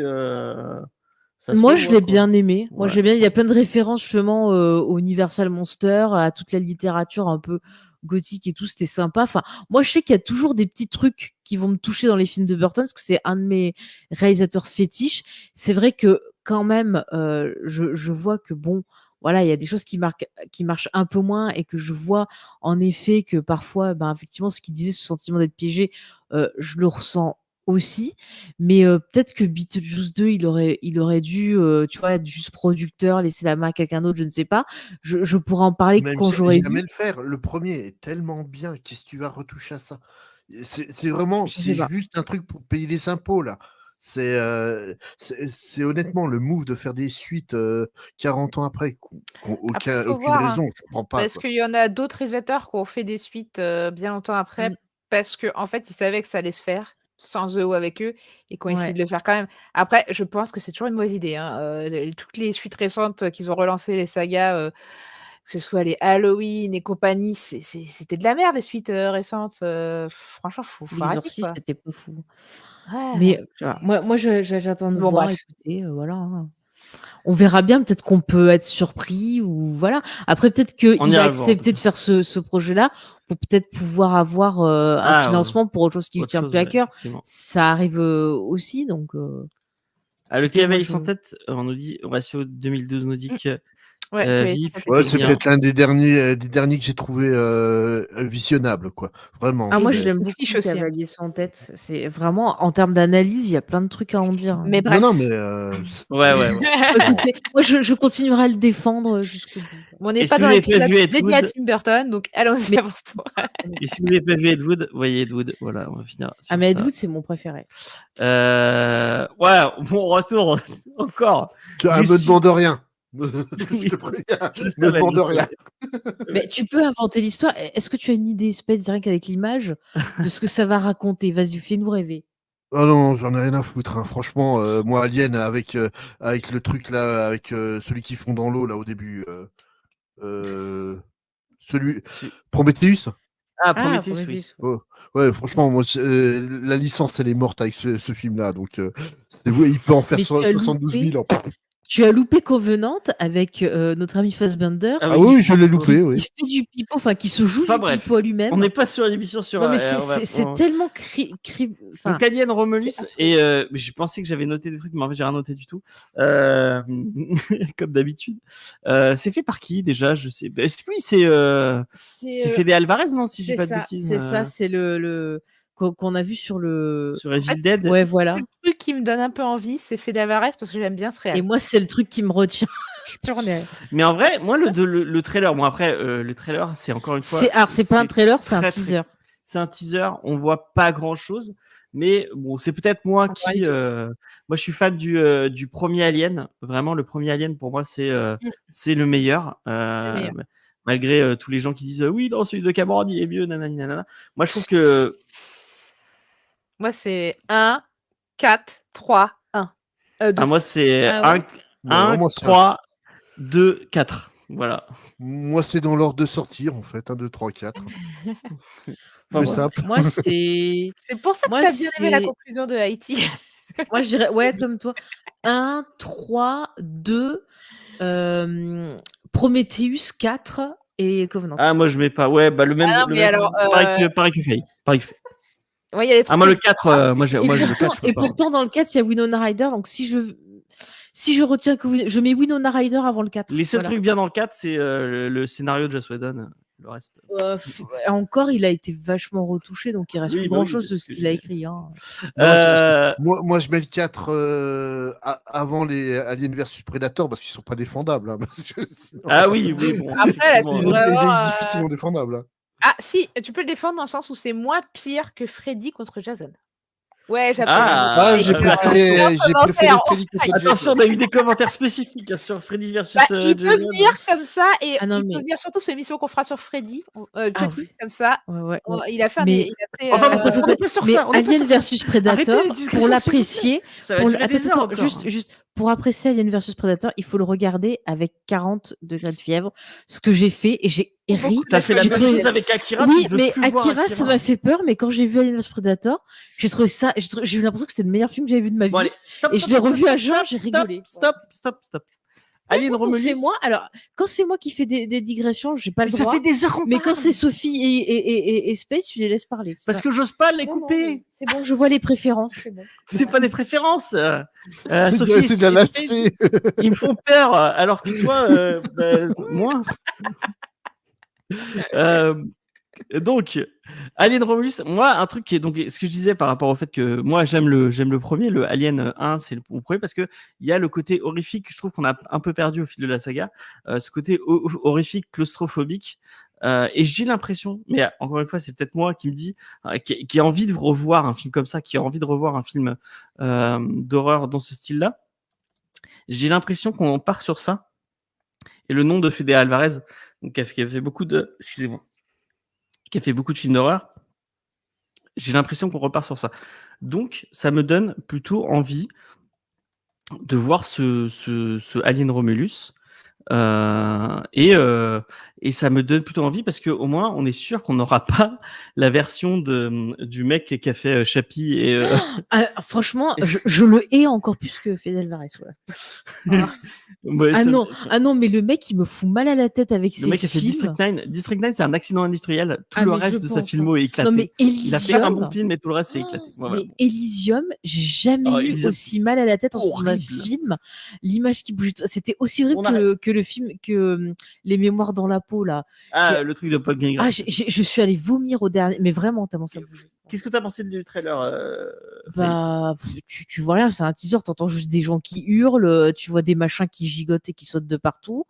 Speaker 1: Ça se
Speaker 2: Moi, je
Speaker 1: revoit,
Speaker 2: l'ai
Speaker 1: quoi.
Speaker 2: bien aimé. Moi,
Speaker 1: Ouais.
Speaker 2: j'ai bien. Il y a plein de références justement au Universal Monster, à toute la littérature un peu gothique et tout. C'était sympa. Enfin, moi, je sais qu'il y a toujours des petits trucs qui vont me toucher dans les films de Burton, parce que c'est un de mes réalisateurs fétiches. C'est vrai que quand même, je vois que bon, voilà, il y a des choses qui marchent un peu moins, et que je vois en effet que parfois, ben effectivement, ce qu'il disait, ce sentiment d'être piégé, je le ressens aussi. Mais peut-être que Beetlejuice 2, il aurait dû, tu vois, être juste producteur, laisser la main à quelqu'un d'autre, je ne sais pas. Je pourrais en parler
Speaker 4: Même
Speaker 2: quand j'aurai
Speaker 4: jamais
Speaker 2: vu.
Speaker 4: le faire. Le premier est tellement bien. Qu'est-ce que tu vas retoucher à ça? C'est vraiment,
Speaker 2: Je sais
Speaker 4: c'est
Speaker 2: pas.
Speaker 4: juste un truc pour payer les impôts là. C'est honnêtement le move de faire des suites 40 ans après,
Speaker 3: Après, faut
Speaker 4: aucune
Speaker 3: voir, hein,
Speaker 4: raison. Je comprends pas
Speaker 3: parce
Speaker 4: quoi.
Speaker 3: qu'il y en a d'autres réalisateurs qui ont fait des suites bien longtemps après,
Speaker 2: Mm.
Speaker 3: parce qu'en fait, ils savaient que ça allait se faire sans eux ou avec eux, et qui ont essayé
Speaker 2: Ouais.
Speaker 3: de le faire quand même. Après, je pense que c'est toujours une mauvaise idée. Hein, toutes les suites récentes qu'ils ont relancé les sagas, que ce soit les Halloween et compagnie, c'était de la merde, les suites récentes. Franchement, faut arrêter
Speaker 2: L'exorciste,
Speaker 3: quoi.
Speaker 2: c'était pas fou.
Speaker 3: Ouais,
Speaker 2: Mais
Speaker 3: c'est-
Speaker 2: moi, j'attends de
Speaker 3: bon,
Speaker 2: voir.
Speaker 3: bref.
Speaker 2: Écoutez, voilà, hein. On verra bien. Peut-être qu'on peut être surpris, ou voilà. Après, peut-être
Speaker 1: On
Speaker 2: qu'il a
Speaker 1: ira le voir, en tout
Speaker 2: accepté de
Speaker 1: cas.
Speaker 2: faire ce projet-là pour peut-être pouvoir avoir un
Speaker 1: Ah,
Speaker 2: financement pour autre chose qui lui
Speaker 1: autre
Speaker 2: tient
Speaker 1: chose,
Speaker 2: plus à
Speaker 1: ouais,
Speaker 2: cœur.
Speaker 1: effectivement.
Speaker 2: Ça arrive aussi, donc.
Speaker 1: Ah, le
Speaker 2: Écoutez, moi,
Speaker 1: Cavalier sans tête, on nous dit, Ratio 2012 nous dit
Speaker 3: Mm.
Speaker 1: que
Speaker 3: Ouais, que les
Speaker 1: Vip
Speaker 3: suites,
Speaker 4: Ouais,
Speaker 3: c'était
Speaker 4: c'est
Speaker 1: bien.
Speaker 3: bien.
Speaker 4: peut-être l'un des derniers que j'ai trouvé visionnable quoi. Vraiment.
Speaker 2: Ah, moi,
Speaker 3: Et
Speaker 2: je l'aime
Speaker 3: les
Speaker 2: beaucoup,
Speaker 3: fiches
Speaker 2: le
Speaker 3: aussi. Hein.
Speaker 2: Cavalier sans tête. C'est vraiment, en termes d'analyse, il y a plein de trucs à en dire.
Speaker 3: Mais
Speaker 4: Non, non,
Speaker 3: bref.
Speaker 4: mais
Speaker 1: Ouais.
Speaker 2: Écoutez, moi, je continuerai à le défendre jusqu'au bout.
Speaker 3: Mais on n'est
Speaker 1: Et
Speaker 3: pas
Speaker 1: si
Speaker 3: dans
Speaker 1: vous n'avez pas
Speaker 3: l'épisode
Speaker 1: vu
Speaker 3: dédié à
Speaker 1: Ed Wood,
Speaker 3: Tim Burton, donc allons-y,
Speaker 2: Mais-
Speaker 3: avançons.
Speaker 1: et si vous n'avez pas vu Ed Wood, voyez Ed Wood. Voilà, on va finir sur
Speaker 2: Ah, mais Ed
Speaker 1: ça.
Speaker 2: Wood, c'est mon préféré.
Speaker 1: Ouais, bon retour encore.
Speaker 4: tu me
Speaker 1: Lucie.
Speaker 4: demande rien.
Speaker 1: Oui.
Speaker 4: Je te préviens.
Speaker 1: Je
Speaker 4: Me
Speaker 1: savais,
Speaker 4: demande
Speaker 1: je
Speaker 4: rien.
Speaker 2: Mais tu peux inventer l'histoire. Est-ce que tu as une idée, Spence, rien qu'avec l'image, de ce que ça va raconter? Vas-y, fais-nous rêver.
Speaker 4: Oh non, j'en ai rien à foutre. Hein. Franchement, moi, Alien, avec le truc là, avec celui qui fond dans l'eau là au début. Celui. Prometheus.
Speaker 1: Ah,
Speaker 2: Ah,
Speaker 1: Prometheus, oui.
Speaker 2: Prometheus.
Speaker 4: Oh, ouais, franchement, moi, la licence, elle est morte avec ce film-là. Donc, il peut en faire
Speaker 2: Mais tu as
Speaker 4: 72 000 ans.
Speaker 2: Tu as loupé Covenant avec notre ami Fassbender.
Speaker 1: Ah
Speaker 4: Ah oui, je l'ai loupé, oui.
Speaker 2: Qui se fait du pipeau, enfin qui se joue
Speaker 1: Enfin,
Speaker 2: du
Speaker 1: bref.
Speaker 2: pipeau à lui-même.
Speaker 1: On n'est pas sur l'émission sur.
Speaker 2: Non, mais
Speaker 1: on
Speaker 2: c'est tellement enfin,
Speaker 1: donc Alien Romulus,
Speaker 2: c'est affreux.
Speaker 1: et je pensais que j'avais noté des trucs, mais en fait j'ai rien noté du tout. Comme d'habitude. C'est fait par qui déjà? Je sais. Oui, c'est Fede Alvarez, non? Si j'ai pas de bêtises.
Speaker 2: C'est ça, c'est le qu'on a vu sur le.
Speaker 1: Sur Evil Dead.
Speaker 2: Ouais, voilà.
Speaker 3: Le truc qui me donne un peu envie, c'est Fede Alvarez, parce que j'aime bien ce réel.
Speaker 2: Et moi, c'est le truc qui me retient.
Speaker 1: Mais en vrai, moi le trailer, bon après le trailer, c'est encore une fois.
Speaker 2: C'est pas un trailer, c'est un
Speaker 1: très,
Speaker 2: teaser.
Speaker 1: C'est un teaser, on voit pas grand chose, mais bon, c'est peut-être moi qui. Moi, je suis fan du premier Alien. Vraiment, le premier Alien pour moi, c'est le meilleur. Malgré tous les gens qui disent oui, non, celui de Cameron il est mieux, nanani, nanana. Moi, je trouve que.
Speaker 3: Moi, c'est 1, 4, 3, 1.
Speaker 1: Moi, c'est
Speaker 2: Ah ouais.
Speaker 1: 1, 3, 2, 4. Voilà.
Speaker 4: Moi, c'est dans l'ordre de sortir, en fait. 1, 2, 3, 4. Mais
Speaker 1: voilà.
Speaker 4: simple.
Speaker 2: Moi, c'est.
Speaker 3: C'est pour ça que
Speaker 2: Moi,
Speaker 3: tu as bien aimé la
Speaker 2: c'est-
Speaker 3: conclusion de Haïti.
Speaker 2: Moi, je dirais, ouais, comme toi. 1, 3, 2, Prometheus, 4 et Covenant.
Speaker 1: Ah, moi, je mets pas. Ouais, bah, le même.
Speaker 3: Ah non,
Speaker 1: le
Speaker 3: mais
Speaker 1: même-
Speaker 3: alors,
Speaker 1: pareil que Faye. Pareil que Faye.
Speaker 3: Ouais, il y a des
Speaker 1: Ah,
Speaker 3: trucs
Speaker 1: moi, le
Speaker 3: que-
Speaker 1: 4, moi,
Speaker 2: Et
Speaker 1: moi, le
Speaker 2: pourtant,
Speaker 1: 4, je peux
Speaker 2: et
Speaker 1: pas.
Speaker 2: pourtant, dans le 4, il y a Winona Ryder. Donc, si je retiens que je mets Winona Ryder avant le 4.
Speaker 1: Les seuls
Speaker 2: Voilà.
Speaker 1: trucs bien dans le 4, c'est le scénario de Joss Whedon. Le reste.
Speaker 2: Encore, il a été vachement retouché, donc il reste
Speaker 1: Oui,
Speaker 2: plus
Speaker 1: bah
Speaker 2: grand
Speaker 1: oui,
Speaker 2: chose
Speaker 1: c'est
Speaker 2: de
Speaker 1: ce
Speaker 2: ce
Speaker 1: que
Speaker 2: qu'il a
Speaker 1: j'ai-
Speaker 2: écrit. Hein.
Speaker 4: Non, c'est parce que
Speaker 1: Euh,
Speaker 4: moi, je mets le 4 avant les Alien vs Predator parce qu'ils sont pas défendables. Hein, parce que sinon-
Speaker 1: Ah oui, bon.
Speaker 3: Après, là,
Speaker 1: effectivement,
Speaker 3: c'est
Speaker 4: il est
Speaker 3: vraiment,
Speaker 4: difficilement défendable. Hein.
Speaker 3: Ah, si, tu peux le défendre dans le sens où c'est moins pire que Freddy contre Jason. Ouais, j'aime
Speaker 1: Ah,
Speaker 4: j'ai
Speaker 1: attention.
Speaker 4: préféré Freddy contre
Speaker 1: Attention,
Speaker 4: Jason.
Speaker 1: on a eu des commentaires spécifiques hein, sur Freddy versus
Speaker 3: il peut
Speaker 1: Jason.
Speaker 3: venir comme ça et
Speaker 2: Ah non,
Speaker 3: il peut
Speaker 2: mais-
Speaker 3: venir surtout sur l'émission qu'on fera sur Freddy,
Speaker 2: Ah
Speaker 3: Chucky,
Speaker 2: oui.
Speaker 3: comme ça.
Speaker 2: Ouais.
Speaker 3: Il a fait
Speaker 2: Mais-
Speaker 3: il a fait,
Speaker 1: Enfin,
Speaker 2: Attends,
Speaker 1: on est pas sur
Speaker 2: mais
Speaker 1: ça. On est pas
Speaker 2: Alien
Speaker 1: sur ça.
Speaker 2: versus Predator,
Speaker 1: Arrêtez les discussions,
Speaker 2: pour
Speaker 1: s'il vous
Speaker 2: l'apprécier,
Speaker 1: Ça va durer des heures
Speaker 2: attends,
Speaker 1: encore.
Speaker 2: juste pour apprécier Alien versus Predator, il faut le regarder avec 40 degrés de fièvre, ce que j'ai fait et j'ai ri.
Speaker 1: T'as fait la
Speaker 2: J'ai
Speaker 1: même
Speaker 2: trouvé-
Speaker 1: chose avec Akira.
Speaker 2: Oui,
Speaker 1: tu veux
Speaker 2: mais
Speaker 1: plus voir
Speaker 2: Akira, ça m'a fait peur, mais quand j'ai vu Alien vs Predator, j'ai trouvé ça, j'ai eu l'impression que c'était le meilleur film que j'avais vu de ma vie.
Speaker 1: Bon, allez, stop,
Speaker 2: Et je
Speaker 1: stop,
Speaker 2: l'ai
Speaker 1: stop,
Speaker 2: revu
Speaker 1: stop,
Speaker 2: à jeun,
Speaker 1: stop,
Speaker 2: j'ai
Speaker 1: stop,
Speaker 2: rigolé.
Speaker 1: Stop. Alien
Speaker 2: Quand
Speaker 1: Romulus.
Speaker 2: c'est moi, alors, quand c'est moi qui fais des digressions, j'ai pas
Speaker 1: Mais
Speaker 2: le
Speaker 1: ça
Speaker 2: droit.
Speaker 1: fait des heures qu'on
Speaker 2: Mais
Speaker 1: parle.
Speaker 2: quand c'est Sophie et Space, tu les laisses parler.
Speaker 1: Parce que j'ose pas les
Speaker 2: Non, non,
Speaker 1: couper.
Speaker 2: mais c'est bon, je vois les préférences, c'est bon.
Speaker 1: C'est pas des préférences.
Speaker 4: C'est
Speaker 1: Sophie
Speaker 4: de la
Speaker 1: et Space,
Speaker 4: lâcheté.
Speaker 1: ils me font peur, alors que toi, moins. Donc, Alien Romulus, moi, un truc qui est donc ce que je disais par rapport au fait que moi j'aime le premier, le Alien 1, c'est mon premier parce que il y a le côté horrifique, je trouve qu'on a un peu perdu au fil de la saga, ce côté horrifique, claustrophobique. Et j'ai l'impression, mais encore une fois, c'est peut-être moi qui me dis, qui a envie de revoir un film comme ça, qui a envie de revoir un film d'horreur dans ce style-là. J'ai l'impression qu'on part sur ça. Et le nom de Fede Alvarez, donc, qui a fait beaucoup de, qui a fait beaucoup de films d'horreur, j'ai l'impression qu'on repart sur ça. Donc, ça me donne plutôt envie de voir ce Alien Romulus. Et ça me donne plutôt envie parce qu'au moins on est sûr qu'on n'aura pas la version du mec qui a fait Chappie et
Speaker 2: Franchement, je le hais encore plus que Fede Alvarez. Voilà.
Speaker 1: ouais,
Speaker 2: Ah non, mais le mec il me fout mal à la tête avec
Speaker 1: le
Speaker 2: ses
Speaker 1: mec a fait
Speaker 2: films.
Speaker 1: District 9. District 9, c'est un accident industriel. Tout
Speaker 2: Ah,
Speaker 1: le
Speaker 2: mais
Speaker 1: reste
Speaker 2: je
Speaker 1: de sa
Speaker 2: pense,
Speaker 1: filmo est éclaté.
Speaker 2: Non mais
Speaker 1: Il a fait un
Speaker 2: Elysium,
Speaker 1: bon film, mais tout le reste c'est éclaté. Ouais,
Speaker 2: mais
Speaker 1: ouais.
Speaker 2: Elysium, j'ai jamais
Speaker 1: Oh,
Speaker 2: eu
Speaker 1: Elysium,
Speaker 2: aussi mal à la tête en un
Speaker 1: horrible.
Speaker 2: film. L'image qui bougeait, c'était aussi horrible
Speaker 1: On arrête.
Speaker 2: que le film, que Les Mémoires dans la peau là.
Speaker 1: Ah, le truc de Paul Greengrass.
Speaker 2: Je suis allée vomir au dernier, mais vraiment tellement ça bougeait.
Speaker 1: Qu'est-ce que tu as pensé du trailer
Speaker 2: Bah, tu vois rien, c'est un teaser, t'entends juste des gens qui hurlent, tu vois des machins qui gigotent et qui sautent de partout.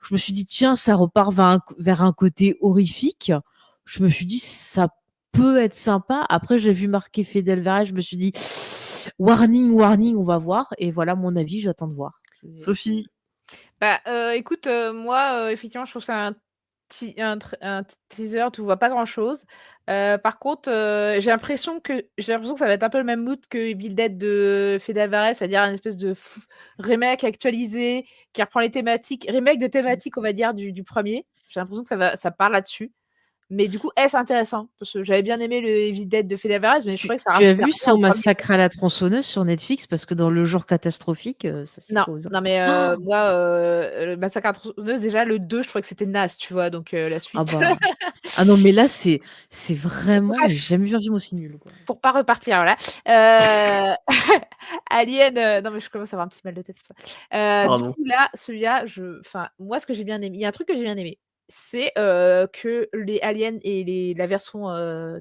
Speaker 2: Je me suis dit, tiens, ça repart vers un côté horrifique. Je me suis dit, ça peut être sympa. Après, j'ai vu marquer Fede Alvarez, je me suis dit, warning, on va voir. Et voilà mon avis, j'attends de voir.
Speaker 1: Sophie.
Speaker 3: Bah, écoute, moi, effectivement, je trouve ça un teaser, tu vois pas grand chose. Par contre, j'ai l'impression que ça va être un peu le même mood que Evil Dead de Fede Alvarez, c'est-à-dire une espèce de remake actualisé qui reprend les thématiques, remake de thématiques, on va dire, du premier. J'ai l'impression que ça part là-dessus. Mais du coup, est-ce intéressant? Parce que j'avais bien aimé le Evil Dead de Fede Alvarez, mais je trouvais que ça
Speaker 2: Tu as
Speaker 3: rajoutait
Speaker 2: vu
Speaker 3: rien
Speaker 2: son
Speaker 3: au premier.
Speaker 2: massacre à la tronçonneuse sur Netflix? Parce que dans le genre catastrophique, ça c'est
Speaker 3: Non,
Speaker 2: cause.
Speaker 3: non, mais moi, le massacre à la tronçonneuse, déjà, le 2, je trouvais que c'était naze, tu vois, donc la suite.
Speaker 2: Ah bah. Ah non, mais là, c'est vraiment.
Speaker 3: Bref.
Speaker 2: J'ai jamais vu un film aussi nul. Quoi.
Speaker 3: Pour pas repartir, voilà. Alien, non, mais je commence à avoir un petit mal de tête pour ça. Du coup, là, celui-là, moi, ce que j'ai bien aimé, il y a un truc que j'ai bien aimé, c'est que les aliens et la version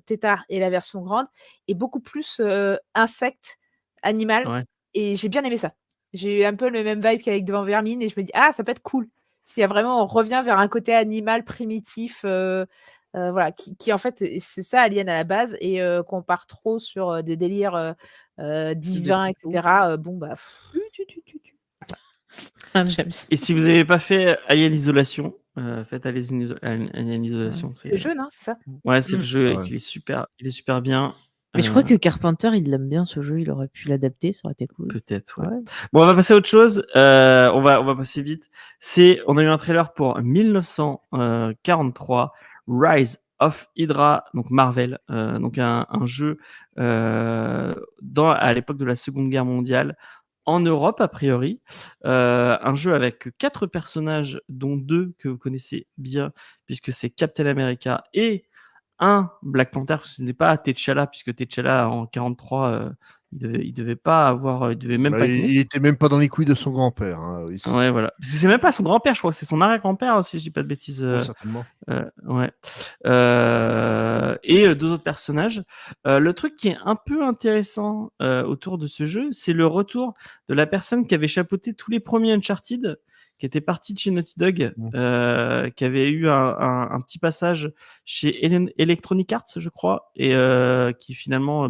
Speaker 3: tétard et la version grande est beaucoup plus insecte, animal,
Speaker 1: Ouais.
Speaker 3: et j'ai bien aimé ça. J'ai eu un peu le même vibe qu'avec Devant Vermine, et je me dis, ah, ça peut être cool. S'il y a vraiment, on revient vers un côté animal primitif, voilà, qui en fait, c'est ça Alien à la base, et qu'on part trop sur des délires divins, etc. Bon, bah.
Speaker 2: J'aime ça.
Speaker 1: Et si vous n'avez pas fait Alien Isolation, faites Alien Isolation.
Speaker 3: C'est le jeu, non? C'est ça?
Speaker 1: Ouais, c'est le jeu, et
Speaker 4: Ouais.
Speaker 1: il est super bien.
Speaker 2: Mais je crois que Carpenter, il l'aime bien ce jeu, il aurait pu l'adapter, ça aurait été cool.
Speaker 1: Peut-être, ouais.
Speaker 2: Ouais.
Speaker 1: Bon, on va passer à autre chose. On va passer vite. On a eu un trailer pour 1943, Rise of Hydra, donc Marvel, donc un jeu à l'époque de la Seconde Guerre mondiale, en Europe a priori. Un jeu avec 4 personnages, dont 2 que vous connaissez bien, puisque c'est Captain America et un Black Panther, parce que ce n'est pas T'Challa, puisque T'Challa en 43, il devait pas avoir, il devait même
Speaker 4: Bah,
Speaker 1: pas être
Speaker 4: il,
Speaker 1: né.
Speaker 4: il était même pas dans les couilles de son grand-père. Hein, ici.
Speaker 1: Ouais, voilà. Parce que c'est même pas son grand-père, je crois que c'est son arrière-grand-père, hein, si je dis pas de bêtises.
Speaker 4: Oh, certainement.
Speaker 1: Ouais. Et 2 autres personnages. Le truc qui est un peu intéressant autour de ce jeu, c'est le retour de la personne qui avait chapeauté tous les premiers Uncharted, qui était parti de chez Naughty Dog, qui avait eu un petit passage chez Electronic Arts, je crois, et qui finalement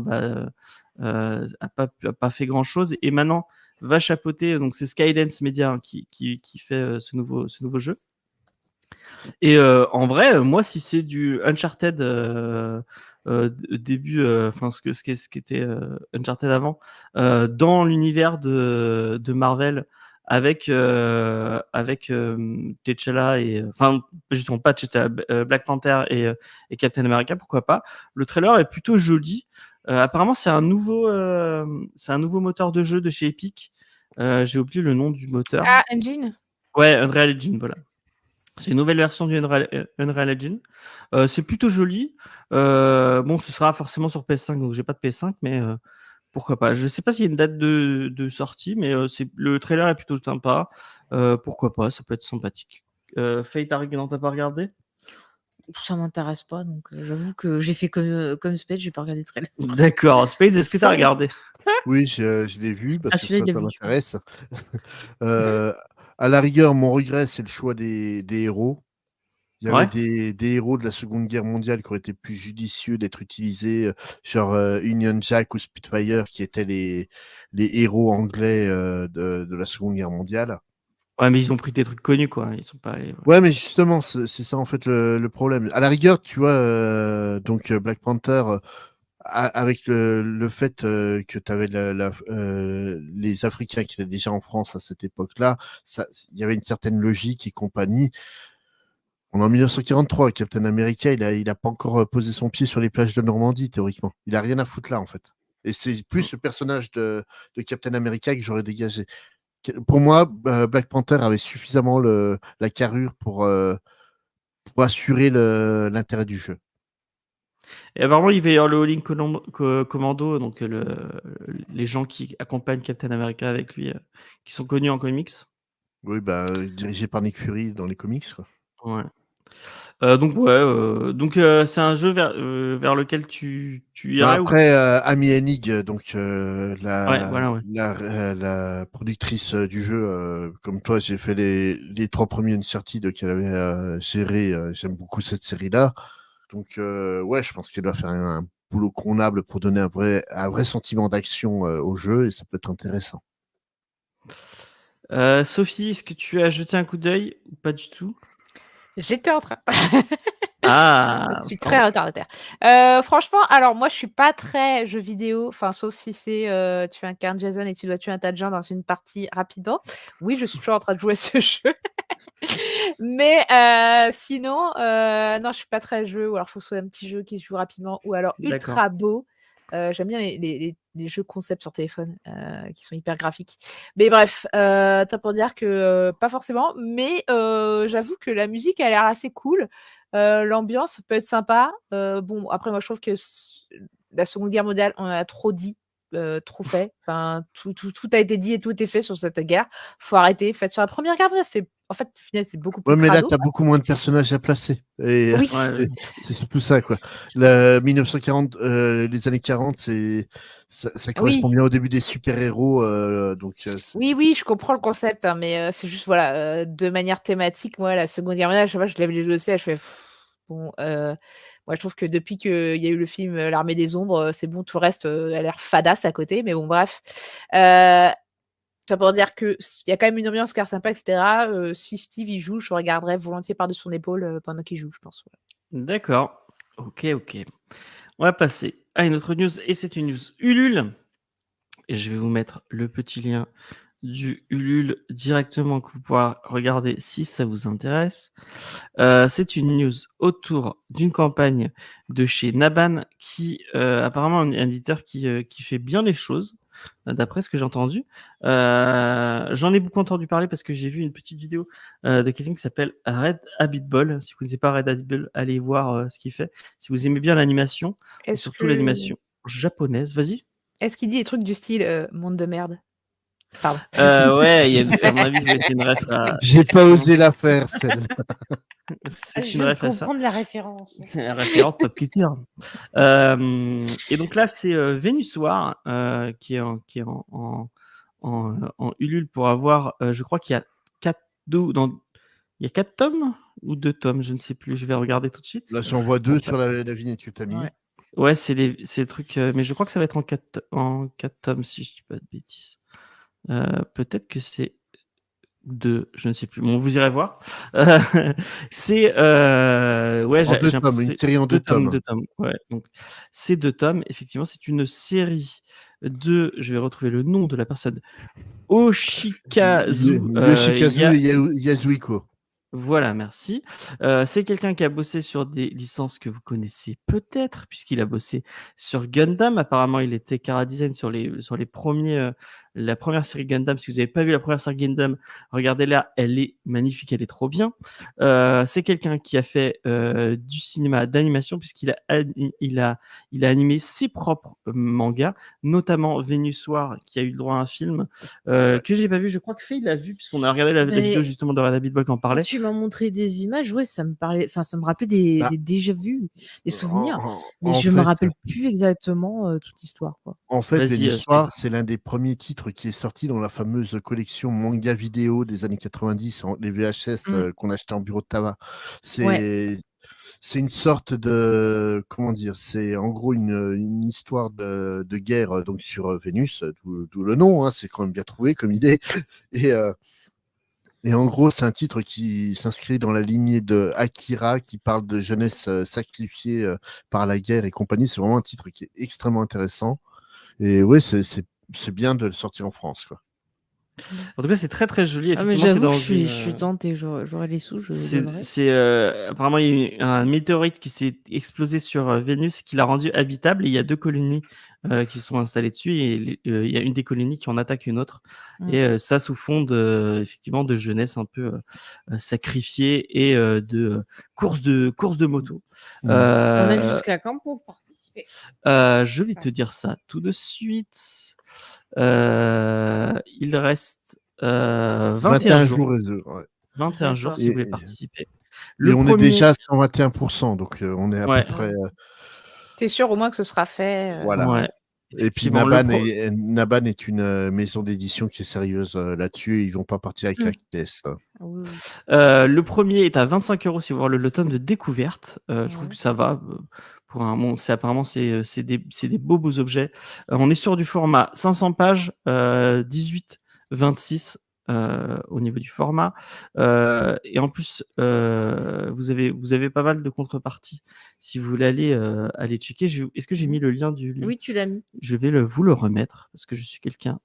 Speaker 1: a pas fait grand-chose, et maintenant va chapeauter. Donc c'est Skydance Media, hein, qui fait ce nouveau jeu. Et en vrai, moi, si c'est du Uncharted début, enfin ce qui était Uncharted avant, dans l'univers de Marvel, avec T'Challa et enfin justement pas T'Challa, Black Panther et Captain America, pourquoi pas. Le trailer est plutôt joli. Apparemment, c'est un nouveau moteur de jeu de chez Epic. J'ai oublié le nom du moteur.
Speaker 3: Ah, Engine.
Speaker 1: Ouais, Unreal Engine, voilà. C'est une nouvelle version du Unreal Engine. C'est plutôt joli. Bon, ce sera forcément sur PS5, donc j'ai pas de PS5, mais pourquoi pas. Je sais pas s'il y a une date de sortie, mais le trailer est plutôt sympa. Pourquoi pas, ça peut être sympathique. Fate, t'as pas regardé?
Speaker 2: Ça m'intéresse pas, donc j'avoue que j'ai fait comme Spade, j'ai pas regardé de trailer.
Speaker 1: D'accord. Spades, est-ce que t'as regardé?
Speaker 4: Oui, je l'ai vu parce que
Speaker 2: celui-là,
Speaker 4: ça
Speaker 2: il l'a vu, tu vois.
Speaker 4: m'intéresse. À la rigueur, mon regret, c'est le choix des héros. Il y avait
Speaker 1: Ouais.
Speaker 4: des héros de la Seconde Guerre mondiale qui auraient été plus judicieux d'être utilisés, genre Union Jack ou Spitfire, qui étaient les héros anglais de la Seconde Guerre mondiale.
Speaker 1: Ouais, mais ils ont pris des trucs connus, quoi. Ils sont pas. Voilà.
Speaker 4: Ouais, mais justement, c'est ça en fait le problème. À la rigueur, tu vois, donc Black Panther, avec le fait que tu avais les Africains qui étaient déjà en France à cette époque-là, il y avait une certaine logique et compagnie. On est en 1943, Captain America, il a pas encore posé son pied sur les plages de Normandie, théoriquement. Il a rien à foutre là, en fait. Et c'est plus le personnage de Captain America que j'aurais dégagé. Pour moi, Black Panther avait suffisamment la carrure pour assurer l'intérêt du jeu.
Speaker 1: Et apparemment, il va y avoir le All-in Commando, donc les gens qui accompagnent Captain America avec lui, qui sont connus en comics.
Speaker 4: Oui, bah, dirigé par Nick Fury dans les comics, quoi.
Speaker 1: Ouais. Donc c'est un jeu vers lequel tu
Speaker 4: Bah,
Speaker 1: irais ou...
Speaker 4: après, Amy Hennig, donc
Speaker 1: Ouais, voilà, ouais.
Speaker 4: la productrice du jeu, comme toi, j'ai fait les 3 premiers Uncharted qu'elle avait géré. J'aime beaucoup cette série-là. Donc, ouais, je pense qu'elle doit faire un boulot convenable pour donner un vrai sentiment d'action au jeu et ça peut être intéressant.
Speaker 1: Sophie, est-ce que tu as jeté un coup d'œil ou pas du tout?
Speaker 3: J'étais en train.
Speaker 1: Ah,
Speaker 3: Je suis
Speaker 1: pardon.
Speaker 3: très retardataire. Franchement, alors moi, je suis pas très jeu vidéo, enfin, sauf si c'est tu incarnes Jason et tu dois tuer un tas de gens dans une partie rapidement. Oui, je suis toujours en train de jouer à ce jeu. Mais sinon, non, je suis pas très jeu, ou alors faut que ce soit un petit jeu qui se joue rapidement, ou alors
Speaker 1: D'accord.
Speaker 3: ultra beau. J'aime bien les jeux concept sur téléphone qui sont hyper graphiques. Mais bref, t'as pour dire que pas forcément, mais j'avoue que la musique a l'air assez cool. L'ambiance peut être sympa. Bon, après, moi, je trouve que la Seconde Guerre mondiale, on en a trop dit, trop fait. Enfin, tout a été dit et tout est fait sur cette guerre. Faut arrêter. Faites sur la Première Guerre mondiale, en fait, au final, c'est beaucoup plus
Speaker 4: Ouais, mais là,
Speaker 3: crado.
Speaker 4: tu as beaucoup moins de personnages à placer. Et
Speaker 3: Oui.
Speaker 1: Ouais,
Speaker 4: c'est surtout ça, quoi. 1940, les années 40, ça correspond
Speaker 3: Oui.
Speaker 4: bien au début des super-héros. Donc,
Speaker 3: Oui, je comprends le concept, hein, mais c'est juste, voilà, de manière thématique, moi, la Seconde Guerre mondiale, je sais pas, je lève les yeux au ciel, je fais bon, moi, je trouve que depuis qu'il y a eu le film L'Armée des Ombres, c'est bon, tout le reste a l'air fadasse à côté, mais bon, bref. Ça pour dire qu'il y a quand même une ambiance car sympa, etc. Si Steve il joue, je regarderais volontiers par-dessus son épaule pendant qu'il joue, je pense. Voilà.
Speaker 1: d'accord. Ok. On va passer à une autre news, et c'est une news Ulule. Et je vais vous mettre le petit lien du Ulule directement que vous pouvez regarder si ça vous intéresse. C'est une news autour d'une campagne de chez Naban qui apparemment un éditeur qui fait bien les choses d'après ce que j'ai entendu. J'en ai beaucoup entendu parler parce que j'ai vu une petite vidéo de quelqu'un qui s'appelle Red Habit Ball. Si vous ne connaissez pas Red Habit Ball, allez voir ce qu'il fait. Si vous aimez bien l'animation et
Speaker 3: Est-ce
Speaker 1: surtout
Speaker 3: que-
Speaker 1: l'animation japonaise, vas-y.
Speaker 3: Est-ce qu'il dit des trucs du style monde de merde? Pardon.
Speaker 1: Ouais, à mon avis, je vais essayer une ref à...
Speaker 4: J'ai pas osé la faire, celle-là.
Speaker 1: C'est
Speaker 2: Je
Speaker 1: une
Speaker 2: viens de
Speaker 1: ref à ça.
Speaker 2: comprendre la référence.
Speaker 1: La référence pop culture. Et donc là, c'est Vénusoir qui est en Ulule pour avoir, je crois qu'il y a 4 tomes ou 2 tomes, je ne sais plus, je vais regarder tout de suite.
Speaker 4: Là, j'en vois 2 sur la vignette que tu as mis.
Speaker 3: Ouais.
Speaker 1: Ouais, c'est les trucs, mais je crois que ça va être en 4 tomes si je dis pas de bêtises. Peut-être que c'est 2, je ne sais plus. Bon, vous irez voir. C'est ouais,
Speaker 4: En 2 tomes, une série en 2 tomes.
Speaker 1: 2 tomes. Ouais, donc c'est 2 tomes. Effectivement, c'est une série de. Je vais retrouver le nom de la personne. Oshikazu
Speaker 4: Yoshikazu Yasuhiko.
Speaker 1: Voilà, merci. C'est quelqu'un qui a bossé sur des licences que vous connaissez peut-être, puisqu'il a bossé sur Gundam. Apparemment, il était chara design sur les premiers, la première série Gundam. Si vous n'avez pas vu la première série Gundam, regardez-la, elle est magnifique, elle est trop bien. C'est quelqu'un qui a fait du cinéma d'animation, puisqu'il a animé ses propres mangas, notamment Vénusoir, qui a eu le droit à un film que j'ai pas vu. Je crois que Faye l'a vu, puisqu'on a regardé la vidéo justement de Rabbit Boy qui en parlait.
Speaker 2: Tu m'as montré des images, ouais, ça me rappelait des déjà vus, des souvenirs, mais je me rappelle plus exactement toute l'histoire, quoi.
Speaker 4: En fait,
Speaker 1: Vas-y,
Speaker 4: Vénusoir, c'est l'un des premiers titres qui est sorti dans la fameuse collection manga vidéo des années 90, les VHS qu'on achetait en bureau de tabac. C'est une sorte de, comment dire, c'est en gros une histoire de guerre donc sur Vénus, d'où le nom, hein, c'est quand même bien trouvé comme idée. Et en gros, c'est un titre qui s'inscrit dans la lignée de Akira, qui parle de jeunesse sacrifiée par la guerre et compagnie. C'est vraiment un titre qui est extrêmement intéressant. Et oui, c'est bien de le sortir en France, quoi.
Speaker 1: En tout cas, c'est très très joli.
Speaker 2: Ah, mais j'avoue que je suis tentée, j'aurais les sous, je donnerais.
Speaker 1: Apparemment, il y a eu un météorite qui s'est explosé sur Vénus et qui l'a rendu habitable. Et il y a 2 colonies qui sont installées dessus et il y a une des colonies qui en attaque une autre. Et ça sous fond effectivement de jeunesse un peu sacrifiée et de course de moto.
Speaker 2: On a jusqu'à quand pour participer?
Speaker 1: Je vais te dire ça tout de suite. Il reste 21 jours.
Speaker 4: Ouais.
Speaker 1: 21 jours si vous voulez participer.
Speaker 4: Et on est déjà à 121%, donc on est à peu près.
Speaker 3: T'es sûr au moins que ce sera fait
Speaker 4: Voilà.
Speaker 1: Ouais.
Speaker 4: Et puis Naban est une maison d'édition qui est sérieuse là-dessus. Ils vont pas partir avec la caisse.
Speaker 1: Le premier est à 25 € si vous voulez le tome de découverte. Je trouve que ça va. Apparemment, c'est des beaux objets. On est sur du format 500 pages, 18-26 au niveau du format. Et en plus, vous avez pas mal de contreparties. Si vous voulez aller checker, est-ce que j'ai mis le lien du livre?
Speaker 2: Oui, tu l'as mis.
Speaker 1: Je vais vous le remettre parce que je suis quelqu'un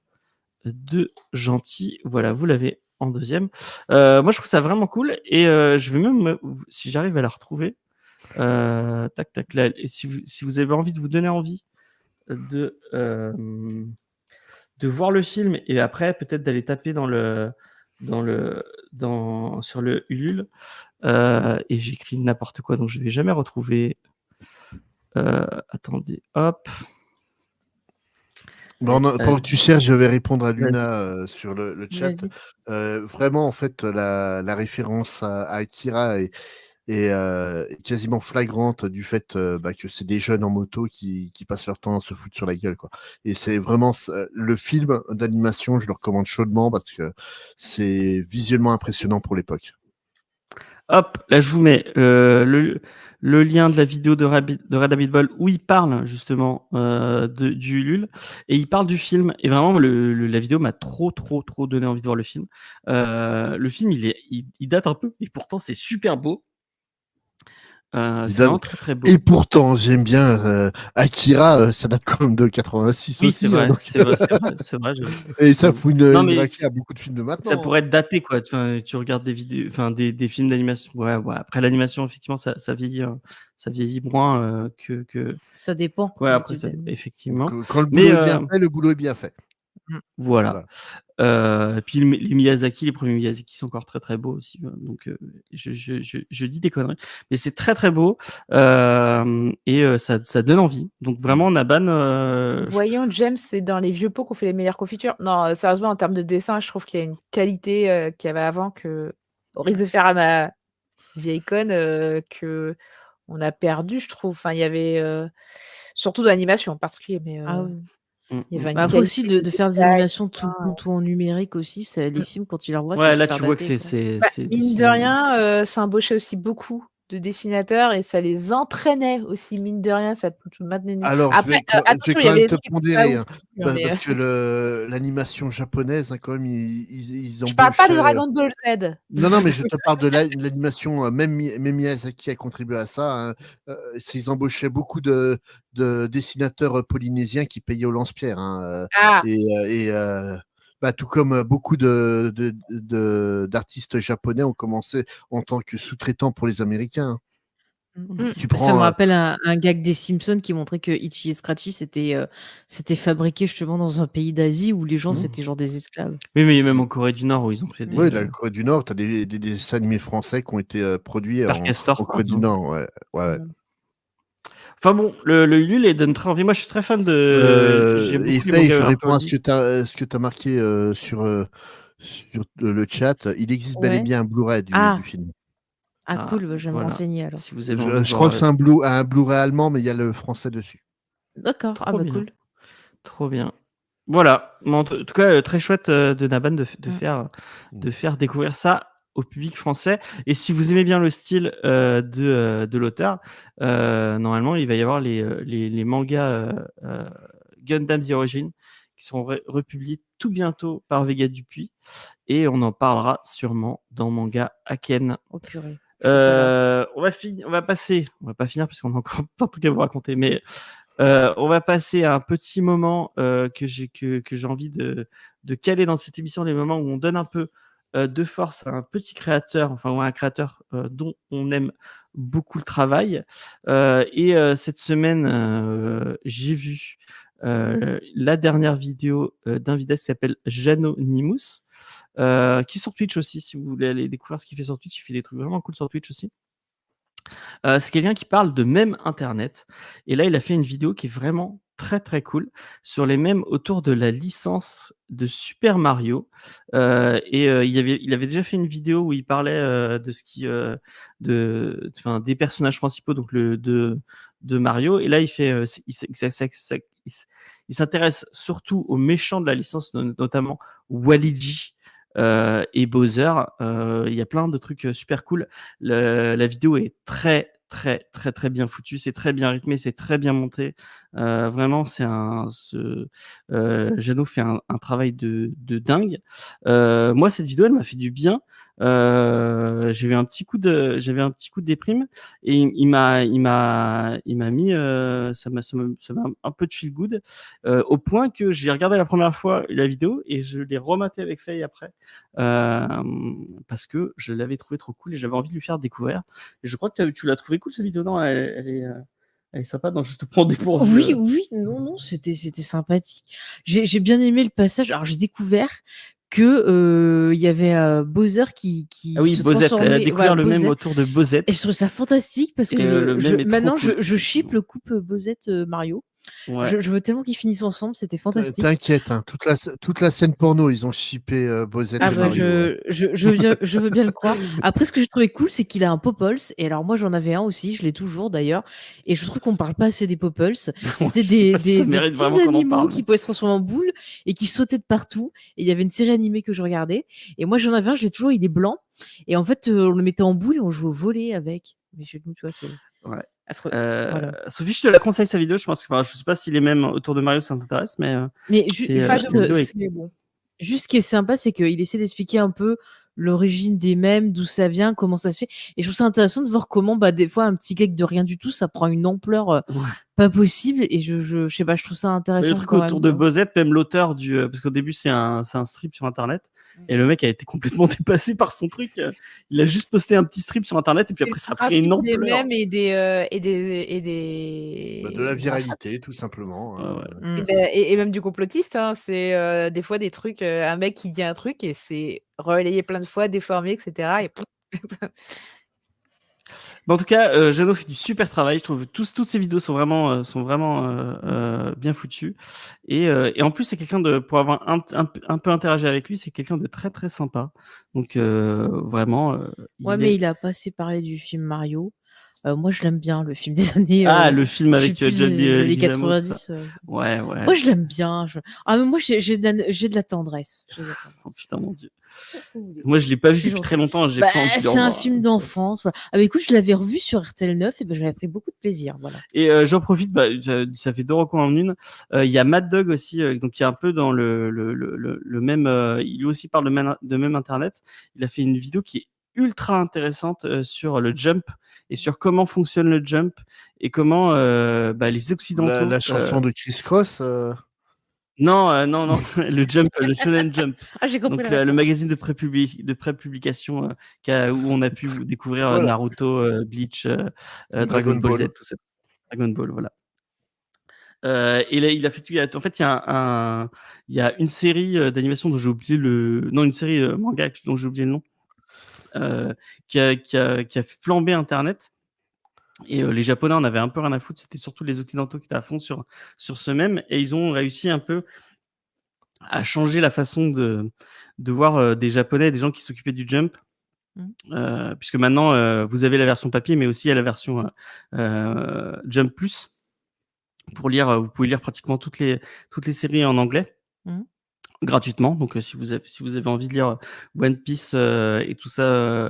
Speaker 1: de gentil. Voilà, vous l'avez en deuxième. Moi, je trouve ça vraiment cool. Et je vais même, si j'arrive à la retrouver, tac tac là, et si vous avez envie de vous donner envie de voir le film et après peut-être d'aller taper sur le Ulule et j'écris n'importe quoi donc je vais jamais retrouver. Attendez, hop.
Speaker 4: Pendant que tu cherches, je vais répondre à Luna sur le chat. Vraiment, en fait, la référence à Akira est quasiment flagrante du fait que c'est des jeunes en moto qui passent leur temps à se foutre sur la gueule, quoi. Et c'est vraiment le film d'animation, je le recommande chaudement parce que c'est visuellement impressionnant pour l'époque.
Speaker 1: Hop, là je vous mets le lien de la vidéo de Red Habit Ball où il parle justement du Ulule et il parle du film et vraiment la vidéo m'a trop donné envie de voir le film. Le film il date un peu et pourtant c'est super beau. C'est
Speaker 4: Dan-
Speaker 1: vraiment très très beau.
Speaker 4: Et pourtant, j'aime bien Akira, ça date quand même de 86
Speaker 1: Oui,
Speaker 4: aussi.
Speaker 1: c'est vrai,
Speaker 4: donc-
Speaker 1: c'est vrai, c'est vrai, c'est vrai.
Speaker 4: Et ça fout une,
Speaker 1: Non,
Speaker 4: une
Speaker 1: mais
Speaker 4: raclée à beaucoup de films de
Speaker 1: ça
Speaker 4: maintenant.
Speaker 1: pourrait être daté, quoi. Enfin, tu regardes des vidéos, enfin des films d'animation. Ouais, ouais. Après l'animation, effectivement, ça vieillit moins que.
Speaker 2: Ça dépend.
Speaker 1: Ouais,
Speaker 2: le
Speaker 1: après
Speaker 2: type
Speaker 1: ça,
Speaker 2: d'anime.
Speaker 1: effectivement.
Speaker 4: Quand le
Speaker 1: Mais
Speaker 4: boulot est bien fait, le boulot est bien fait.
Speaker 1: voilà.
Speaker 4: Voilà.
Speaker 1: Et puis les Miyazaki, les premiers Miyazaki sont encore très très beaux aussi. Donc je dis des conneries, mais c'est très très beau et ça donne envie. Donc vraiment Naban,
Speaker 3: Voyons, James, c'est dans les vieux pots qu'on fait les meilleures confitures. Non, sérieusement, en termes de dessin, je trouve qu'il y a une qualité qu'il y avait avant que, au risque de faire à ma vieille conne, que on a perdu, je trouve. Enfin, il y avait, surtout de l'animation en particulier, mais
Speaker 2: Ah oui.
Speaker 3: il y avait une
Speaker 2: Bah, après aussi,
Speaker 3: qualité
Speaker 2: de faire des
Speaker 3: détail,
Speaker 2: animations tout,
Speaker 3: hein.
Speaker 2: tout en numérique aussi, les
Speaker 3: Mm.
Speaker 2: films, quand tu les revois,
Speaker 1: ouais,
Speaker 2: c'est
Speaker 1: là
Speaker 2: super
Speaker 1: tu vois que
Speaker 2: daté, quoi.
Speaker 1: c'est
Speaker 3: Mine de
Speaker 1: dessiné.
Speaker 3: rien, ça embauchait aussi beaucoup de dessinateurs et ça les entraînait aussi, mine de rien, ça te maintenait.
Speaker 4: Alors, je vais,
Speaker 3: Après,
Speaker 4: je vais
Speaker 3: attention, il y
Speaker 4: quand
Speaker 3: avait
Speaker 4: même
Speaker 3: des
Speaker 4: te
Speaker 3: trucs qui étaient pas
Speaker 4: pondérer,
Speaker 3: ouf,
Speaker 4: hein,
Speaker 3: mais
Speaker 4: parce que l'animation japonaise, hein, quand même, ils
Speaker 3: je parle pas de
Speaker 4: embauchaient.
Speaker 3: Dragon Ball Z.
Speaker 4: Non, mais je te parle de l'animation. Même Miyazaki a contribué à ça. Hein. Ils embauchaient beaucoup de dessinateurs polynésiens qui payaient au lance-pierre. Hein,
Speaker 3: Ah,
Speaker 4: tout comme beaucoup d'artistes japonais ont commencé en tant que sous-traitants pour les Américains. Hein.
Speaker 3: Mm.
Speaker 4: Tu
Speaker 2: Ça me
Speaker 4: prends.
Speaker 2: rappelle un gag des Simpsons qui montrait que Itchy et Scratchy c'était fabriqué justement dans un pays d'Asie où les gens c'était genre des esclaves.
Speaker 1: Oui, mais même en Corée du Nord où ils ont fait
Speaker 4: Oui,
Speaker 1: des
Speaker 4: la Corée du Nord, tu as des dessins animés français qui ont été produits
Speaker 1: Super
Speaker 4: en
Speaker 1: Castor, par
Speaker 4: Corée du
Speaker 1: exemple.
Speaker 4: Nord. Ouais.
Speaker 2: Voilà.
Speaker 1: Enfin bon, le Ulule il donne très envie. Moi, je suis très fan de. J'aime
Speaker 4: Et
Speaker 1: beaucoup les
Speaker 4: Faye,
Speaker 1: mangas
Speaker 4: je
Speaker 1: un peu
Speaker 4: réponds à ce
Speaker 1: oldies.
Speaker 4: que tu as marqué sur le chat. Il existe bel et
Speaker 2: Ouais.
Speaker 4: bien un Blu-ray du
Speaker 2: Ah,
Speaker 4: film.
Speaker 2: cool, bah, je vais me
Speaker 1: voilà.
Speaker 2: renseigner alors.
Speaker 1: Si vous avez envie de
Speaker 4: Je crois
Speaker 1: voir.
Speaker 4: que c'est un Blu-ray allemand, mais il y a le français dessus.
Speaker 2: D'accord,
Speaker 1: Trop
Speaker 2: ah bah
Speaker 1: bien.
Speaker 2: cool.
Speaker 1: Trop bien. Voilà. Mais en tout cas, très chouette de Naban de faire découvrir ça au public français. Et si vous aimez bien le style de l'auteur, normalement, il va y avoir les mangas Gundam The Origin qui seront republiés tout bientôt par Vega Dupuis. Et on en parlera sûrement dans Manga Aken.
Speaker 2: Oh purée. Je suis pas là.
Speaker 1: On va passer. On va pas finir parce qu'on a encore plein de trucs à vous raconter, mais on va passer à un petit moment que j'ai envie de caler dans cette émission, les moments où on donne un peu de force à un petit créateur, enfin ou à un créateur dont on aime beaucoup le travail. Cette semaine, j'ai vu la dernière vidéo d'un vidéaste qui s'appelle Janonymous, qui est sur Twitch aussi. Si vous voulez aller découvrir ce qu'il fait sur Twitch, il fait des trucs vraiment cool sur Twitch aussi. C'est quelqu'un qui parle de mèmes internet. Et là, il a fait une vidéo qui est vraiment très très cool sur les mèmes autour de la licence de Super Mario. Il avait déjà fait une vidéo où il parlait de ce qui, des personnages principaux, donc de Mario. Et là, il fait, il s'intéresse surtout aux méchants de la licence, notamment Waluigi. Et Bowser, il y a plein de trucs super cool. La vidéo est très très très très bien foutue, c'est très bien rythmé, c'est très bien monté. Vraiment, Jeannot fait un travail de dingue. Moi, cette vidéo, elle m'a fait du bien. J'avais un petit coup de déprime et il m'a mis ça m'a un peu de feel good au point que j'ai regardé la première fois la vidéo et je l'ai rematé avec Faye après parce que je l'avais trouvé trop cool et j'avais envie de lui faire découvrir. Et je crois que tu l'as trouvé cool cette vidéo, non? Elle est sympa, non? Je te prends dépourvu.
Speaker 2: Oui, non, c'était sympathique. J'ai bien aimé le passage. Alors j'ai découvert que il y avait Bowser qui
Speaker 1: Ah oui,
Speaker 2: se
Speaker 1: Bowsette, elle a
Speaker 2: transformait.
Speaker 1: découvert
Speaker 2: Voilà,
Speaker 1: le même
Speaker 2: Bowsette.
Speaker 1: autour de Bowsette.
Speaker 2: Et je trouve ça fantastique parce
Speaker 1: Et
Speaker 2: que
Speaker 1: le mème est trop
Speaker 2: maintenant
Speaker 1: cool.
Speaker 2: je ship le couple Bowsette Mario.
Speaker 1: Ouais.
Speaker 2: Je veux tellement qu'ils finissent ensemble, c'était fantastique.
Speaker 4: T'inquiète, hein, toute la scène porno, ils ont shippé Bowsette
Speaker 2: Ah
Speaker 4: et
Speaker 2: bah
Speaker 4: Mario.
Speaker 2: je veux bien le croire. Après, ce que j'ai trouvé cool, c'est qu'il a un Popples. Et alors moi, j'en avais un aussi, je l'ai toujours d'ailleurs. Et je trouve qu'on parle pas assez des Popples. C'était
Speaker 1: Je sais pas si ça
Speaker 2: des
Speaker 1: mérite vraiment
Speaker 2: petits
Speaker 1: qu'on en
Speaker 2: animaux
Speaker 1: parle.
Speaker 2: qui pouvaient se transformer en boules et qui sautaient de partout. Et il y avait une série animée que je regardais. Et moi, j'en avais un, je l'ai toujours, il est blanc. Et en fait, on le mettait en boule et on jouait au volley avec. Mais chez nous, tu vois, c'est
Speaker 1: Ouais.
Speaker 2: affreux. Voilà.
Speaker 1: Sophie, je te la conseille sa vidéo. Je pense que, je sais pas si les mêmes autour de Mario ça t'intéresse, mais
Speaker 2: Mais
Speaker 1: c'est
Speaker 3: Pas
Speaker 1: cette
Speaker 3: de
Speaker 1: vidéo
Speaker 3: ouf,
Speaker 1: est
Speaker 3: mais bon.
Speaker 2: juste ce qui est sympa, c'est qu'il essaie d'expliquer un peu l'origine des mèmes, d'où ça vient, comment ça se fait. Et je trouve ça intéressant de voir comment, des fois, un petit gag de rien du tout, ça prend une ampleur
Speaker 1: Ouais.
Speaker 2: pas possible. Et je sais pas, je trouve ça
Speaker 1: Mais
Speaker 2: intéressant
Speaker 1: le truc
Speaker 2: quand
Speaker 1: autour
Speaker 2: même.
Speaker 1: de Bozette, même l'auteur parce qu'au début c'est un strip sur internet et le mec a été complètement dépassé par son truc. Il a juste posté un petit strip sur internet et puis
Speaker 3: C'est
Speaker 1: après ça a
Speaker 3: le
Speaker 1: pris une
Speaker 3: principe des
Speaker 1: ampleur.
Speaker 3: mèmes et
Speaker 4: De la
Speaker 3: des
Speaker 4: viralité, tout simplement.
Speaker 1: Ouais, ouais.
Speaker 2: Mm.
Speaker 3: Et même du complotiste, hein, c'est des fois des trucs, un mec qui dit un truc et c'est relayé plein de fois, déformé, etc. Et
Speaker 1: Mais en tout cas, Jeannot fait du super travail. Je trouve que toutes ces vidéos sont vraiment bien foutues. Et en plus, c'est quelqu'un pour avoir un peu interagi avec lui, c'est quelqu'un de très très sympa. Donc vraiment,
Speaker 2: Ouais, mais il a pas assez parlé du film Mario. Moi, je l'aime bien, le film des années.
Speaker 1: le film
Speaker 2: je sais
Speaker 1: avec
Speaker 2: plus,
Speaker 1: John
Speaker 2: les années
Speaker 1: Leguizamo, tout ça.
Speaker 2: 90.
Speaker 1: Ouais, ouais.
Speaker 2: Moi, je l'aime bien. Ah, mais moi, j'ai de la tendresse. J'ai de la tendresse.
Speaker 1: Oh putain, mon Dieu. Moi, je l'ai pas vu depuis très longtemps. J'ai pas envie de le
Speaker 2: C'est un
Speaker 1: revoir.
Speaker 2: film d'enfance. Voilà. Ah, mais écoute, je l'avais revu sur RTL 9 et j'avais pris beaucoup de plaisir. Voilà.
Speaker 1: Et j'en profite, ça fait 2 recos en une. Il y a Mad Dog aussi, donc qui est un peu dans le même. Il lui aussi parle de même internet. Il a fait une vidéo qui est ultra intéressante sur le jump et sur comment fonctionne le jump et comment les occidentaux.
Speaker 4: La chanson de Chris Cross.
Speaker 1: Non, le jump, le Shonen Jump.
Speaker 2: Ah, j'ai compris.
Speaker 1: Donc
Speaker 2: la
Speaker 1: le magazine de pré-publication où on a pu découvrir
Speaker 4: Voilà.
Speaker 1: Naruto, Bleach, Dragon Ball Z, tout ça. Dragon Ball, voilà. Et là, il a fait tout. En fait, il y a une série d'animation dont j'ai oublié une série manga dont j'ai oublié le nom, qui a flambé Internet. Et les Japonais en avaient un peu rien à foutre. C'était surtout les Occidentaux qui étaient à fond sur ce même. Et ils ont réussi un peu à changer la façon de voir des Japonais, des gens qui s'occupaient du jump. Puisque maintenant, vous avez la version papier, mais aussi il y a la version Jump Plus. Pour lire, vous pouvez lire pratiquement toutes les séries en anglais gratuitement. Donc si vous avez envie de lire One Piece et tout ça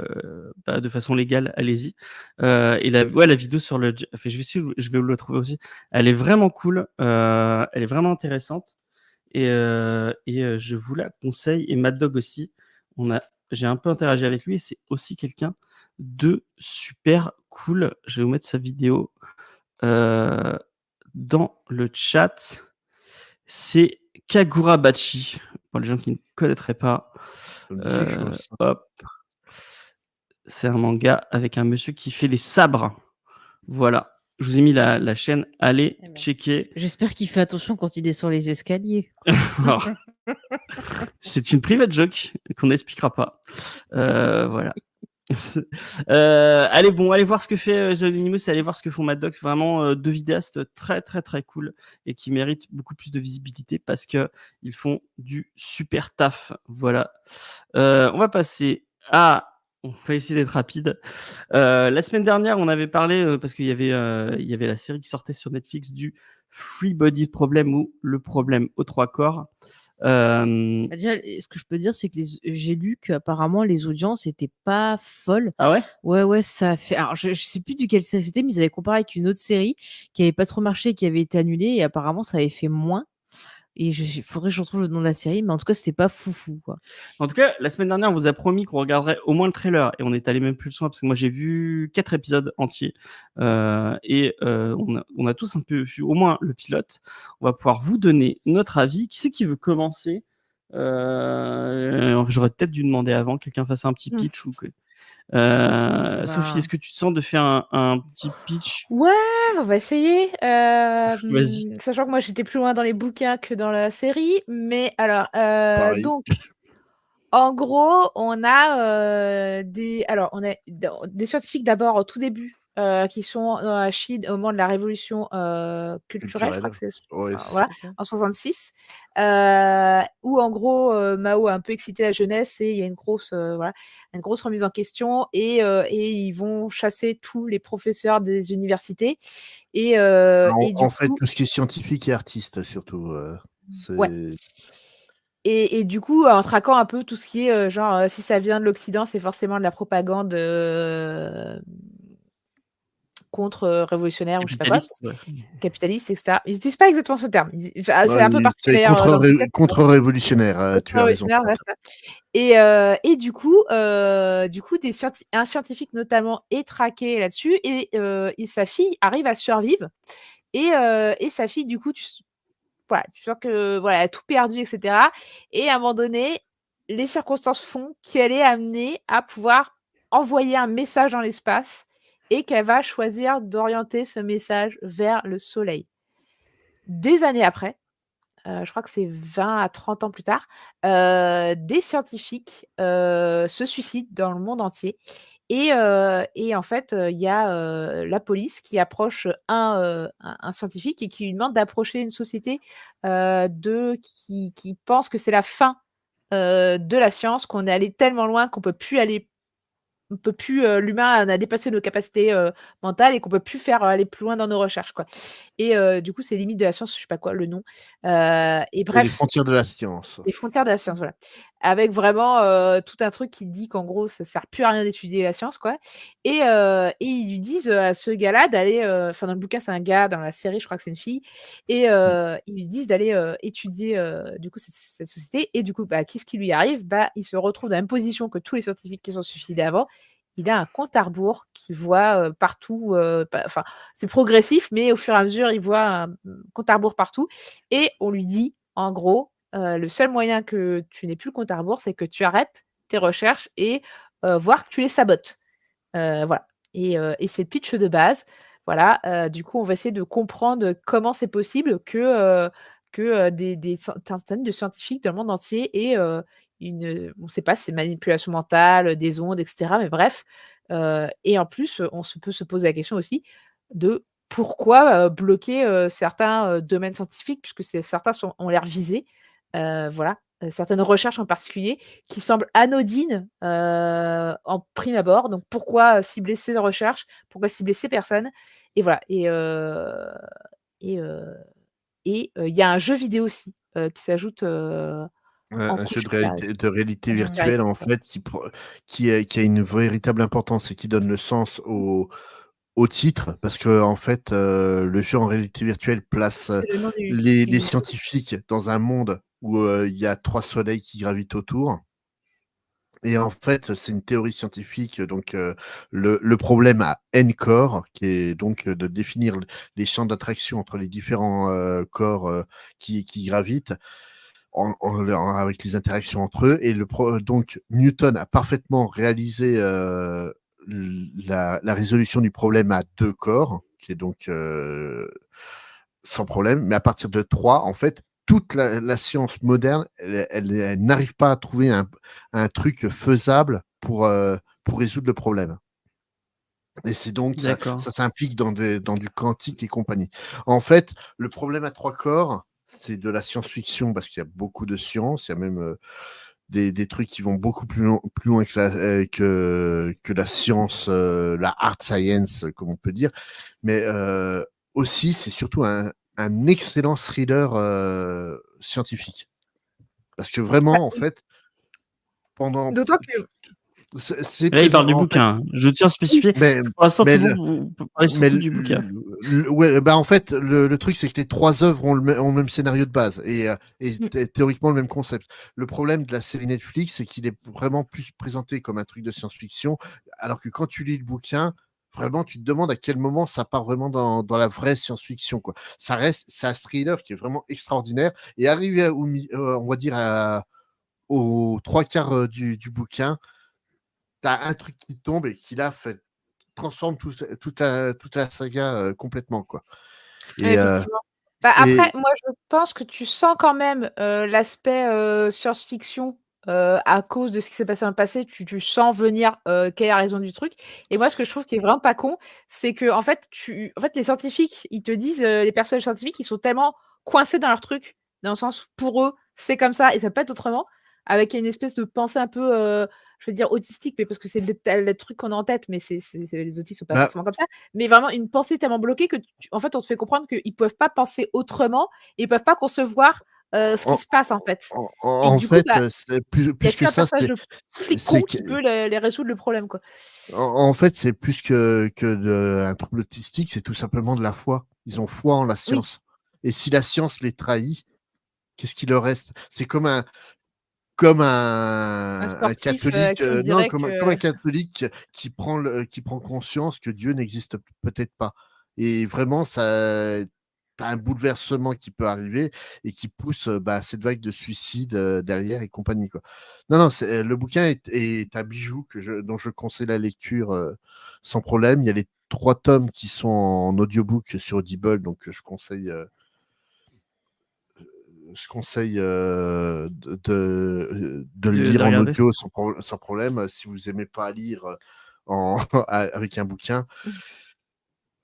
Speaker 1: de façon légale, allez-y. Et la vidéo sur le, enfin, je vais vous la trouver aussi. Elle est vraiment cool, elle est vraiment intéressante et je vous la conseille. Et Mad Dog aussi. J'ai un peu interagi avec lui et c'est aussi quelqu'un de super cool. Je vais vous mettre sa vidéo dans le chat. C'est Kagurabachi, pour les gens qui ne connaîtraient pas. Hop. C'est un manga avec un monsieur qui fait des sabres. Voilà. Je vous ai mis la chaîne. Allez checker.
Speaker 2: J'espère qu'il fait attention quand il descend les escaliers.
Speaker 1: C'est une private joke qu'on n'expliquera pas. Voilà. Allez voir ce que fait Anonymous, allez voir ce que font Mad Dog. C'est vraiment 2 vidéastes très très très cool et qui méritent beaucoup plus de visibilité parce que ils font du super taf. Voilà. On va passer on va essayer d'être rapide. La semaine dernière, on avait parlé parce qu'il y avait la série qui sortait sur Netflix du Free Body Problem ou le problème aux 3 corps.
Speaker 2: Déjà, ce que je peux dire, c'est que j'ai lu qu'apparemment les audiences étaient pas folles.
Speaker 1: Ah ouais?
Speaker 2: Ouais, ça fait. Alors, je sais plus duquel série c'était, mais ils avaient comparé avec une autre série qui avait pas trop marché, qui avait été annulée, et apparemment ça avait fait moins. Et il faudrait que je retrouve le nom de la série, mais en tout cas, c'était pas foufou, quoi.
Speaker 1: En tout cas, la semaine dernière, on vous a promis qu'on regarderait au moins le trailer et on est allé même plus loin parce que moi j'ai vu 4 épisodes entiers et on a tous un peu vu au moins le pilote. On va pouvoir vous donner notre avis. Qui c'est qui veut commencer? J'aurais peut-être dû demander avant que quelqu'un fasse un petit pitch ou que. Sophie, est-ce que tu te sens de faire un petit pitch?
Speaker 3: Ouais, on va essayer.
Speaker 1: Vas-y.
Speaker 3: Sachant que moi j'étais plus loin dans les bouquins que dans la série, mais alors donc en gros on a des scientifiques d'abord au tout début qui sont dans la Chine au moment de la révolution culturelle, je crois que c'est voilà, en 66, où en gros Mao a un peu excité la jeunesse et il y a une grosse remise en question et ils vont chasser tous les professeurs des universités et
Speaker 4: en fait tout ce qui est scientifique et artiste surtout.
Speaker 3: Ouais. Et du coup, en traquant un peu tout ce qui est si ça vient de l'Occident, c'est forcément de la propagande contre-révolutionnaire ou je sais pas quoi,
Speaker 1: Capitaliste, ouais.
Speaker 3: capitaliste, etc. Ils n'utilisent pas exactement ce terme. C'est
Speaker 4: Ouais,
Speaker 3: un peu
Speaker 4: c'est
Speaker 3: particulier dans le bouquin.
Speaker 4: contre-révolutionnaire, tu as raison.
Speaker 3: Contre-révolutionnaire, voilà, c'est ça. Et du coup, un scientifique notamment est traqué là-dessus et sa fille arrive à survivre. Et sa fille, du coup, voilà, tu sens que voilà, elle a tout perdu, etc. Et à un moment donné, les circonstances font qu'elle est amenée à pouvoir envoyer un message dans l'espace et qu'elle va choisir d'orienter ce message vers le soleil. Des années après, je crois que c'est 20 à 30 ans plus tard, des scientifiques se suicident dans le monde entier. Et en fait, il y a la police qui approche un scientifique et qui lui demande d'approcher une société qui pense que c'est la fin de la science, qu'on est allé tellement loin qu'on peut plus aller. On peut plus, l'humain a dépassé nos capacités mentales et qu'on peut plus faire aller plus loin dans nos recherches, quoi. Et du coup, c'est limite de la science, je sais pas quoi le nom. Et
Speaker 4: C'est les
Speaker 3: bref,
Speaker 4: frontières de la science.
Speaker 3: les frontières de la science, voilà. Avec vraiment tout un truc qui dit qu'en gros, ça sert plus à rien d'étudier la science, quoi. Et ils lui disent à ce gars-là d'aller, enfin dans le bouquin c'est un gars, dans la série je crois que c'est une fille, et ils lui disent d'aller étudier du coup cette société. Et du coup, bah, qu'est-ce qui lui arrive? Bah, il se retrouve dans la même position que tous les scientifiques qui sont suicidés avant. Il a un compte à rebours qui voit partout, enfin c'est progressif, mais au fur et à mesure, il voit un compte à rebours partout. Et on lui dit, en gros, le seul moyen que tu n'aies plus le compte à rebours, c'est que tu arrêtes tes recherches et voire que tu les sabotes. Voilà. Et c'est le pitch de base. Voilà. Du coup, on va essayer de comprendre comment c'est possible que des centaines de scientifiques dans le monde entier aient on ne sait pas si c'est manipulation mentale, des ondes, etc. Mais bref. Et en plus, peut se poser la question aussi de pourquoi bloquer certains domaines scientifiques, puisque certains ont l'air visés. Voilà. Certaines recherches en particulier qui semblent anodines en prime abord. Donc pourquoi cibler ces recherches? Pourquoi cibler ces personnes? Et voilà. Et il y a un jeu vidéo aussi qui s'ajoute en
Speaker 4: Un jeu
Speaker 3: couche qui arrive.
Speaker 4: de réalité
Speaker 3: Un jeu de
Speaker 4: virtuelle,
Speaker 3: vérité,
Speaker 4: en
Speaker 3: voilà.
Speaker 4: fait, qui a une véritable importance et qui donne le sens au titre, parce que en fait, le jeu en réalité virtuelle place
Speaker 3: C'est le nom
Speaker 4: les
Speaker 3: du jeu.
Speaker 4: scientifiques dans un monde où il y a 3 soleils qui gravitent autour. Et en fait, c'est une théorie scientifique. Donc, le problème à n corps, qui est donc de définir les champs d'attraction entre les différents corps qui gravitent avec les interactions entre eux. Et donc, Newton a parfaitement réalisé la résolution du problème à 2 corps, qui est donc sans problème. Mais à partir de 3, en fait, toute la science moderne, elle n'arrive pas à trouver un truc faisable pour résoudre le problème. Et c'est donc ça
Speaker 1: D'accord.
Speaker 4: s'implique dans du quantique et compagnie. En fait, le problème à 3 corps, c'est de la science-fiction parce qu'il y a beaucoup de science. Il y a même des trucs qui vont beaucoup plus loin que la science, la hard science, comme on peut dire. Mais aussi, c'est surtout un excellent thriller scientifique. Parce que vraiment, en fait, pendant
Speaker 3: D'autant que
Speaker 4: c'est
Speaker 1: Là, il parle
Speaker 4: présent
Speaker 1: du
Speaker 4: en fait.
Speaker 1: bouquin. Je tiens à spécifier.
Speaker 4: Mais
Speaker 1: Pour l'instant,
Speaker 4: mais
Speaker 1: tout le
Speaker 4: le
Speaker 1: monde vous parlez
Speaker 4: mais
Speaker 1: surtout du bouquin.
Speaker 4: ouais, bah, en fait, le truc, c'est que les 3 œuvres ont le même scénario de base et théoriquement le même concept. Le problème de la série Netflix, c'est qu'il est vraiment plus présenté comme un truc de science-fiction, alors que quand tu lis le bouquin, vraiment, tu te demandes à quel moment ça part vraiment dans la vraie science-fiction, quoi. C'est un thriller qui est vraiment extraordinaire et arrivé on va dire aux 3/4 du bouquin, tu as un truc qui tombe et qui là transforme toute la saga complètement, quoi. Et,
Speaker 3: effectivement. Bah,
Speaker 4: et
Speaker 3: après, moi, je pense que tu sens quand même l'aspect science-fiction à cause de ce qui s'est passé dans le passé. Tu sens venir quelle est la raison du truc. Et moi, ce que je trouve qui est vraiment pas con, c'est que en fait, les scientifiques, ils te disent, les personnages scientifiques, ils sont tellement coincés dans leur truc, dans le sens pour eux, c'est comme ça et ça peut être autrement, avec une espèce de pensée un peu, je veux dire autistique, mais parce que c'est le truc qu'on a en tête, mais les autistes sont pas
Speaker 4: bah,
Speaker 3: forcément comme ça. Mais vraiment une pensée tellement bloquée que en fait, on te fait comprendre qu'ils peuvent pas penser autrement, ils peuvent pas concevoir ce qui
Speaker 4: En
Speaker 3: se passe en fait.
Speaker 4: en
Speaker 3: Et
Speaker 4: en
Speaker 3: du coup,
Speaker 4: fait, c'est plus
Speaker 3: il y a
Speaker 4: que
Speaker 3: qu'un
Speaker 4: ça,
Speaker 3: personnage de flic
Speaker 4: c'est
Speaker 3: con
Speaker 4: que
Speaker 3: qui peut les résoudre le problème, quoi.
Speaker 4: en fait, c'est plus que un trouble autistique, c'est tout simplement de la foi. Ils ont foi en la
Speaker 3: Oui.
Speaker 4: science et si la science les trahit, qu'est-ce qu'il leur reste? C'est comme
Speaker 3: Un
Speaker 4: un
Speaker 3: sportif
Speaker 4: catholique,
Speaker 3: qui on
Speaker 4: non,
Speaker 3: dirait
Speaker 4: comme un
Speaker 3: que
Speaker 4: catholique qui prend conscience que Dieu n'existe peut-être pas et vraiment ça tu un bouleversement qui peut arriver et qui pousse, bah, cette vague de suicides, derrière et compagnie, quoi. Non, non, c'est le bouquin est un bijou dont je conseille la lecture, sans problème. Il y a les 3 tomes qui sont en audiobook sur Audible, donc je conseille de le
Speaker 1: De
Speaker 4: lire en
Speaker 1: regarder.
Speaker 4: audio sans problème, si vous aimez pas lire en, avec un bouquin.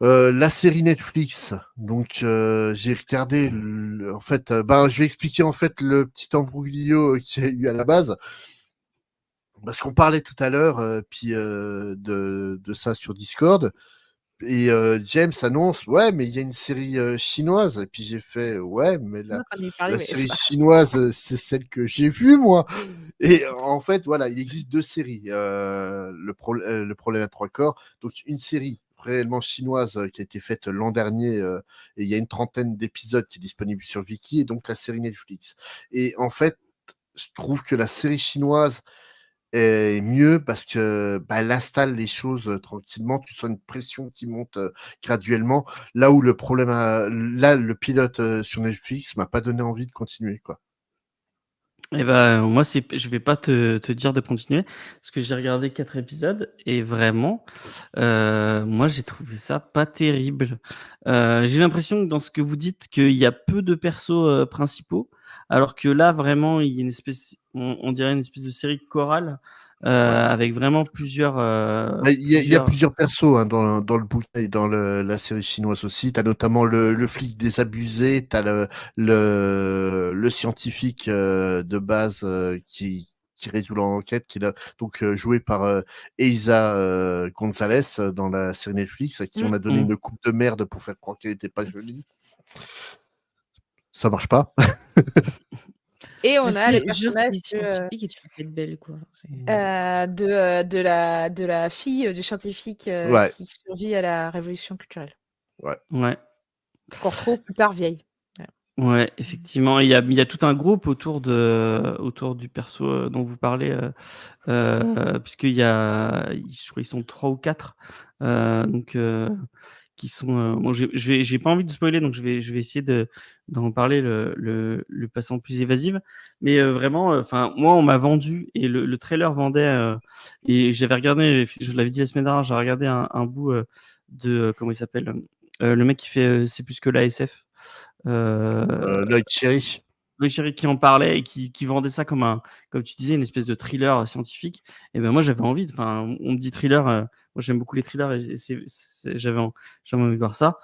Speaker 4: La série Netflix, donc j'ai regardé, en fait, ben, je vais expliquer en fait le petit embrouillio qu'il y a eu à la base, parce qu'on parlait tout à l'heure, puis de ça sur Discord. Et James annonce: «Ouais, mais il y a une série, chinoise» et puis j'ai fait: «Ouais, mais
Speaker 3: on
Speaker 4: la
Speaker 3: en y parler,
Speaker 4: la
Speaker 3: mais c'est
Speaker 4: série
Speaker 3: pas
Speaker 4: chinoise, c'est celle que j'ai vue moi» et en fait, voilà, il existe 2 séries, le problème à 3 corps. Donc une série réellement chinoise, qui a été faite l'an dernier, et il y a une trentaine d'épisodes qui est disponible sur Viki et donc la série Netflix et en fait, je trouve que la série chinoise est mieux parce que, bah, elle installe les choses, tranquillement. Tu sens une pression qui monte, graduellement. Là où le pilote, sur Netflix m'a pas donné envie de continuer, quoi.
Speaker 1: Et ben, moi, je vais pas te dire de continuer parce que j'ai regardé 4 épisodes et vraiment, moi, j'ai trouvé ça pas terrible. J'ai l'impression que dans ce que vous dites, qu'il y a peu de persos, principaux, alors que là, vraiment, il y a une espèce on dirait une espèce de série chorale, avec vraiment
Speaker 4: Bah, il y a
Speaker 1: plusieurs
Speaker 4: plusieurs persos, hein, dans le bouquin et dans la série chinoise aussi. Tu as notamment le flic désabusé, tu as le scientifique, de base, qui résout l'enquête, qui est là donc joué par, Eiza, González, dans la série Netflix, à qui on
Speaker 3: mmh.
Speaker 4: a donné
Speaker 1: mmh.
Speaker 4: une coupe de merde pour faire croire qu'elle était pas jolie. Ça marche pas.
Speaker 3: Et
Speaker 2: Bah,
Speaker 3: on
Speaker 2: tu
Speaker 3: a les
Speaker 2: sais, jure,
Speaker 3: personnages
Speaker 2: t'es scientifique et tu fais pas être belle, quoi.
Speaker 3: de la fille du scientifique,
Speaker 4: Ouais,
Speaker 3: qui survit à la révolution culturelle,
Speaker 4: ouais.
Speaker 1: Ouais.
Speaker 3: qu'on retrouve plus tard vieille. Voilà.
Speaker 1: Ouais, effectivement, il y a tout un groupe autour du perso, dont vous parlez, puisqu'il y a je crois ils sont 3 ou 4, donc qui sont, bon j'ai pas envie de spoiler, donc je vais essayer d'en parler le façon plus évasive. Mais vraiment, enfin moi on m'a vendu et le trailer vendait, et j'avais regardé, je l'avais dit la semaine dernière, j'ai regardé un bout, de, comment il s'appelle? Le mec qui fait, C'est plus que l'ASF.
Speaker 4: Lloyd Cherry.
Speaker 1: Oui, chéri qui en parlait et qui vendait ça comme tu disais, une espèce de thriller scientifique. Et ben moi j'avais envie, enfin on me dit thriller, moi j'aime beaucoup les thrillers et j'avais envie de voir ça.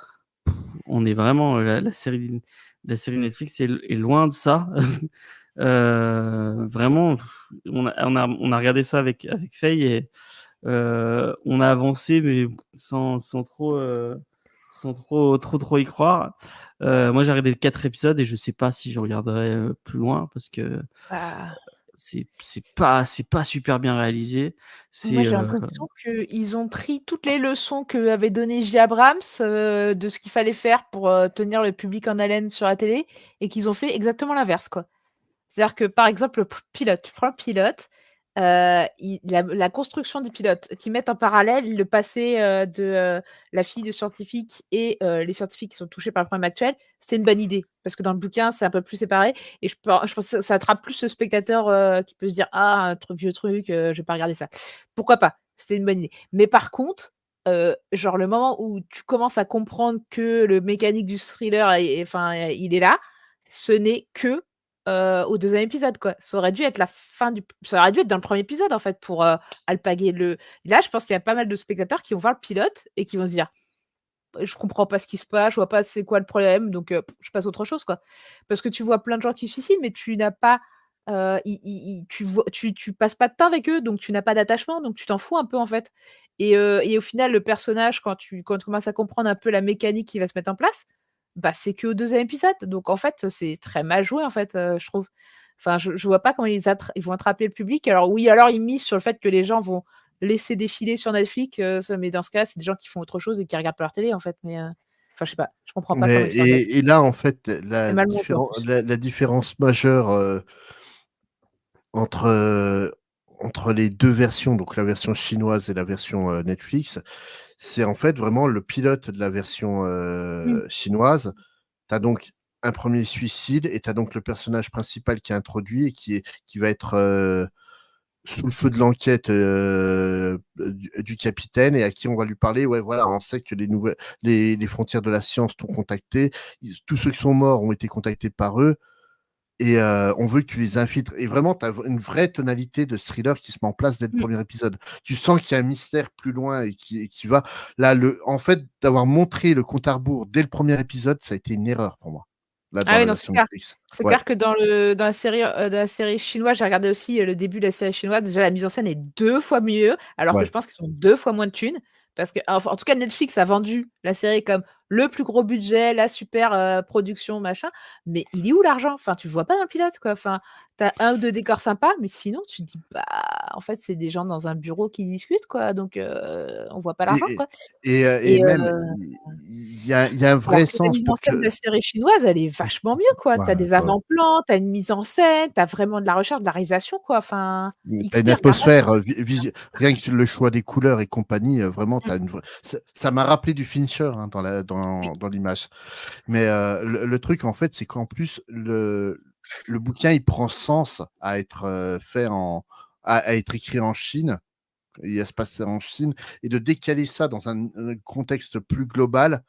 Speaker 1: On est vraiment, la série Netflix est loin de ça. Vraiment, on a regardé ça avec Faye et on a avancé, mais sans trop y croire. Moi, j'ai regardé 4 épisodes et je sais pas si je regarderai plus loin parce que
Speaker 3: Bah,
Speaker 1: c'est pas super bien réalisé.
Speaker 3: moi,
Speaker 1: C'est
Speaker 3: j'ai l'impression qu'ils ont pris toutes les leçons qu'avait donné J. Abrams, de ce qu'il fallait faire pour, tenir le public en haleine sur la télé et qu'ils ont fait exactement l'inverse, quoi. C'est-à-dire que, par exemple, pilote, tu prends le pilote, la construction du pilote, qui mettent en parallèle le passé, de, la fille de scientifique et les scientifiques qui sont touchés par le problème actuel, c'est une bonne idée. Parce que dans le bouquin, c'est un peu plus séparé et je pense que ça attrape plus le spectateur, qui peut se dire: «Ah, un vieux truc, je vais pas regarder ça». Pourquoi pas? C'était une bonne idée. Mais par contre, genre le moment où tu commences à comprendre que le mécanique du thriller enfin, il est là, ce n'est que au deuxième épisode, quoi. Ça aurait dû être la fin du ça aurait dû être dans le premier épisode, en fait, pour, alpaguer le là, je pense qu'il y a pas mal de spectateurs qui vont voir le pilote et qui vont se dire: «Je comprends pas ce qui se passe, je vois pas c'est quoi le problème, donc je passe à autre chose», quoi. Parce que tu vois plein de gens qui se suicident, mais tu n'as pas, i tu vois tu passes pas de temps avec eux, donc tu n'as pas d'attachement, donc tu t'en fous un peu, en fait et au final, le personnage, quand tu commences à comprendre un peu la mécanique qui va se mettre en place, bah, c'est qu'au 2e épisode. Donc en fait, c'est très mal joué, en fait, je trouve. Enfin, je vois pas comment ils vont attraper le public. Alors oui, alors ils misent sur le fait que les gens vont laisser défiler sur Netflix, mais dans ce cas, c'est des gens qui font autre chose et qui regardent pas leur télé, en fait. Mais enfin, je sais pas, je comprends pas comment
Speaker 4: Mais,
Speaker 3: ils s'organisent.
Speaker 4: et là, en fait,
Speaker 3: C'est mal monté en plus.
Speaker 4: la différence majeure entre, entre les deux versions, donc la version chinoise et la version Netflix, c'est en fait vraiment le pilote de la version chinoise. Tu as donc un premier suicide et tu as donc le personnage principal qui est introduit et qui va être sous le feu de l'enquête du capitaine et à qui on va lui parler. Ouais, voilà, on sait que les frontières de la science t'ont contacté. Tous ceux qui sont morts ont été contactés par eux. Et on veut que tu les infiltres. Et vraiment, tu as une vraie tonalité de thriller qui se met en place dès le premier épisode. Tu sens qu'il y a un mystère plus loin et qui va. Là, en fait, d'avoir montré le compte à rebours dès le premier épisode, ça a été une erreur pour moi. Là, dans
Speaker 3: Ah oui,
Speaker 4: la
Speaker 3: non, c'est
Speaker 4: version
Speaker 3: clair.
Speaker 4: Netflix.
Speaker 3: C'est
Speaker 4: Ouais.
Speaker 3: clair que dans la série chinoise, j'ai regardé aussi le début de la série chinoise. Déjà, la mise en scène est 2 fois mieux, alors que
Speaker 4: Ouais.
Speaker 3: je pense qu'ils ont 2 fois moins de thunes. Parce que, en tout cas, Netflix a vendu la série comme le plus gros budget, la super production, machin. Mais il est où l'argent? Enfin, tu le vois pas dans le pilote, quoi. Enfin, t'as 1 ou 2 décors sympas, mais sinon, tu te dis, bah, en fait, c'est des gens dans un bureau qui discutent, quoi. Donc, on voit pas l'argent,
Speaker 4: Et,
Speaker 3: quoi.
Speaker 4: et
Speaker 3: Et
Speaker 4: même, il y a un
Speaker 3: alors
Speaker 4: vrai
Speaker 3: que la
Speaker 4: sens
Speaker 3: mise en
Speaker 4: pour
Speaker 3: scène de
Speaker 4: que.
Speaker 3: la série chinoise, elle est vachement mieux, quoi.
Speaker 4: Ouais,
Speaker 3: Tu as des
Speaker 4: ouais.
Speaker 3: avant-plans, tu as une mise en scène, tu as vraiment de la recherche, de la réalisation, quoi. Enfin,
Speaker 4: T'as une
Speaker 3: XP, rien à dire.
Speaker 4: atmosphère, rien que le choix des couleurs et compagnie, vraiment,
Speaker 3: Mmh.
Speaker 4: ça m'a rappelé du Fincher hein,
Speaker 3: Oui.
Speaker 4: dans l'image. Mais le truc, en fait, c'est qu'en plus, le bouquin, il prend sens à être fait à être écrit en Chine, et à se passer en Chine, et de décaler ça dans un contexte plus global,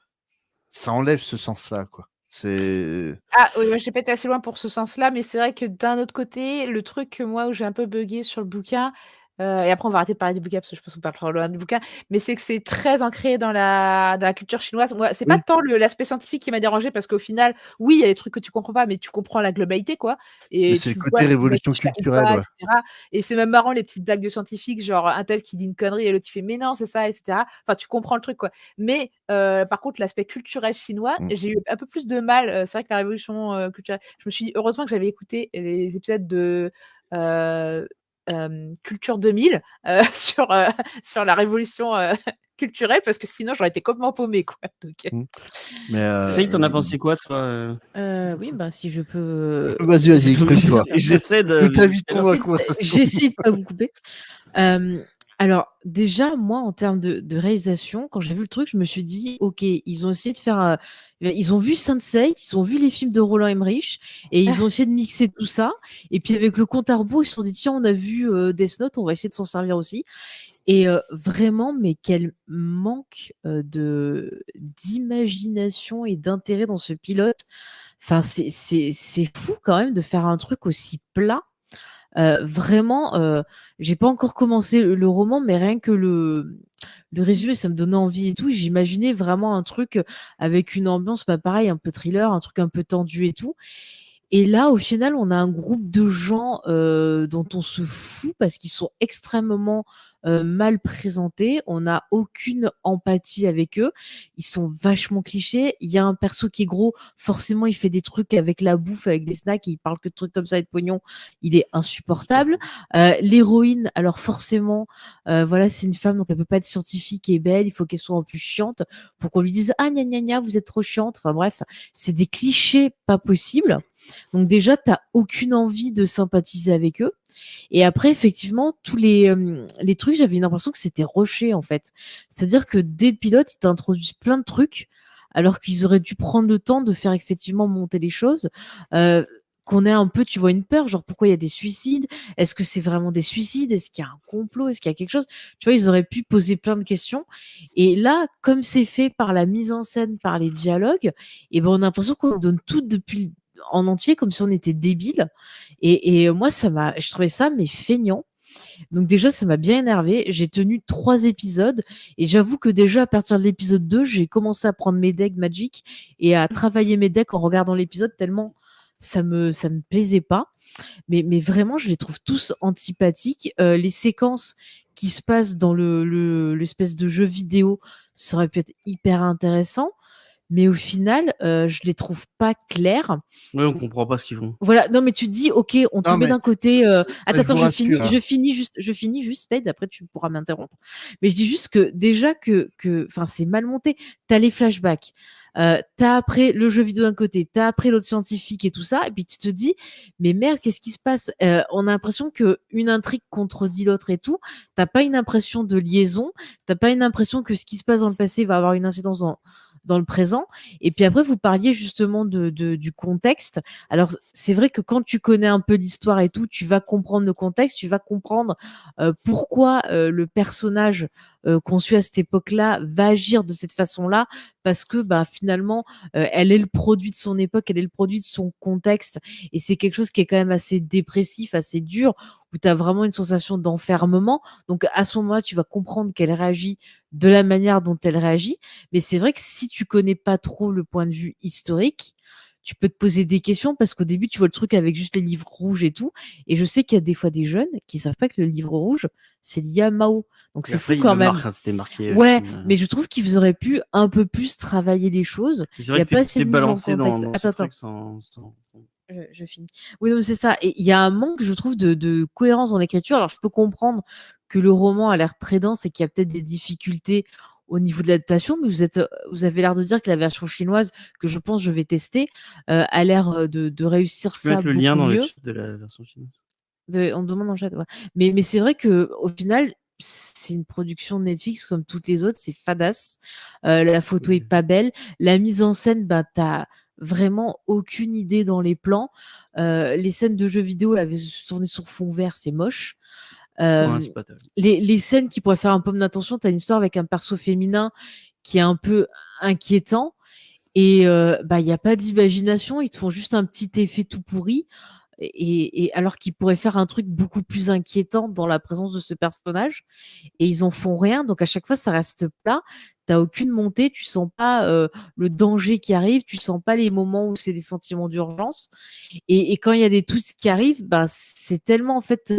Speaker 4: ça enlève ce sens-là, quoi. C'est.
Speaker 3: Ah oui, moi, j'ai pas été assez loin pour ce sens-là, mais c'est vrai que d'un autre côté, le truc que moi, où j'ai un peu buggé sur le bouquin, et après on va arrêter de parler du bouquin parce que je pense qu'on parle trop loin du bouquin, mais c'est que c'est très ancré dans la culture chinoise. Moi, c'est pas
Speaker 4: Oui,
Speaker 3: tant l'aspect scientifique qui m'a dérangé parce qu'au final, oui, il y a des trucs que tu comprends pas, mais tu comprends la globalité, quoi,
Speaker 4: mais
Speaker 3: et
Speaker 4: c'est le
Speaker 3: tu vois
Speaker 4: côté
Speaker 3: si le mec
Speaker 4: révolution
Speaker 3: il cherche ou
Speaker 4: culturelle,
Speaker 3: pas,
Speaker 4: ouais.
Speaker 3: et cetera, et c'est même marrant les petites blagues de scientifiques, genre un tel qui dit une connerie et l'autre il fait: «Mais non, c'est ça», et cetera. Enfin, tu comprends le truc, quoi. Mais par contre, l'aspect culturel chinois,
Speaker 4: Mm.
Speaker 3: j'ai eu un peu plus de mal, c'est vrai que la révolution, culturelle, je me suis dit: «Heureusement que j'avais écouté les épisodes de, heu, Culture 2000, sur sur la révolution, culturelle parce que sinon j'aurais été complètement paumée, quoi». Donc
Speaker 4: Mm. Mais
Speaker 1: Faye, t'en as pensé quoi, toi
Speaker 2: Oui, bah, si je peux.
Speaker 4: vas-y, exprime-toi.
Speaker 1: J'essaie de.
Speaker 4: Nous t'invitons dans la conversation.
Speaker 2: J'essaie de pas vous couper. Alors, déjà, moi, en termes de réalisation, quand j'ai vu le truc, je me suis dit, OK, ils ont essayé de faire. Ils ont vu Sense8, ils ont vu les films de Roland Emmerich, et ils ont essayé de mixer tout ça. Et puis, avec le compte à rebours, ils se sont dit, tiens, on a vu Death Note, on va essayer de s'en servir aussi. Et vraiment, mais quel manque d'imagination et d'intérêt dans ce pilote. Enfin, c'est fou quand même de faire un truc aussi plat. Vraiment, j'ai pas encore commencé le roman, mais rien que le résumé, ça me donnait envie et tout. Et j'imaginais vraiment un truc avec une ambiance, pas pareil, un peu thriller, un truc un peu tendu et tout. Et là, au final, on a un groupe de gens dont on se fout parce qu'ils sont extrêmement mal présentés. On n'a aucune empathie avec eux. Ils sont vachement clichés. Il y a un perso qui est gros. Forcément, il fait des trucs avec la bouffe, avec des snacks. Il parle que de trucs comme ça et de pognon. Il est insupportable. L'héroïne, alors forcément, voilà, c'est une femme, donc elle peut pas être scientifique et belle. Il faut qu'elle soit en plus chiante pour qu'on lui dise ah gna gna gna, vous êtes trop chiante. Enfin bref, c'est des clichés pas possibles. Donc déjà, tu n'as aucune envie de sympathiser avec eux. Et après, effectivement, tous les trucs, j'avais l'impression que c'était rushé, en fait. C'est-à-dire que dès le pilote, ils t'introduisent plein de trucs, alors qu'ils auraient dû prendre le temps de faire effectivement monter les choses. Qu'on ait un peu, tu vois, une peur, genre pourquoi il y a des suicides? Est-ce que c'est vraiment des suicides? Est-ce qu'il y a un complot? Est-ce qu'il y a quelque chose? Tu vois, ils auraient pu poser plein de questions. Et là, comme c'est fait par la mise en scène, par les dialogues, et ben on a l'impression qu'on nous donne tout depuis en entier, comme si on était débile. Et moi, je trouvais ça mais feignant. Donc déjà, ça m'a bien énervé. J'ai tenu 3 épisodes et j'avoue que déjà à partir de l'épisode 2, j'ai commencé à prendre mes decks Magic et à travailler mes decks en regardant l'épisode tellement ça me plaisait pas. Mais vraiment, je les trouve tous antipathiques. Les séquences qui se passent dans l'espèce de jeu vidéo, ça aurait pu être hyper intéressant. mais au final, je les trouve pas clairs.
Speaker 1: Ouais, on comprend pas ce qu'ils font.
Speaker 2: Voilà, non, mais tu te dis, ok, on te
Speaker 4: Non,
Speaker 2: met
Speaker 4: mais
Speaker 2: d'un côté.
Speaker 4: je vous
Speaker 2: Je finis,
Speaker 4: rassure, hein.
Speaker 2: je finis juste, Spade, après tu pourras m'interrompre. Mais je dis juste que déjà enfin, c'est mal monté. T'as les flashbacks, t'as après le jeu vidéo d'un côté, t'as après l'autre scientifique et tout ça, et puis tu te dis, mais merde, qu'est-ce qui se passe? On a l'impression que une intrigue contredit l'autre et tout. T'as pas une impression de liaison, t'as pas une impression que ce qui se passe dans le passé va avoir une incidence dans le présent. Et puis après, vous parliez justement du contexte. Alors, c'est vrai que quand tu connais un peu l'histoire et tout, tu vas comprendre le contexte, tu vas comprendre pourquoi le personnage qu'on suit à cette époque-là va agir de cette façon-là, parce que bah, finalement, elle est le produit de son époque, elle est le produit de son contexte, et c'est quelque chose qui est quand même assez dépressif, assez dur, où tu as vraiment une sensation d'enfermement. Donc à ce moment-là, tu vas comprendre qu'elle réagit de la manière dont elle réagit. Mais c'est vrai que si tu connais pas trop le point de vue historique, tu peux te poser des questions, parce qu'au début, tu vois le truc avec juste les livres rouges et tout. Et je sais qu'il y a des fois des jeunes qui savent pas que le livre rouge, c'est lié à Mao. Donc
Speaker 1: Et
Speaker 2: c'est
Speaker 1: après,
Speaker 2: fou
Speaker 1: il
Speaker 2: quand
Speaker 1: le
Speaker 2: même.
Speaker 1: marque, hein, c'était marqué.
Speaker 2: Ouais,
Speaker 1: film,
Speaker 2: mais je trouve qu'ils auraient pu un peu plus travailler les choses.
Speaker 1: C'est
Speaker 2: Il
Speaker 1: vrai
Speaker 2: n'y a
Speaker 1: que t'es
Speaker 2: pas assez
Speaker 1: t'es
Speaker 2: de mise en
Speaker 1: balancé
Speaker 2: contexte.
Speaker 1: dans ce
Speaker 2: Attends.
Speaker 1: truc sans-
Speaker 2: Je finis. Oui, non, mais c'est ça. Et il y a un manque, je trouve, de cohérence dans l'écriture. Alors, je peux comprendre que le roman a l'air très dense et qu'il y a peut-être des difficultés au niveau de l'adaptation, mais vous avez l'air de dire que la version chinoise, que je pense je vais tester, a l'air de réussir
Speaker 1: Tu peux
Speaker 2: ça
Speaker 1: mettre le lien
Speaker 2: beaucoup
Speaker 1: dans le
Speaker 2: mieux.
Speaker 1: chat de la version chinoise.
Speaker 2: On me demande en chat, ouais. Mais c'est vrai que au final, c'est une production de Netflix comme toutes les autres, c'est fadasse. La photo est pas belle. La mise en scène, bah, t'as vraiment aucune idée dans les plans. Les scènes de jeux vidéo, là, tournées sur fond vert, c'est moche.
Speaker 1: Ouais, c'est pas terrible.
Speaker 2: Les scènes qui pourraient faire un peu d'attention, t'as une histoire avec un perso féminin qui est un peu inquiétant. Et bah, il n'y a pas d'imagination, ils te font juste un petit effet tout pourri. Et alors qu'ils pourraient faire un truc beaucoup plus inquiétant dans la présence de ce personnage, et ils en font rien. Donc à chaque fois, ça reste plat. T'as aucune montée, tu sens pas le danger qui arrive, tu sens pas les moments où c'est des sentiments d'urgence. Et quand il y a des twists qui arrivent, bah, c'est tellement, en fait,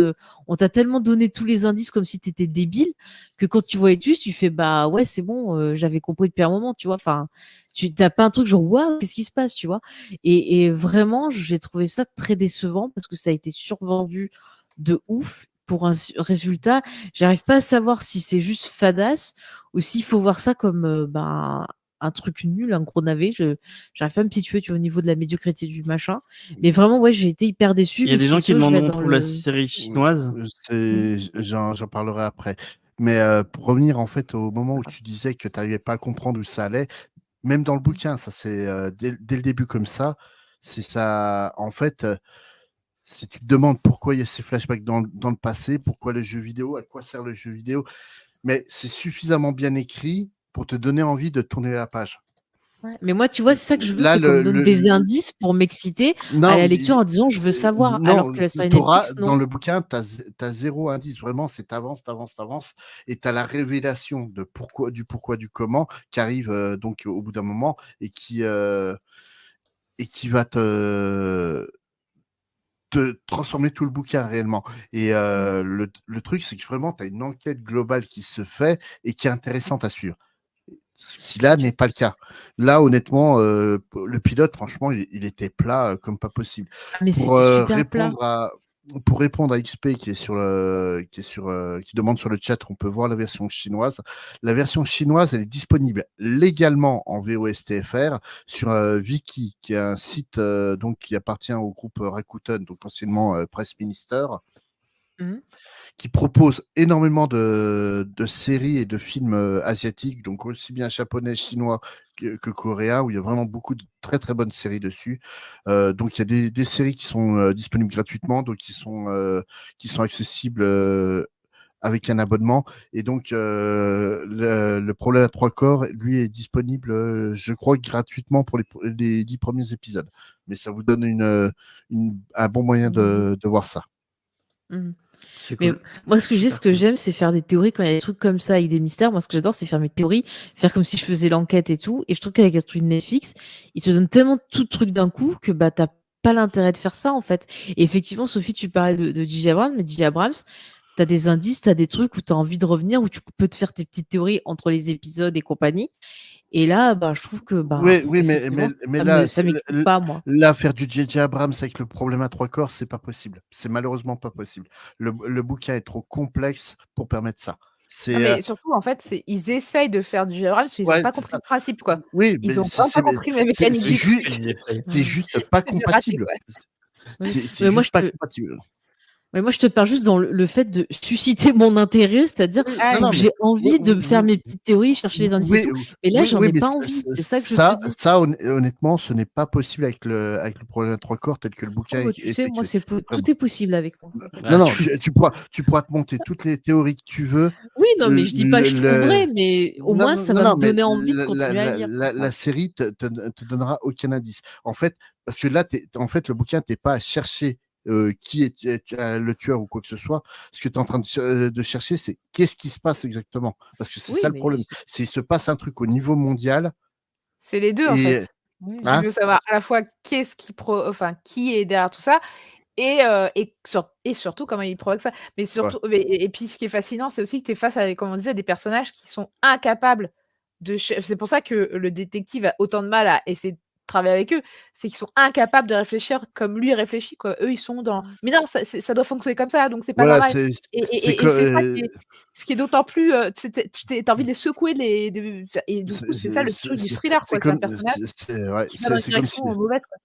Speaker 2: on t'a tellement donné tous les indices comme si t'étais débile, que quand tu vois les twists, tu fais bah ouais, c'est bon, j'avais compris depuis un moment, tu vois. Enfin, tu t'as pas un truc genre waouh, qu'est-ce qui se passe, tu vois. Et vraiment, j'ai trouvé ça très décevant, parce que ça a été survendu de ouf pour un résultat. J'arrive pas à savoir si c'est juste fadasse ou s'il faut voir ça comme ben, un truc nul, un gros navet. J'arrive pas à me situer, tu vois, au niveau de la médiocrité du machin. Mais vraiment, ouais, j'ai été hyper déçue.
Speaker 1: Il y a
Speaker 2: Mais
Speaker 1: des
Speaker 2: c'est
Speaker 1: gens qui
Speaker 2: sûr, je vais
Speaker 1: demanderont
Speaker 2: être dans
Speaker 1: pour la
Speaker 2: le.
Speaker 1: série chinoise.
Speaker 4: J'en parlerai après. Mais pour revenir en fait au moment où tu disais que tu n'arrivais pas à comprendre où ça allait, même dans le bouquin, ça c'est dès le début comme ça. C'est ça. En fait, si tu te demandes pourquoi il y a ces flashbacks dans le passé, pourquoi le jeu vidéo, à quoi sert le jeu vidéo, mais c'est suffisamment bien écrit pour te donner envie de tourner la page.
Speaker 2: Ouais. Mais moi, tu vois, c'est ça que je veux,
Speaker 4: Là,
Speaker 2: c'est qu'on me donne des indices pour m'exciter à
Speaker 4: non,
Speaker 2: la lecture en disant je veux savoir, alors que la série Netflix, non.
Speaker 4: dans le bouquin, tu as zéro indice. Vraiment, c'est t'avances, et tu as la révélation du pourquoi, du comment qui arrive donc au bout d'un moment et qui va te transformer tout le bouquin réellement. Et le truc, c'est que vraiment, tu as une enquête globale qui se fait et qui est intéressante à suivre. Ce qui là n'est pas le cas. Là, honnêtement, le pilote, franchement, il était plat comme pas possible.
Speaker 2: Mais
Speaker 4: Pour
Speaker 2: c'était super plat.
Speaker 4: répondre à XP qui demande sur le chat, on peut voir la version chinoise. La version chinoise, elle est disponible légalement en VOSTFR sur Viki, qui est un site donc qui appartient au groupe Rakuten, donc anciennement Press Minister. Qui propose énormément de séries et de films asiatiques, donc aussi bien japonais, chinois que coréens, où il y a vraiment beaucoup de très très bonnes séries dessus. Donc il y a des séries qui sont disponibles gratuitement, donc qui sont accessibles avec un abonnement. Et donc le problème à trois corps, lui, est disponible, je crois, gratuitement pour les 10 premiers épisodes. Mais ça vous donne un bon moyen de voir ça.
Speaker 1: C'est
Speaker 2: Mais
Speaker 1: cool.
Speaker 2: moi, ce que j'aime, c'est faire des théories quand il y a des trucs comme ça avec des mystères. Moi, ce que j'adore, c'est faire mes théories, faire comme si je faisais l'enquête et tout. Et je trouve qu'avec un truc de Netflix, ils te donnent tellement tout de trucs d'un coup que t'as pas l'intérêt de faire ça, en fait. Et effectivement, Sophie, tu parlais de J.J. Abrams, mais J.J. Abrams, t'as des indices, t'as des trucs où t'as envie de revenir, où tu peux te faire tes petites théories entre les épisodes et compagnie. Et là, bah, je trouve que
Speaker 4: Oui,
Speaker 2: effectivement,
Speaker 4: mais
Speaker 2: ça
Speaker 4: là,
Speaker 2: m'excite pas, moi.
Speaker 4: là, faire du J.J. Abrams avec le problème à 3 corps, c'est pas possible. C'est malheureusement pas possible. Le bouquin est trop complexe pour permettre ça.
Speaker 3: Non,
Speaker 4: C'est
Speaker 3: mais surtout, en fait, ils essayent de faire du Abrams, mais ils n'ont
Speaker 4: ouais,
Speaker 3: pas
Speaker 4: c'est
Speaker 3: compris
Speaker 4: ça.
Speaker 3: le principe, quoi.
Speaker 4: Oui,
Speaker 3: Ils
Speaker 4: mais
Speaker 3: ont vraiment pas compris la mécanique
Speaker 4: c'est
Speaker 3: du
Speaker 1: C'est ce
Speaker 3: truc.
Speaker 1: que je disais, Faye.
Speaker 4: c'est juste pas
Speaker 3: C'est du raté,
Speaker 4: compatible.
Speaker 3: quoi.
Speaker 2: Oui.
Speaker 4: C'est
Speaker 2: Mais moi,
Speaker 4: juste pas compatible.
Speaker 2: Mais moi, je te parle juste dans le fait de susciter mon intérêt, c'est-à-dire
Speaker 4: Oui,
Speaker 3: Ah,
Speaker 4: non,
Speaker 2: où
Speaker 4: mais
Speaker 2: j'ai envie de me faire mes petites théories, chercher les indices et
Speaker 4: oui,
Speaker 2: tout. Mais là, j'en
Speaker 4: oui,
Speaker 2: ai
Speaker 4: mais
Speaker 2: pas envie. C'est ça que je te dis.
Speaker 4: honnêtement, ce n'est pas possible avec le problème à 3 corps tel que le bouquin
Speaker 2: Oh, bah,
Speaker 4: est
Speaker 2: tu sais, moi,
Speaker 4: écrit.
Speaker 2: tout est possible avec moi.
Speaker 4: Non,
Speaker 1: Ah,
Speaker 4: non, tu pourras te monter toutes les théories que tu veux.
Speaker 2: Oui, non, mais je dis pas que je trouverai, mais au moins, ça va me
Speaker 4: Mais
Speaker 2: donner envie de continuer à lire. C'est ça.
Speaker 4: la série te donnera aucun indice. En fait, parce que là, en fait, le bouquin, t'es pas à chercher qui est le tueur ou quoi que ce soit. Ce que tu es en train de chercher, c'est qu'est-ce qui se passe exactement. Parce que c'est
Speaker 2: Oui,
Speaker 4: ça le
Speaker 2: mais
Speaker 4: problème. C'est il se passe un truc au niveau mondial
Speaker 3: C'est les deux, en
Speaker 4: et
Speaker 3: fait.
Speaker 2: oui.
Speaker 3: Tu
Speaker 4: hein,
Speaker 3: veux savoir à la fois qui est derrière tout ça et surtout comment il provoque ça. Mais
Speaker 4: ouais.
Speaker 3: surtout, et puis ce qui est fascinant, c'est aussi que tu es face à, comme on disait, des personnages qui sont incapables c'est pour ça que le détective a autant de mal à essayer de travailler avec eux, c'est qu'ils sont incapables de réfléchir comme lui réfléchit, quoi. Eux, ils sont dans mais non, ça doit fonctionner comme ça, donc c'est pas
Speaker 4: Voilà,
Speaker 3: normal.
Speaker 4: c'est
Speaker 3: Et
Speaker 4: que
Speaker 3: c'est ça qui est d'autant plus, tu as envie de les secouer et du coup, c'est ça le truc du thriller,
Speaker 4: c'est
Speaker 3: quoi. C'est un
Speaker 4: comme
Speaker 3: personnage
Speaker 4: ouais,
Speaker 3: qui va dans une
Speaker 4: c'est comme si
Speaker 3: direction mauvaise, quoi.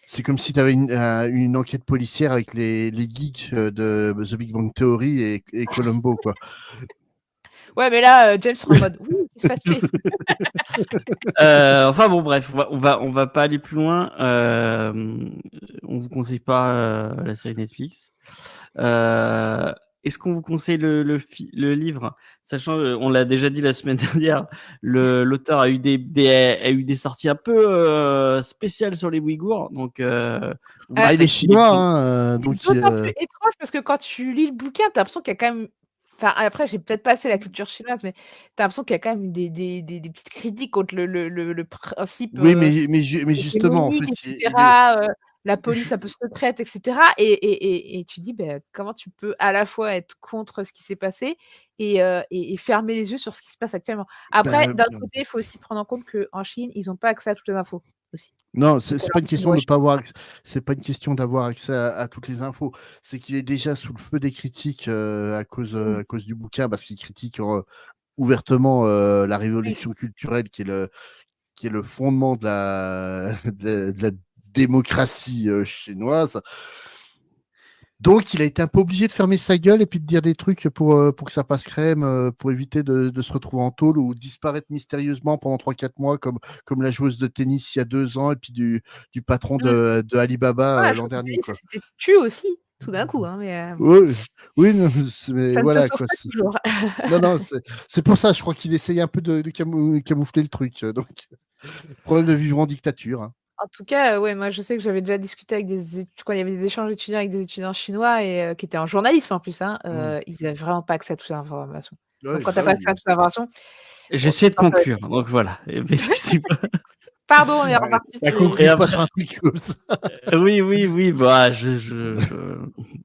Speaker 4: c'est comme si tu avais une enquête policière avec les geeks de The Big Bang Theory et Columbo, quoi.
Speaker 3: Ouais, mais là, James sera en mode: «Oui, qu'il se fasse tuer».
Speaker 1: Enfin bon, bref, on va pas aller plus loin. On vous conseille pas la série Netflix. Est-ce qu'on vous conseille le livre, sachant, on l'a déjà dit la semaine dernière, l'auteur a eu des sorties un peu spéciales sur les Ouïghours, donc
Speaker 4: il est chinois, hein, donc
Speaker 3: C'est d'autant plus étrange parce que quand tu lis le bouquin, tu as l'impression qu'il y a quand même. Enfin, après, j'ai peut-être pas assez la culture chinoise, mais tu as l'impression qu'il y a quand même des petites critiques contre le principe
Speaker 4: oui, mais justement, en fait,
Speaker 3: hégémonique,
Speaker 4: il
Speaker 3: etc.
Speaker 4: est
Speaker 3: La police un peu secrète, etc. Et tu dis, ben, comment tu peux à la fois être contre ce qui s'est passé et fermer les yeux sur ce qui se passe actuellement. Après, d'un autre côté, il faut aussi prendre en compte qu'en Chine, ils n'ont pas accès à toutes les infos aussi.
Speaker 4: non,
Speaker 3: Donc,
Speaker 4: c'est pas une question de pas avoir, c'est pas une question d'avoir accès à toutes les infos. C'est qu'il est déjà sous le feu des critiques à cause du bouquin, parce qu'il critique ouvertement la révolution culturelle qui est le fondement de de la démocratie chinoise. Donc, il a été un peu obligé de fermer sa gueule et puis de dire des trucs pour que ça passe crème, pour éviter de se retrouver en tôle ou disparaître mystérieusement pendant 3-4 mois, comme la joueuse de tennis il y a 2 ans et puis du patron de Alibaba
Speaker 3: la
Speaker 4: l'an
Speaker 3: chose
Speaker 4: dernier, quoi.
Speaker 3: c'était tu aussi, tout d'un coup, hein, mais
Speaker 4: Oui, oui, non, mais
Speaker 3: ça ne te
Speaker 4: voilà,
Speaker 3: sauve
Speaker 4: quoi.
Speaker 3: pas toujours.
Speaker 4: Non, non, c'est pour ça, je crois qu'il essaye un peu de camoufler le truc. Donc, problème de vivre en dictature. Hein.
Speaker 3: En tout cas, ouais, moi je sais que j'avais déjà discuté avec quand il y avait des échanges étudiants avec des étudiants chinois et qui étaient en journalisme en plus, hein, ils avaient vraiment pas accès à toutes les informations.
Speaker 4: Ouais,
Speaker 3: Donc quand tu
Speaker 4: bah
Speaker 3: as pas
Speaker 4: oui.
Speaker 3: accès à toutes les informations,
Speaker 1: J'essaie de conclure, donc voilà. Excusez-moi.
Speaker 3: pardon, on est
Speaker 4: Ouais,
Speaker 3: reparti
Speaker 4: t'as
Speaker 3: sur les
Speaker 4: conclu
Speaker 1: Et
Speaker 4: pas
Speaker 1: après-
Speaker 4: sur un truc comme ça.
Speaker 1: oui, bah,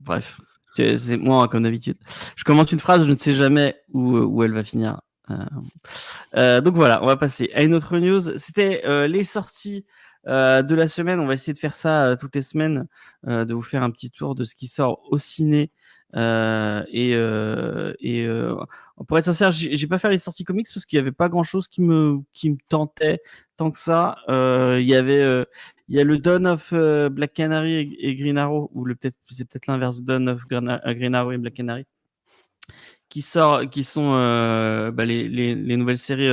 Speaker 1: bref, c'est moi comme d'habitude. Je commence une phrase, je ne sais jamais où elle va finir. Donc voilà, on va passer à une autre news. C'était les sorties de la semaine. On va essayer de faire ça toutes les semaines, de vous faire un petit tour de ce qui sort au ciné. Pour être sincère, j'ai pas fait les sorties comics parce qu'il y avait pas grand chose qui me tentait tant que ça. Il y a le Dawn of Black Canary et Green Arrow, ou c'est peut-être l'inverse, Dawn of Green Arrow et Black Canary, qui sont les nouvelles séries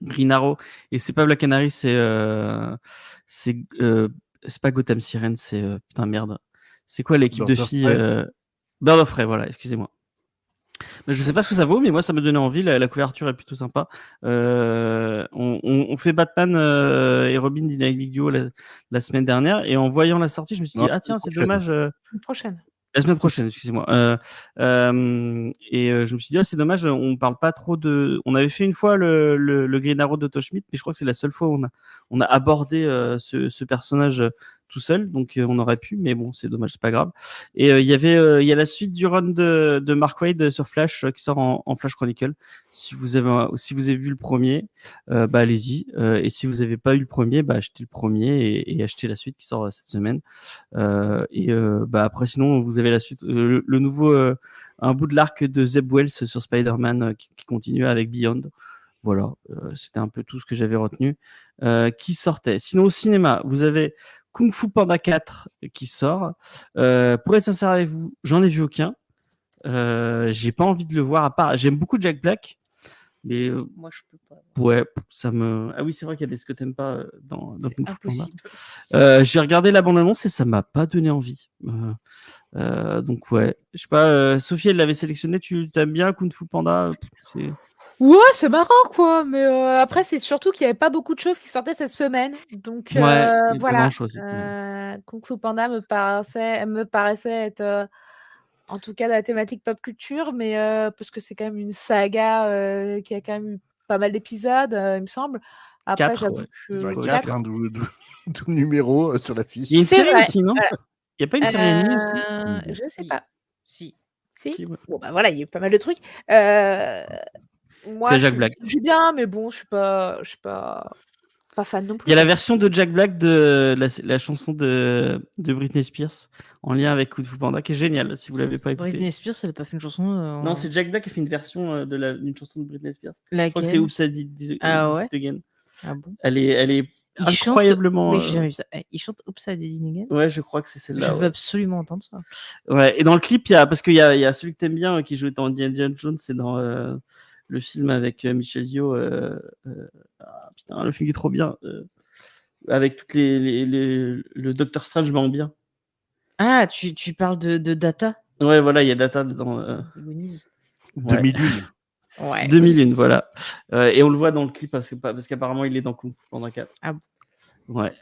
Speaker 1: Green Arrow. Et c'est pas Black Canary, c'est pas Gotham Sirens, c'est putain merde. C'est quoi l'équipe de
Speaker 4: Birds of
Speaker 1: filles
Speaker 4: Prey.
Speaker 1: Bird of Prey, voilà, excusez-moi. Mais je sais pas ce que ça vaut, mais moi ça me donnait envie. La couverture est plutôt sympa. On fait Batman et Robin Dynamic Duo la semaine dernière, et en voyant la sortie, je me suis dit
Speaker 4: Non,
Speaker 1: ah tiens, c'est
Speaker 4: prochaine.
Speaker 1: dommage.
Speaker 3: une prochaine.
Speaker 1: La semaine prochaine, excusez-moi. Je me suis dit, c'est dommage, on parle pas trop de. On avait fait une fois le Green Arrow d'Otto Schmidt, mais je crois que c'est la seule fois où on a abordé ce personnage tout seul, donc on aurait pu, mais bon, c'est dommage, c'est pas grave. Et il y a la suite du run de Mark Waid sur Flash qui sort en Flash Chronicle. Si vous avez vu le premier, bah allez-y. Et si vous avez pas eu le premier, bah achetez le premier et achetez la suite qui sort cette semaine. Bah après, sinon, vous avez la suite, le nouveau, un bout de l'arc de Zeb Wells sur Spider-Man qui continue avec Beyond. Voilà, c'était un peu tout ce que j'avais retenu qui sortait. Sinon, au cinéma, vous avez Kung Fu Panda 4 qui sort. Pour être sincère avec vous, j'en ai vu aucun. J'ai pas envie de le voir à part. J'aime beaucoup Jack Black, mais
Speaker 2: Moi, je peux pas.
Speaker 1: ouais, ça me. Ah oui, c'est vrai qu'il y a des ce que t'aimes pas dans
Speaker 2: C'est
Speaker 1: Kung Fu Panda.
Speaker 2: impossible.
Speaker 1: J'ai regardé la bande-annonce et ça m'a pas donné envie. Donc ouais, je sais pas. Sophie, elle l'avait sélectionné. Tu t'aimes bien Kung Fu Panda? C'est
Speaker 3: Ouais, c'est marrant, quoi. Mais après, c'est surtout qu'il n'y avait pas beaucoup de choses qui sortaient cette semaine. Donc,
Speaker 1: ouais, il y a pas
Speaker 3: voilà.
Speaker 1: grand-chose.
Speaker 3: Kung Fu Panda me paraissait être, en tout cas, de la thématique pop culture, mais parce que c'est quand même une saga qui a quand même eu pas mal d'épisodes, il me semble. Après,
Speaker 1: 4,
Speaker 3: j'avoue
Speaker 1: ouais.
Speaker 3: que
Speaker 1: Quoi,
Speaker 4: 4,
Speaker 3: quatre,
Speaker 4: hein, d'où le numéro sur la fiche.
Speaker 1: Il y a une
Speaker 3: c'est
Speaker 1: série
Speaker 3: vrai.
Speaker 1: aussi, non?
Speaker 3: Voilà.
Speaker 1: Il y a pas une série animée aussi?
Speaker 3: Je sais
Speaker 2: Si.
Speaker 3: pas.
Speaker 2: Si.
Speaker 3: Si?
Speaker 1: Si, ouais.
Speaker 3: Bon, bah voilà, il y a eu pas mal de trucs. Moi,
Speaker 1: Il y a Jack Black.
Speaker 3: je suis bien, mais bon, je suis pas fan non plus.
Speaker 1: Il y a la
Speaker 3: quoi.
Speaker 1: version de Jack Black de la chanson de Britney Spears en lien avec Kung Fu Panda qui est géniale si vous l'avez pas écouté.
Speaker 2: Britney Spears, elle a pas fait une chanson.
Speaker 1: Non, c'est Jack Black qui a fait une version d'une chanson de Britney Spears. Je crois que c'est
Speaker 2: Laquelle?
Speaker 1: Oops, I Did It
Speaker 2: Ah ouais?
Speaker 1: Again.
Speaker 2: Ah bon?
Speaker 1: Elle est
Speaker 2: Il chante.
Speaker 1: incroyablement.
Speaker 2: Mais j'ai jamais vu ça. Il chante Oops, I Did It Again.
Speaker 1: Ouais, je crois que c'est
Speaker 2: Je
Speaker 1: celle-là.
Speaker 2: veux
Speaker 1: Ouais.
Speaker 2: absolument entendre ça.
Speaker 1: Ouais. Et dans le clip, parce qu'il y a celui que t'aimes bien qui jouait dans Indiana Jones, c'est dans le film avec Michel Yeoh. Putain, le film qui est trop bien. Avec toutes le Doctor Strange en bien.
Speaker 2: Ah, tu parles de Data?
Speaker 1: Ouais, voilà, il y a Data dedans.
Speaker 2: Goonies.
Speaker 1: Ouais.
Speaker 4: 2001.
Speaker 2: Ouais.
Speaker 1: 2001, voilà. Et on le voit dans le clip parce qu'apparemment il est dans Kung Fu Panda 4.
Speaker 2: Ah bon.
Speaker 1: Ouais.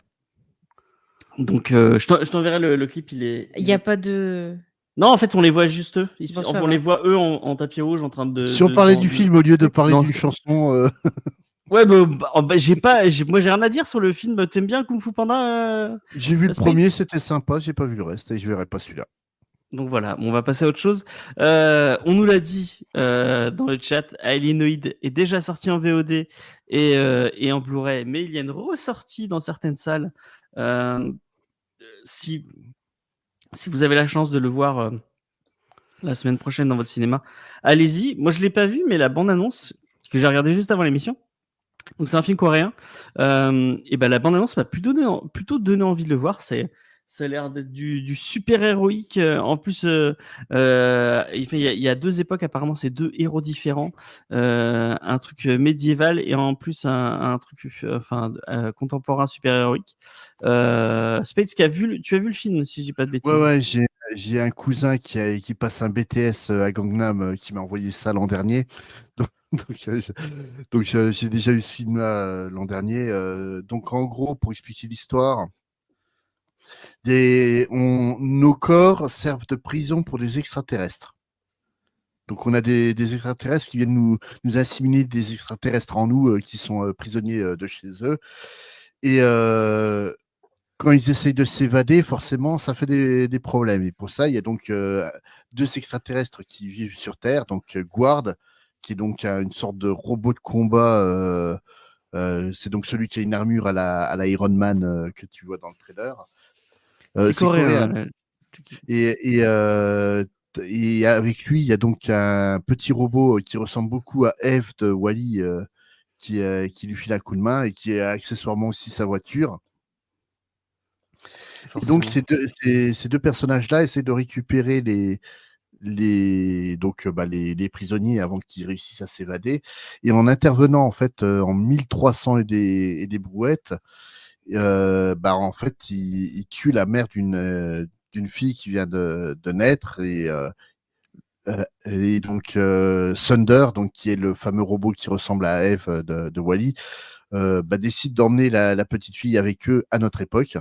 Speaker 1: Donc je t'enverrai le clip.
Speaker 2: Il n'y a pas de.
Speaker 1: Non, en fait, on les voit juste eux.
Speaker 2: Bon, ça
Speaker 1: on
Speaker 2: va.
Speaker 1: les voit eux en tapis rouge en train de.
Speaker 4: Si on parlait du film au lieu de parler d'une chanson.
Speaker 1: Ouais, moi j'ai rien à dire sur le film. T'aimes bien Kung Fu Panda
Speaker 4: J'ai vu le
Speaker 1: Space
Speaker 4: premier, c'était sympa, j'ai pas vu le reste et je verrai pas celui-là.
Speaker 1: Donc voilà, on va passer à autre chose. On nous l'a dit dans le chat, Alienoid est déjà sorti en VOD et en Blu-ray, mais il y a une ressortie dans certaines salles. Si vous avez la chance de le voir la semaine prochaine dans votre cinéma, allez-y. Moi, je l'ai pas vu, mais la bande-annonce que j'ai regardée juste avant l'émission. Donc c'est un film coréen. Et ben la bande-annonce m'a plutôt donné envie de le voir. Ça a l'air d'être du super héroïque. En plus, il y a deux époques apparemment, c'est deux héros différents. Un truc médiéval et en plus un truc contemporain super héroïque. Spades, tu as vu le film si je dis pas de bêtises.
Speaker 4: Ouais, j'ai un cousin qui passe un BTS à Gangnam qui m'a envoyé ça l'an dernier. Donc, j'ai déjà eu ce film-là l'an dernier. Donc en gros, pour expliquer l'histoire, nos corps servent de prison pour des extraterrestres. Donc on a des extraterrestres qui viennent nous assimiler des extraterrestres en nous qui sont prisonniers de chez eux. Et quand ils essayent de s'évader, forcément, ça fait des problèmes. Et pour ça, il y a donc deux extraterrestres qui vivent sur Terre, donc Guard, qui est donc une sorte de robot de combat. C'est donc celui qui a une armure à la Iron Man que tu vois dans le trailer.
Speaker 1: C'est coréen.
Speaker 4: Et avec lui, il y a donc un petit robot qui ressemble beaucoup à Eve de Wall-E qui lui file un coup de main et qui est accessoirement aussi sa voiture. Et donc ces deux personnages-là essaient de récupérer les prisonniers avant qu'ils réussissent à s'évader. Et en intervenant en fait en 1300 et des brouettes, en fait ils tuent la mère d'une fille qui vient de naître et donc Thunder, donc qui est le fameux robot qui ressemble à Eve de Wall-E, décide d'emmener la petite fille avec eux à notre époque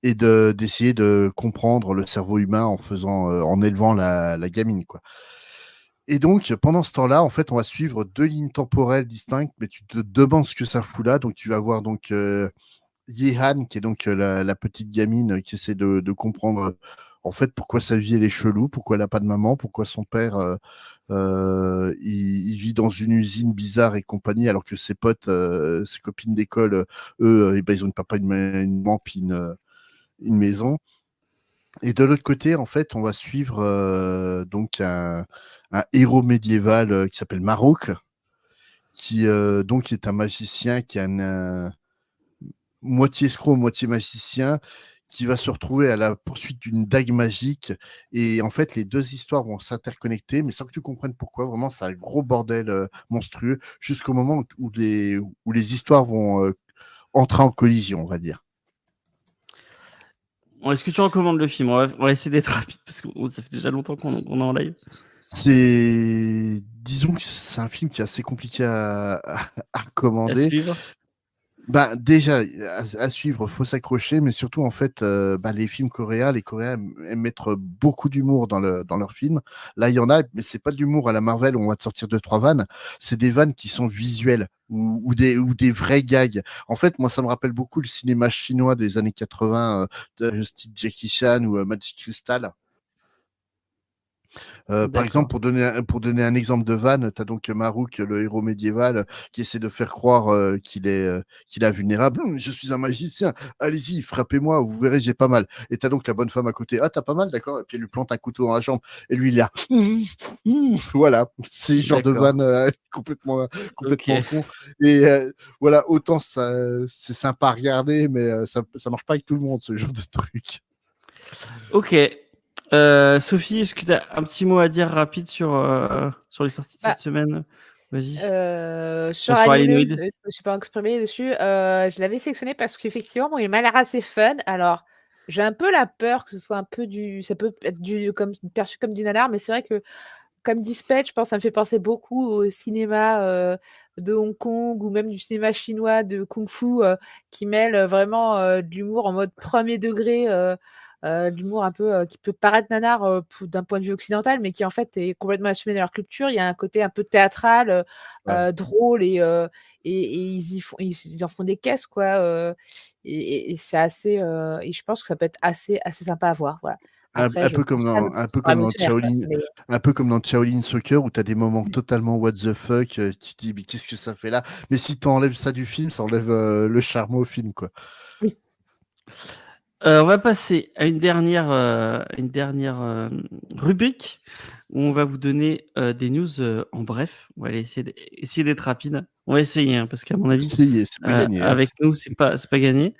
Speaker 4: et d'essayer de comprendre le cerveau humain en élevant la gamine, quoi. Et donc, pendant ce temps-là, en fait, on va suivre deux lignes temporelles distinctes, mais tu te demandes ce que ça fout là. Donc, tu vas voir donc Yehan, qui est donc la petite gamine qui essaie de comprendre en fait pourquoi sa vie elle est chelou, pourquoi elle n'a pas de maman, pourquoi son père il vit dans une usine bizarre et compagnie, alors que ses potes, ses copines d'école, eux, eh ben, ils ont une papa, une maman, puis une maison. Et de l'autre côté, en fait, on va suivre donc un héros médiéval qui s'appelle Marouk, qui donc est un magicien qui a moitié escroc, moitié magicien, qui va se retrouver à la poursuite d'une dague magique. Et en fait, les deux histoires vont s'interconnecter, mais sans que tu comprennes pourquoi. Vraiment, c'est un gros bordel monstrueux, jusqu'au moment où les histoires vont entrer en collision, on va dire.
Speaker 1: Bon, est-ce que tu recommandes le film? On va essayer d'être rapide parce que ça fait déjà longtemps qu'on est en live.
Speaker 4: Disons que c'est un film qui est assez compliqué à
Speaker 1: À
Speaker 4: recommander.
Speaker 1: suivre.
Speaker 4: Bah, déjà, à suivre, faut s'accrocher, mais surtout, en fait, les films coréens, les Coréens aiment mettre beaucoup d'humour dans leurs films. Là, il y en a, mais c'est pas de l'humour à la Marvel où on va te sortir 2-3 vannes. C'est des vannes qui sont visuelles ou des vrais gags. En fait, moi, ça me rappelle beaucoup le cinéma chinois des années 80, de style Jackie Chan ou Magic Crystal. Par exemple, pour donner un exemple de vanne, tu as donc Marouk, le héros médiéval, qui essaie de faire croire qu'il est invulnérable. Je suis un magicien, allez-y, frappez-moi, vous verrez, j'ai pas mal. Et tu as donc la bonne femme à côté. Ah, t'as pas mal, d'accord. Et puis elle lui plante un couteau dans la jambe. Et lui, il est là. Voilà, c'est le genre de vanne complètement
Speaker 1: Ok.
Speaker 4: con. Et voilà, autant c'est sympa à regarder, mais ça marche pas avec tout le monde, ce genre de truc.
Speaker 1: Ok. Sophie, est-ce que tu as un petit mot à dire rapide sur les sorties de cette semaine? Vas-y.
Speaker 3: Sur Alienoid, je me suis pas exprimée dessus. Je l'avais sélectionné parce qu'effectivement, bon, il m'a l'air assez fun. Alors, j'ai un peu la peur que ce soit un peu ça peut être perçu comme du nanar, mais c'est vrai que comme Dispatch, je pense, ça me fait penser beaucoup au cinéma de Hong Kong ou même du cinéma chinois de Kung Fu qui mêle vraiment de l'humour en mode premier degré, de l'humour un peu qui peut paraître nanar d'un point de vue occidental, mais qui en fait est complètement assumé dans leur culture. Il y a un côté un peu théâtral, drôle et ils en font des caisses, quoi. Et c'est assez. Et je pense que ça peut être assez sympa à voir. Voilà. Après,
Speaker 4: un peu comme dans Shaolin Soccer où tu as des moments totalement what the fuck, tu te dis mais qu'est-ce que ça fait là? Mais si tu enlèves ça du film, ça enlève le charme au film, quoi.
Speaker 3: Oui.
Speaker 1: On va passer à une dernière rubrique où on va vous donner des news en bref. On va essayer d'être rapide. On va essayer, hein, parce qu'à mon avis,
Speaker 4: c'est pas gagné.
Speaker 1: avec nous, c'est pas gagné.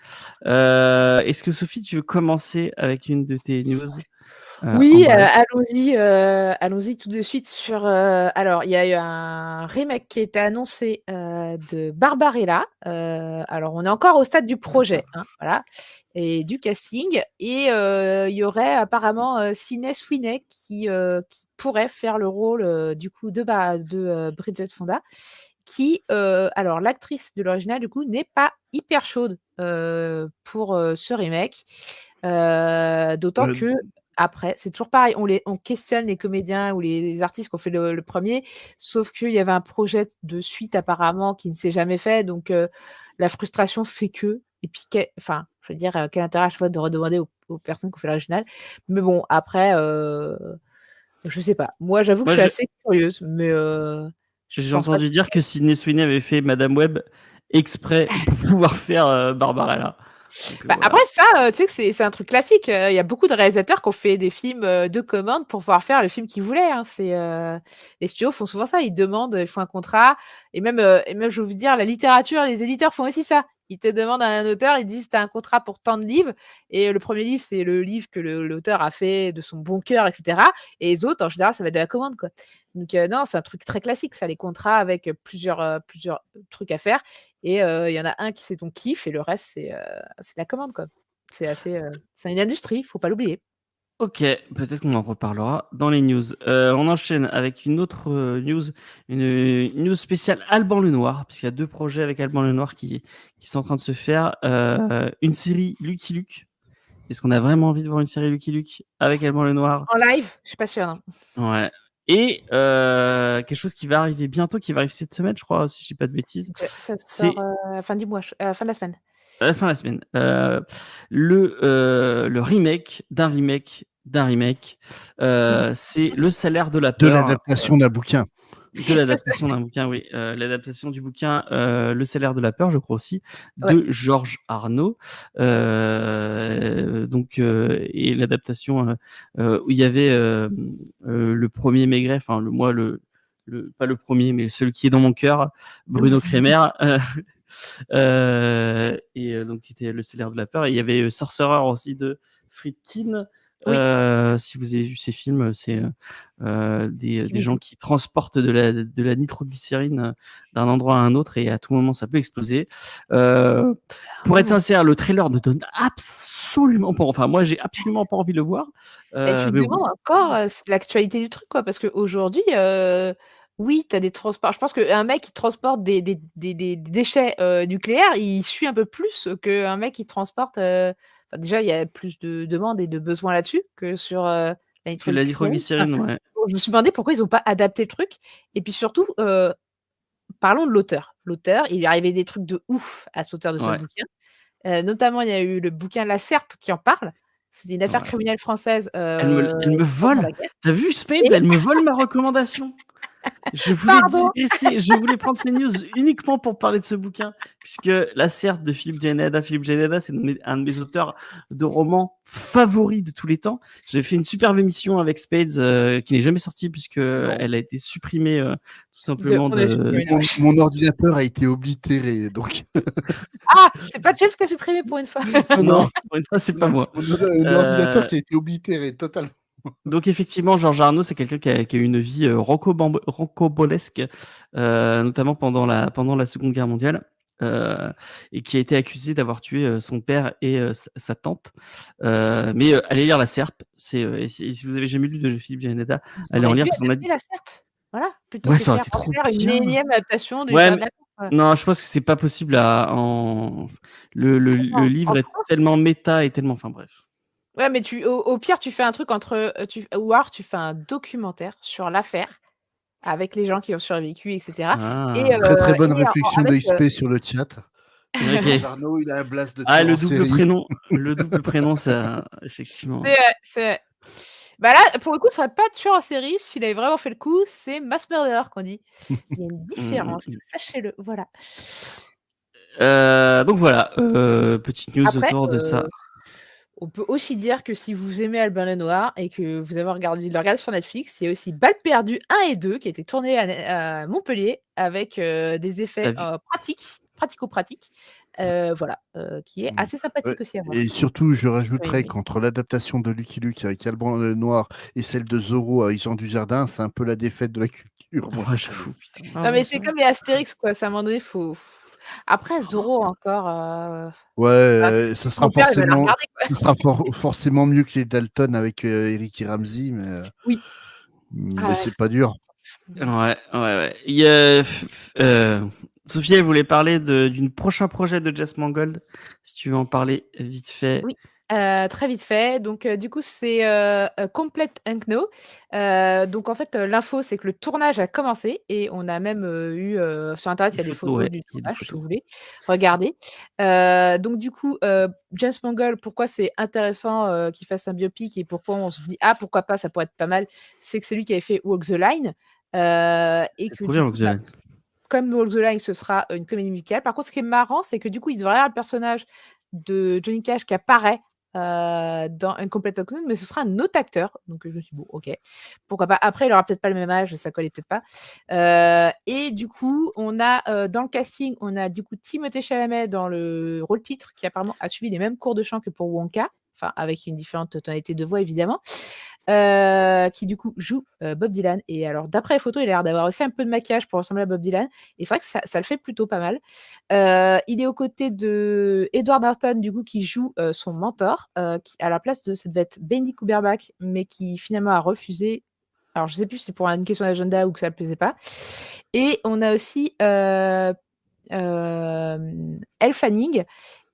Speaker 1: Est-ce que Sophie, tu veux commencer avec une de tes news?
Speaker 3: Oui, allons-y tout de suite sur. Alors, il y a eu un remake qui a été annoncé de Barbarella. Alors, on est encore au stade du projet, hein, voilà, et du casting. Et il y aurait apparemment Sydney Sweeney qui pourrait faire le rôle du coup de Bridget Fonda. Qui, alors, l'actrice de l'original, du coup, n'est pas hyper chaude pour ce remake. D'autant que. Après, c'est toujours pareil, on questionne les comédiens ou les artistes qui ont fait le premier, sauf qu'il y avait un projet de suite apparemment qui ne s'est jamais fait, donc la frustration fait que, et puis, enfin, je veux dire, quel intérêt à chaque fois de redemander aux personnes qui ont fait l'original. Mais bon, après, je sais pas. Moi, j'avoue que je suis assez curieuse, mais
Speaker 1: j'ai entendu dire que Sydney Sweeney avait fait Madame Web exprès pour pouvoir faire Barbarella. Donc,
Speaker 3: voilà. Après ça, tu sais que c'est un truc classique. Il y a beaucoup de réalisateurs qui ont fait des films de commande pour pouvoir faire le film qu'ils voulaient. Hein. Les studios font souvent ça. Ils demandent, ils font un contrat. Et même, je veux vous dire, la littérature, les éditeurs font aussi ça. Ils te demandent à un auteur, ils disent, t'as un contrat pour tant de livres. Et le premier livre, c'est le livre que l'auteur a fait de son bon cœur, etc. Et les autres, en général, ça va être de la commande, quoi. Donc, non, c'est un truc très classique, ça, les contrats avec plusieurs trucs à faire. Et il y en a un qui c'est ton kiff et le reste, c'est la commande, quoi. C'est une industrie, il ne faut pas l'oublier.
Speaker 1: Ok, peut-être qu'on en reparlera dans les news. On enchaîne avec une autre news, une news spéciale Alban Lenoir, parce qu'il y a 2 projets avec Alban Lenoir qui sont en train de se faire. Une série Lucky Luke. Est-ce qu'on a vraiment envie de voir une série Lucky Luke avec Alban Lenoir?
Speaker 3: En live? Je suis pas sûre, non.
Speaker 1: Ouais. Et quelque chose qui va arriver bientôt, qui va arriver cette semaine, je crois, si je dis pas de bêtises.
Speaker 3: Ça sort fin du mois, fin de la semaine.
Speaker 1: À la fin de la semaine. Le remake d'un remake d'un remake, c'est Le salaire de la
Speaker 4: De
Speaker 1: peur.
Speaker 4: l'adaptation d'un bouquin.
Speaker 1: De l'adaptation d'un bouquin, oui. L'adaptation du bouquin Le salaire de la peur, je crois aussi,
Speaker 3: Ouais.
Speaker 1: de Georges Arnaud. Et l'adaptation où il y avait le premier Maigret, enfin pas le premier, mais celui qui est dans mon cœur, Bruno Kremer. Donc qui était Le salaire de la peur. Et il y avait Sorcerer aussi de Friedkin.
Speaker 3: Oui.
Speaker 1: Si vous avez vu ces films, c'est des
Speaker 3: Petit
Speaker 1: gens
Speaker 3: bisou.
Speaker 1: qui transportent de la nitroglycérine d'un endroit à un autre et à tout moment ça peut exploser. Pour être sincère, le trailer ne donne absolument pas. Enfin, moi, j'ai absolument pas envie de le voir.
Speaker 3: Et tu te
Speaker 1: Mais bon.
Speaker 3: demandes encore l'actualité du truc, quoi, parce qu'aujourd'hui, oui, tu as des transports. Je pense qu'un mec qui transporte des déchets nucléaires, il suit un peu plus qu'un mec qui transporte. Enfin, déjà, il y a plus de demandes et de besoins là-dessus que sur la
Speaker 1: Que la
Speaker 3: nitroglycérine.
Speaker 1: nitroglycérine, ouais.
Speaker 3: Je me suis demandé pourquoi ils n'ont pas adapté le truc. Et puis surtout, parlons de l'auteur. L'auteur, il lui est arrivé des trucs de ouf à cet auteur de ce
Speaker 1: Ouais.
Speaker 3: bouquin. Notamment, il y a eu le bouquin La Serpe qui en parle. C'était une affaire
Speaker 1: Ouais.
Speaker 3: criminelle française
Speaker 1: Elle me
Speaker 3: pendant
Speaker 1: vole.
Speaker 3: la guerre.
Speaker 1: T'as vu, Spades,
Speaker 3: Et-
Speaker 1: elle me vole ma recommandation. Je voulais
Speaker 3: Pardon.
Speaker 1: digresser, je voulais prendre ces news uniquement pour parler de ce bouquin, puisque La Serpe de Philippe Janeda, c'est un de mes auteurs de romans favoris de tous les temps. J'ai fait une superbe émission avec Spades qui n'est jamais sortie puisque elle a été supprimée tout simplement
Speaker 3: on a supprimé, ouais.
Speaker 4: Mon ordinateur a été oblitéré, donc.
Speaker 3: Ah, c'est pas James qui a supprimé pour une fois.
Speaker 1: Non, pour une fois, c'est pas moi.
Speaker 4: Mon ordinateur qui a été oblitéré totalement.
Speaker 1: Donc effectivement, Georges Arnaud, c'est quelqu'un qui a eu une vie rocambolesque, notamment pendant la Seconde Guerre mondiale, et qui a été accusé d'avoir tué son père et sa tante. Mais allez lire La Serpe. Et si vous avez jamais lu de Philippe Janeda, allez en lire parce qu'on a dit.
Speaker 3: La Serpe. Voilà, plutôt
Speaker 1: Ouais,
Speaker 3: que
Speaker 1: ça aurait
Speaker 3: faire
Speaker 1: été trop
Speaker 3: refaire une
Speaker 1: bien.
Speaker 3: énième adaptation du
Speaker 1: Ouais,
Speaker 3: Jardin de
Speaker 1: mais
Speaker 3: la Terre.
Speaker 1: non, je pense que c'est pas possible le livre est tellement méta et tellement. Enfin bref.
Speaker 3: Ouais, mais au pire, tu fais un truc ou alors tu fais un documentaire sur l'affaire avec les gens qui ont survécu, etc.
Speaker 1: Ah.
Speaker 3: Et,
Speaker 4: Très très bonne
Speaker 3: et
Speaker 4: réflexion
Speaker 3: avec,
Speaker 4: d'XP sur le chat.
Speaker 1: Ok.
Speaker 4: Arnaud, il a un blast de
Speaker 1: Ah,
Speaker 4: tueur
Speaker 1: le
Speaker 4: en
Speaker 1: double
Speaker 4: série.
Speaker 1: prénom. Le double prénom, ça, effectivement.
Speaker 3: Bah là, pour le coup, ça serait pas tueur en série. S'il avait vraiment fait le coup, c'est mass murderer qu'on dit. Il y a une différence, sachez-le. Voilà.
Speaker 1: Donc voilà, petite news
Speaker 3: Après,
Speaker 1: autour de ça.
Speaker 3: on peut aussi dire que si vous aimez Albin Lenoir et que vous avez le regardé sur Netflix, il y a aussi Balles perdues 1 et 2 qui a été tourné à Montpellier avec des effets pratico-pratiques. Voilà, qui est assez sympathique aussi à voir.
Speaker 4: Et surtout, je rajouterais
Speaker 3: Oui.
Speaker 4: qu'entre l'adaptation de Lucky Luke avec Alban Lenoir et celle de Zorro avec Jean Dujardin, c'est un peu la défaite de la culture.
Speaker 1: Ouais, j'avoue.
Speaker 3: Non, mais c'est comme les Astérix, quoi. À un moment donné, faut. Après, Zorro encore.
Speaker 4: Ça sera
Speaker 3: Mon père, il va la
Speaker 4: forcément,
Speaker 3: regarder, quoi.
Speaker 4: ce sera forcément mieux que les Dalton avec Eric et Ramsey, mais,
Speaker 3: Oui.
Speaker 4: mais c'est pas dur.
Speaker 1: Ouais. Il y a, Sophie, elle voulait parler d'une prochain projet de Jess Mangold. Si tu veux en parler vite fait.
Speaker 3: Oui. Très vite fait. Donc, du coup, c'est Complete Unknown. Donc, en fait, l'info, c'est que le tournage a commencé et on a même eu sur Internet, il y a des photos du tournage, si vous voulez. Regardez. Donc, du coup, James Mangold, pourquoi c'est intéressant qu'il fasse un biopic et pourquoi on se dit, ah, pourquoi pas, ça pourrait être pas mal, c'est que c'est lui qui avait fait Walk the Line. Et que
Speaker 1: Trop
Speaker 3: du
Speaker 1: bien,
Speaker 3: coup,
Speaker 1: Walk the Line.
Speaker 3: comme Walk the Line, ce sera une comédie musicale. Par contre, ce qui est marrant, c'est que du coup, il devrait y avoir le personnage de Johnny Cash qui apparaît dans Complete Unknown, mais ce sera un autre acteur. Donc, je me suis dit, bon, ok, pourquoi pas. Après, il aura peut-être pas le même âge, ça collait peut-être pas. Et du coup, on a dans le casting, on a du coup Timothée Chalamet dans le rôle titre, qui apparemment a suivi les mêmes cours de chant que pour Wonka, enfin, avec une différente tonalité de voix, évidemment. Qui du coup joue Bob Dylan. Et alors, d'après les photos, il a l'air d'avoir aussi un peu de maquillage pour ressembler à Bob Dylan. Et c'est vrai que ça le fait plutôt pas mal. Il est aux côtés de Edward Norton, du coup, qui joue son mentor, qui, à la place de, ça devait être Bendy Cumberbatch, mais qui finalement a refusé. Alors, je sais plus si c'est pour une question d'agenda ou que ça ne plaisait pas. Et on a aussi Elle Fanning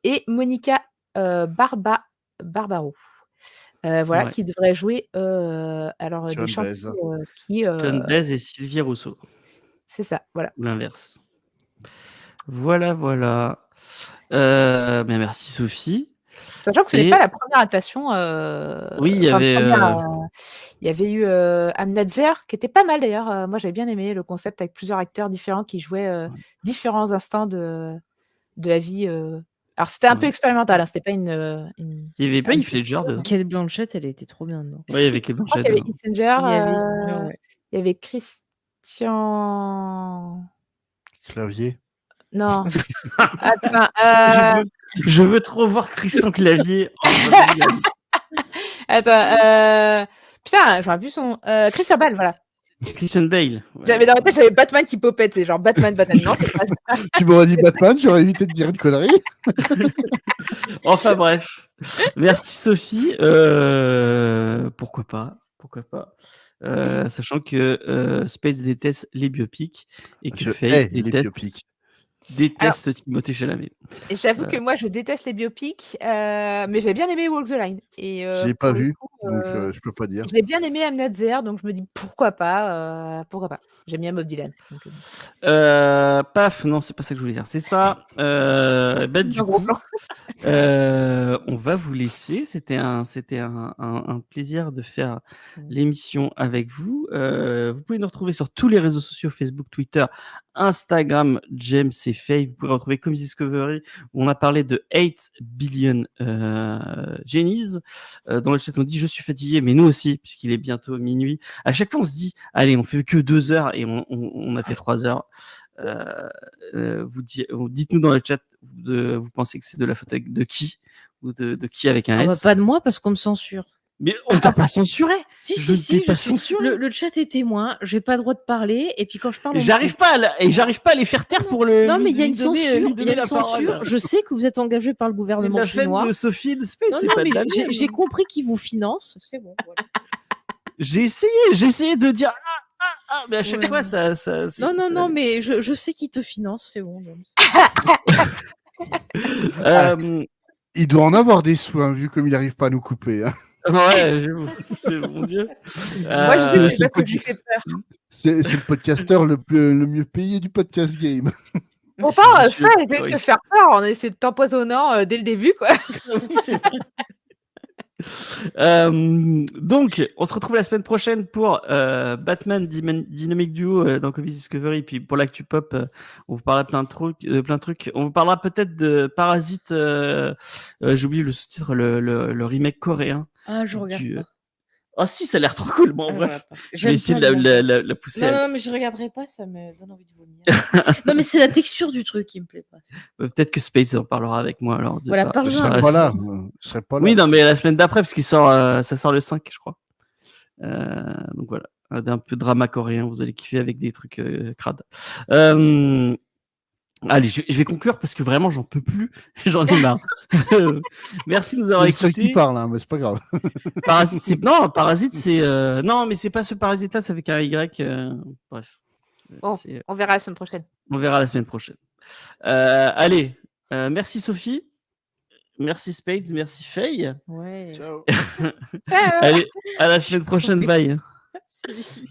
Speaker 3: et Monica Barbaro. Voilà,
Speaker 1: Ouais.
Speaker 3: qui devrait jouer alors
Speaker 4: John
Speaker 3: des chansons
Speaker 4: Baez.
Speaker 1: John Baez et Sylvie Rousseau.
Speaker 3: C'est ça, voilà.
Speaker 1: Ou l'inverse. Voilà. Mais merci Sophie.
Speaker 3: Sachant que ce
Speaker 1: Et-
Speaker 3: n'est pas la première adaptation.
Speaker 1: Oui, il y
Speaker 3: enfin,
Speaker 1: avait,
Speaker 3: il y avait eu Amnatzer, qui était pas mal d'ailleurs. Moi, j'avais bien aimé le concept avec plusieurs acteurs différents qui jouaient différents instants de la vie. Alors, c'était un peu
Speaker 1: Ouais.
Speaker 3: expérimental, hein, c'était pas une.
Speaker 1: Il y avait pas Heath Ledger dedans.
Speaker 2: Kate Blanchett, elle était trop bien dedans.
Speaker 1: Ouais, il y avait
Speaker 3: Si,
Speaker 1: Kate
Speaker 3: je crois
Speaker 1: Blanchett
Speaker 3: qu'il y avait
Speaker 1: dedans.
Speaker 3: Heath Ledger,
Speaker 2: Il y avait Ginger, ouais.
Speaker 3: il y avait Christian.
Speaker 4: Clavier.
Speaker 3: Non. Attends,
Speaker 1: Je veux trop voir Christian Clavier.
Speaker 3: attends, putain, j'aurais plus son. Christian Bale, voilà.
Speaker 1: Christian Bale. Ouais.
Speaker 3: J'avais dans la tête, j'avais Batman qui popette, c'est genre Batman. Non, c'est pas ça.
Speaker 4: Tu m'aurais dit Batman, j'aurais évité de dire une connerie.
Speaker 1: Enfin bref. Merci Sophie. Pourquoi pas. Sachant que Space déteste les biopics et que
Speaker 4: Je
Speaker 1: Faye
Speaker 4: hais les
Speaker 1: déteste
Speaker 4: biopics.
Speaker 1: Timothée Chalamet.
Speaker 3: Et j'avoue que moi, je déteste les biopics, mais j'ai bien aimé Walk the Line. Et,
Speaker 4: Je l'ai pas
Speaker 3: pour le
Speaker 4: vu,
Speaker 3: coup,
Speaker 4: donc je peux pas dire.
Speaker 3: j'ai bien aimé Amnatzer, donc je me dis pourquoi pas. J'aime bien Bob Dylan. Donc,
Speaker 1: Paf, non, c'est pas ça que je voulais dire. C'est ça. Du
Speaker 3: un gros
Speaker 1: coup,
Speaker 3: plan.
Speaker 1: on va vous laisser. C'était un plaisir de faire l'émission avec vous. Vous pouvez nous retrouver sur tous les réseaux sociaux, Facebook, Twitter, Instagram, James et Faye. Vous pouvez retrouver Comics Discovery où on a parlé de 8 billion Genies. Dans le chat, on dit je suis fatigué, mais nous aussi, puisqu'il est bientôt minuit. À chaque fois, on se dit allez, on fait que 2 heures et on a fait 3 heures. Dites-nous dans le chat, vous pensez que c'est de la faute de qui ou de qui avec un S.
Speaker 2: Pas de moi parce qu'on me censure.
Speaker 1: Mais on t'a pas censuré.
Speaker 2: Si,
Speaker 1: Je
Speaker 2: si,
Speaker 1: t'ai pas
Speaker 2: je suis-
Speaker 1: censuré.
Speaker 2: le chat est témoin, j'ai pas le droit de parler, et puis quand je parle, on me
Speaker 1: J'arrive
Speaker 2: coupe.
Speaker 1: pas à les faire taire pour le.
Speaker 2: Non, mais il y a
Speaker 1: lui
Speaker 2: une
Speaker 1: donner-
Speaker 2: censure.
Speaker 1: lui
Speaker 2: Il y
Speaker 1: donner
Speaker 2: a une
Speaker 1: la parole.
Speaker 2: censure. Je sais que vous êtes engagé par le
Speaker 1: C'est de
Speaker 2: gouvernement
Speaker 1: la fête
Speaker 2: chinois.
Speaker 1: de Sophie de Spade,
Speaker 2: Non,
Speaker 1: c'est
Speaker 2: non,
Speaker 1: pas de
Speaker 2: mais
Speaker 1: la mienne.
Speaker 2: j'ai compris qu'ils vous financent. C'est bon. Voilà.
Speaker 1: J'ai essayé de dire mais à chaque
Speaker 2: Ouais.
Speaker 1: fois ça.
Speaker 2: Non, mais je sais qu'ils te financent. C'est bon, James.
Speaker 4: Il doit en avoir des soins, vu comme il n'arrive pas à nous couper. Hein.
Speaker 1: Ouais, c'est mon Dieu.
Speaker 3: Moi, je sais
Speaker 4: c'est
Speaker 3: parce que
Speaker 4: pas
Speaker 3: j'ai
Speaker 4: du-
Speaker 3: fait peur.
Speaker 4: C'est le podcasteur le mieux payé du podcast game.
Speaker 3: Pourtant,
Speaker 1: Monsieur-
Speaker 3: ça, essayer de te faire peur en essayant de t'empoisonnant dès le début, quoi.
Speaker 1: Donc, on se retrouve la semaine prochaine pour Batman Dynamic Duo dans Comics Discovery. Puis pour l'actu pop, on vous parlera plein de trucs. On vous parlera peut-être de Parasite. J'ai oublié le sous-titre, le remake coréen.
Speaker 2: Ah, je regarde pas.
Speaker 1: Ah si, ça a l'air trop cool. Bon,
Speaker 2: Ah,
Speaker 1: bref,
Speaker 2: voilà, pas.
Speaker 1: je vais
Speaker 2: J'aime
Speaker 1: essayer
Speaker 2: pas
Speaker 1: de
Speaker 2: le manga.
Speaker 1: la pousser.
Speaker 2: Non, mais je regarderai pas, ça me donne envie de vomir. Non, mais c'est la texture du truc qui me plaît pas.
Speaker 1: Peut-être que Space en parlera avec moi alors.
Speaker 2: Voilà,
Speaker 1: de
Speaker 2: parle-en
Speaker 4: Je
Speaker 2: à
Speaker 4: serais
Speaker 2: moi.
Speaker 4: pas là. Je serais pas là.
Speaker 1: Oui, non, mais la semaine d'après, parce qu'il sort, ça sort le 5, je crois. Donc voilà, un peu de drama coréen, vous allez kiffer avec des trucs crades. Allez, je vais conclure parce que vraiment, j'en peux plus. J'en ai marre. Merci de nous
Speaker 4: C'est
Speaker 1: avoir
Speaker 4: le seul qui
Speaker 1: écoutés.
Speaker 4: parle, hein, mais c'est pas grave.
Speaker 1: Parasite, Parasite, c'est non, mais c'est pas ce parasite-là, ça fait qu'un Y. Bref,
Speaker 3: Bon, on verra la semaine prochaine.
Speaker 1: on verra la semaine prochaine. Allez, merci Sophie, merci Spades, merci Faye.
Speaker 2: Ouais.
Speaker 4: Ciao.
Speaker 1: Allez, à la semaine prochaine, bye.
Speaker 2: Salut.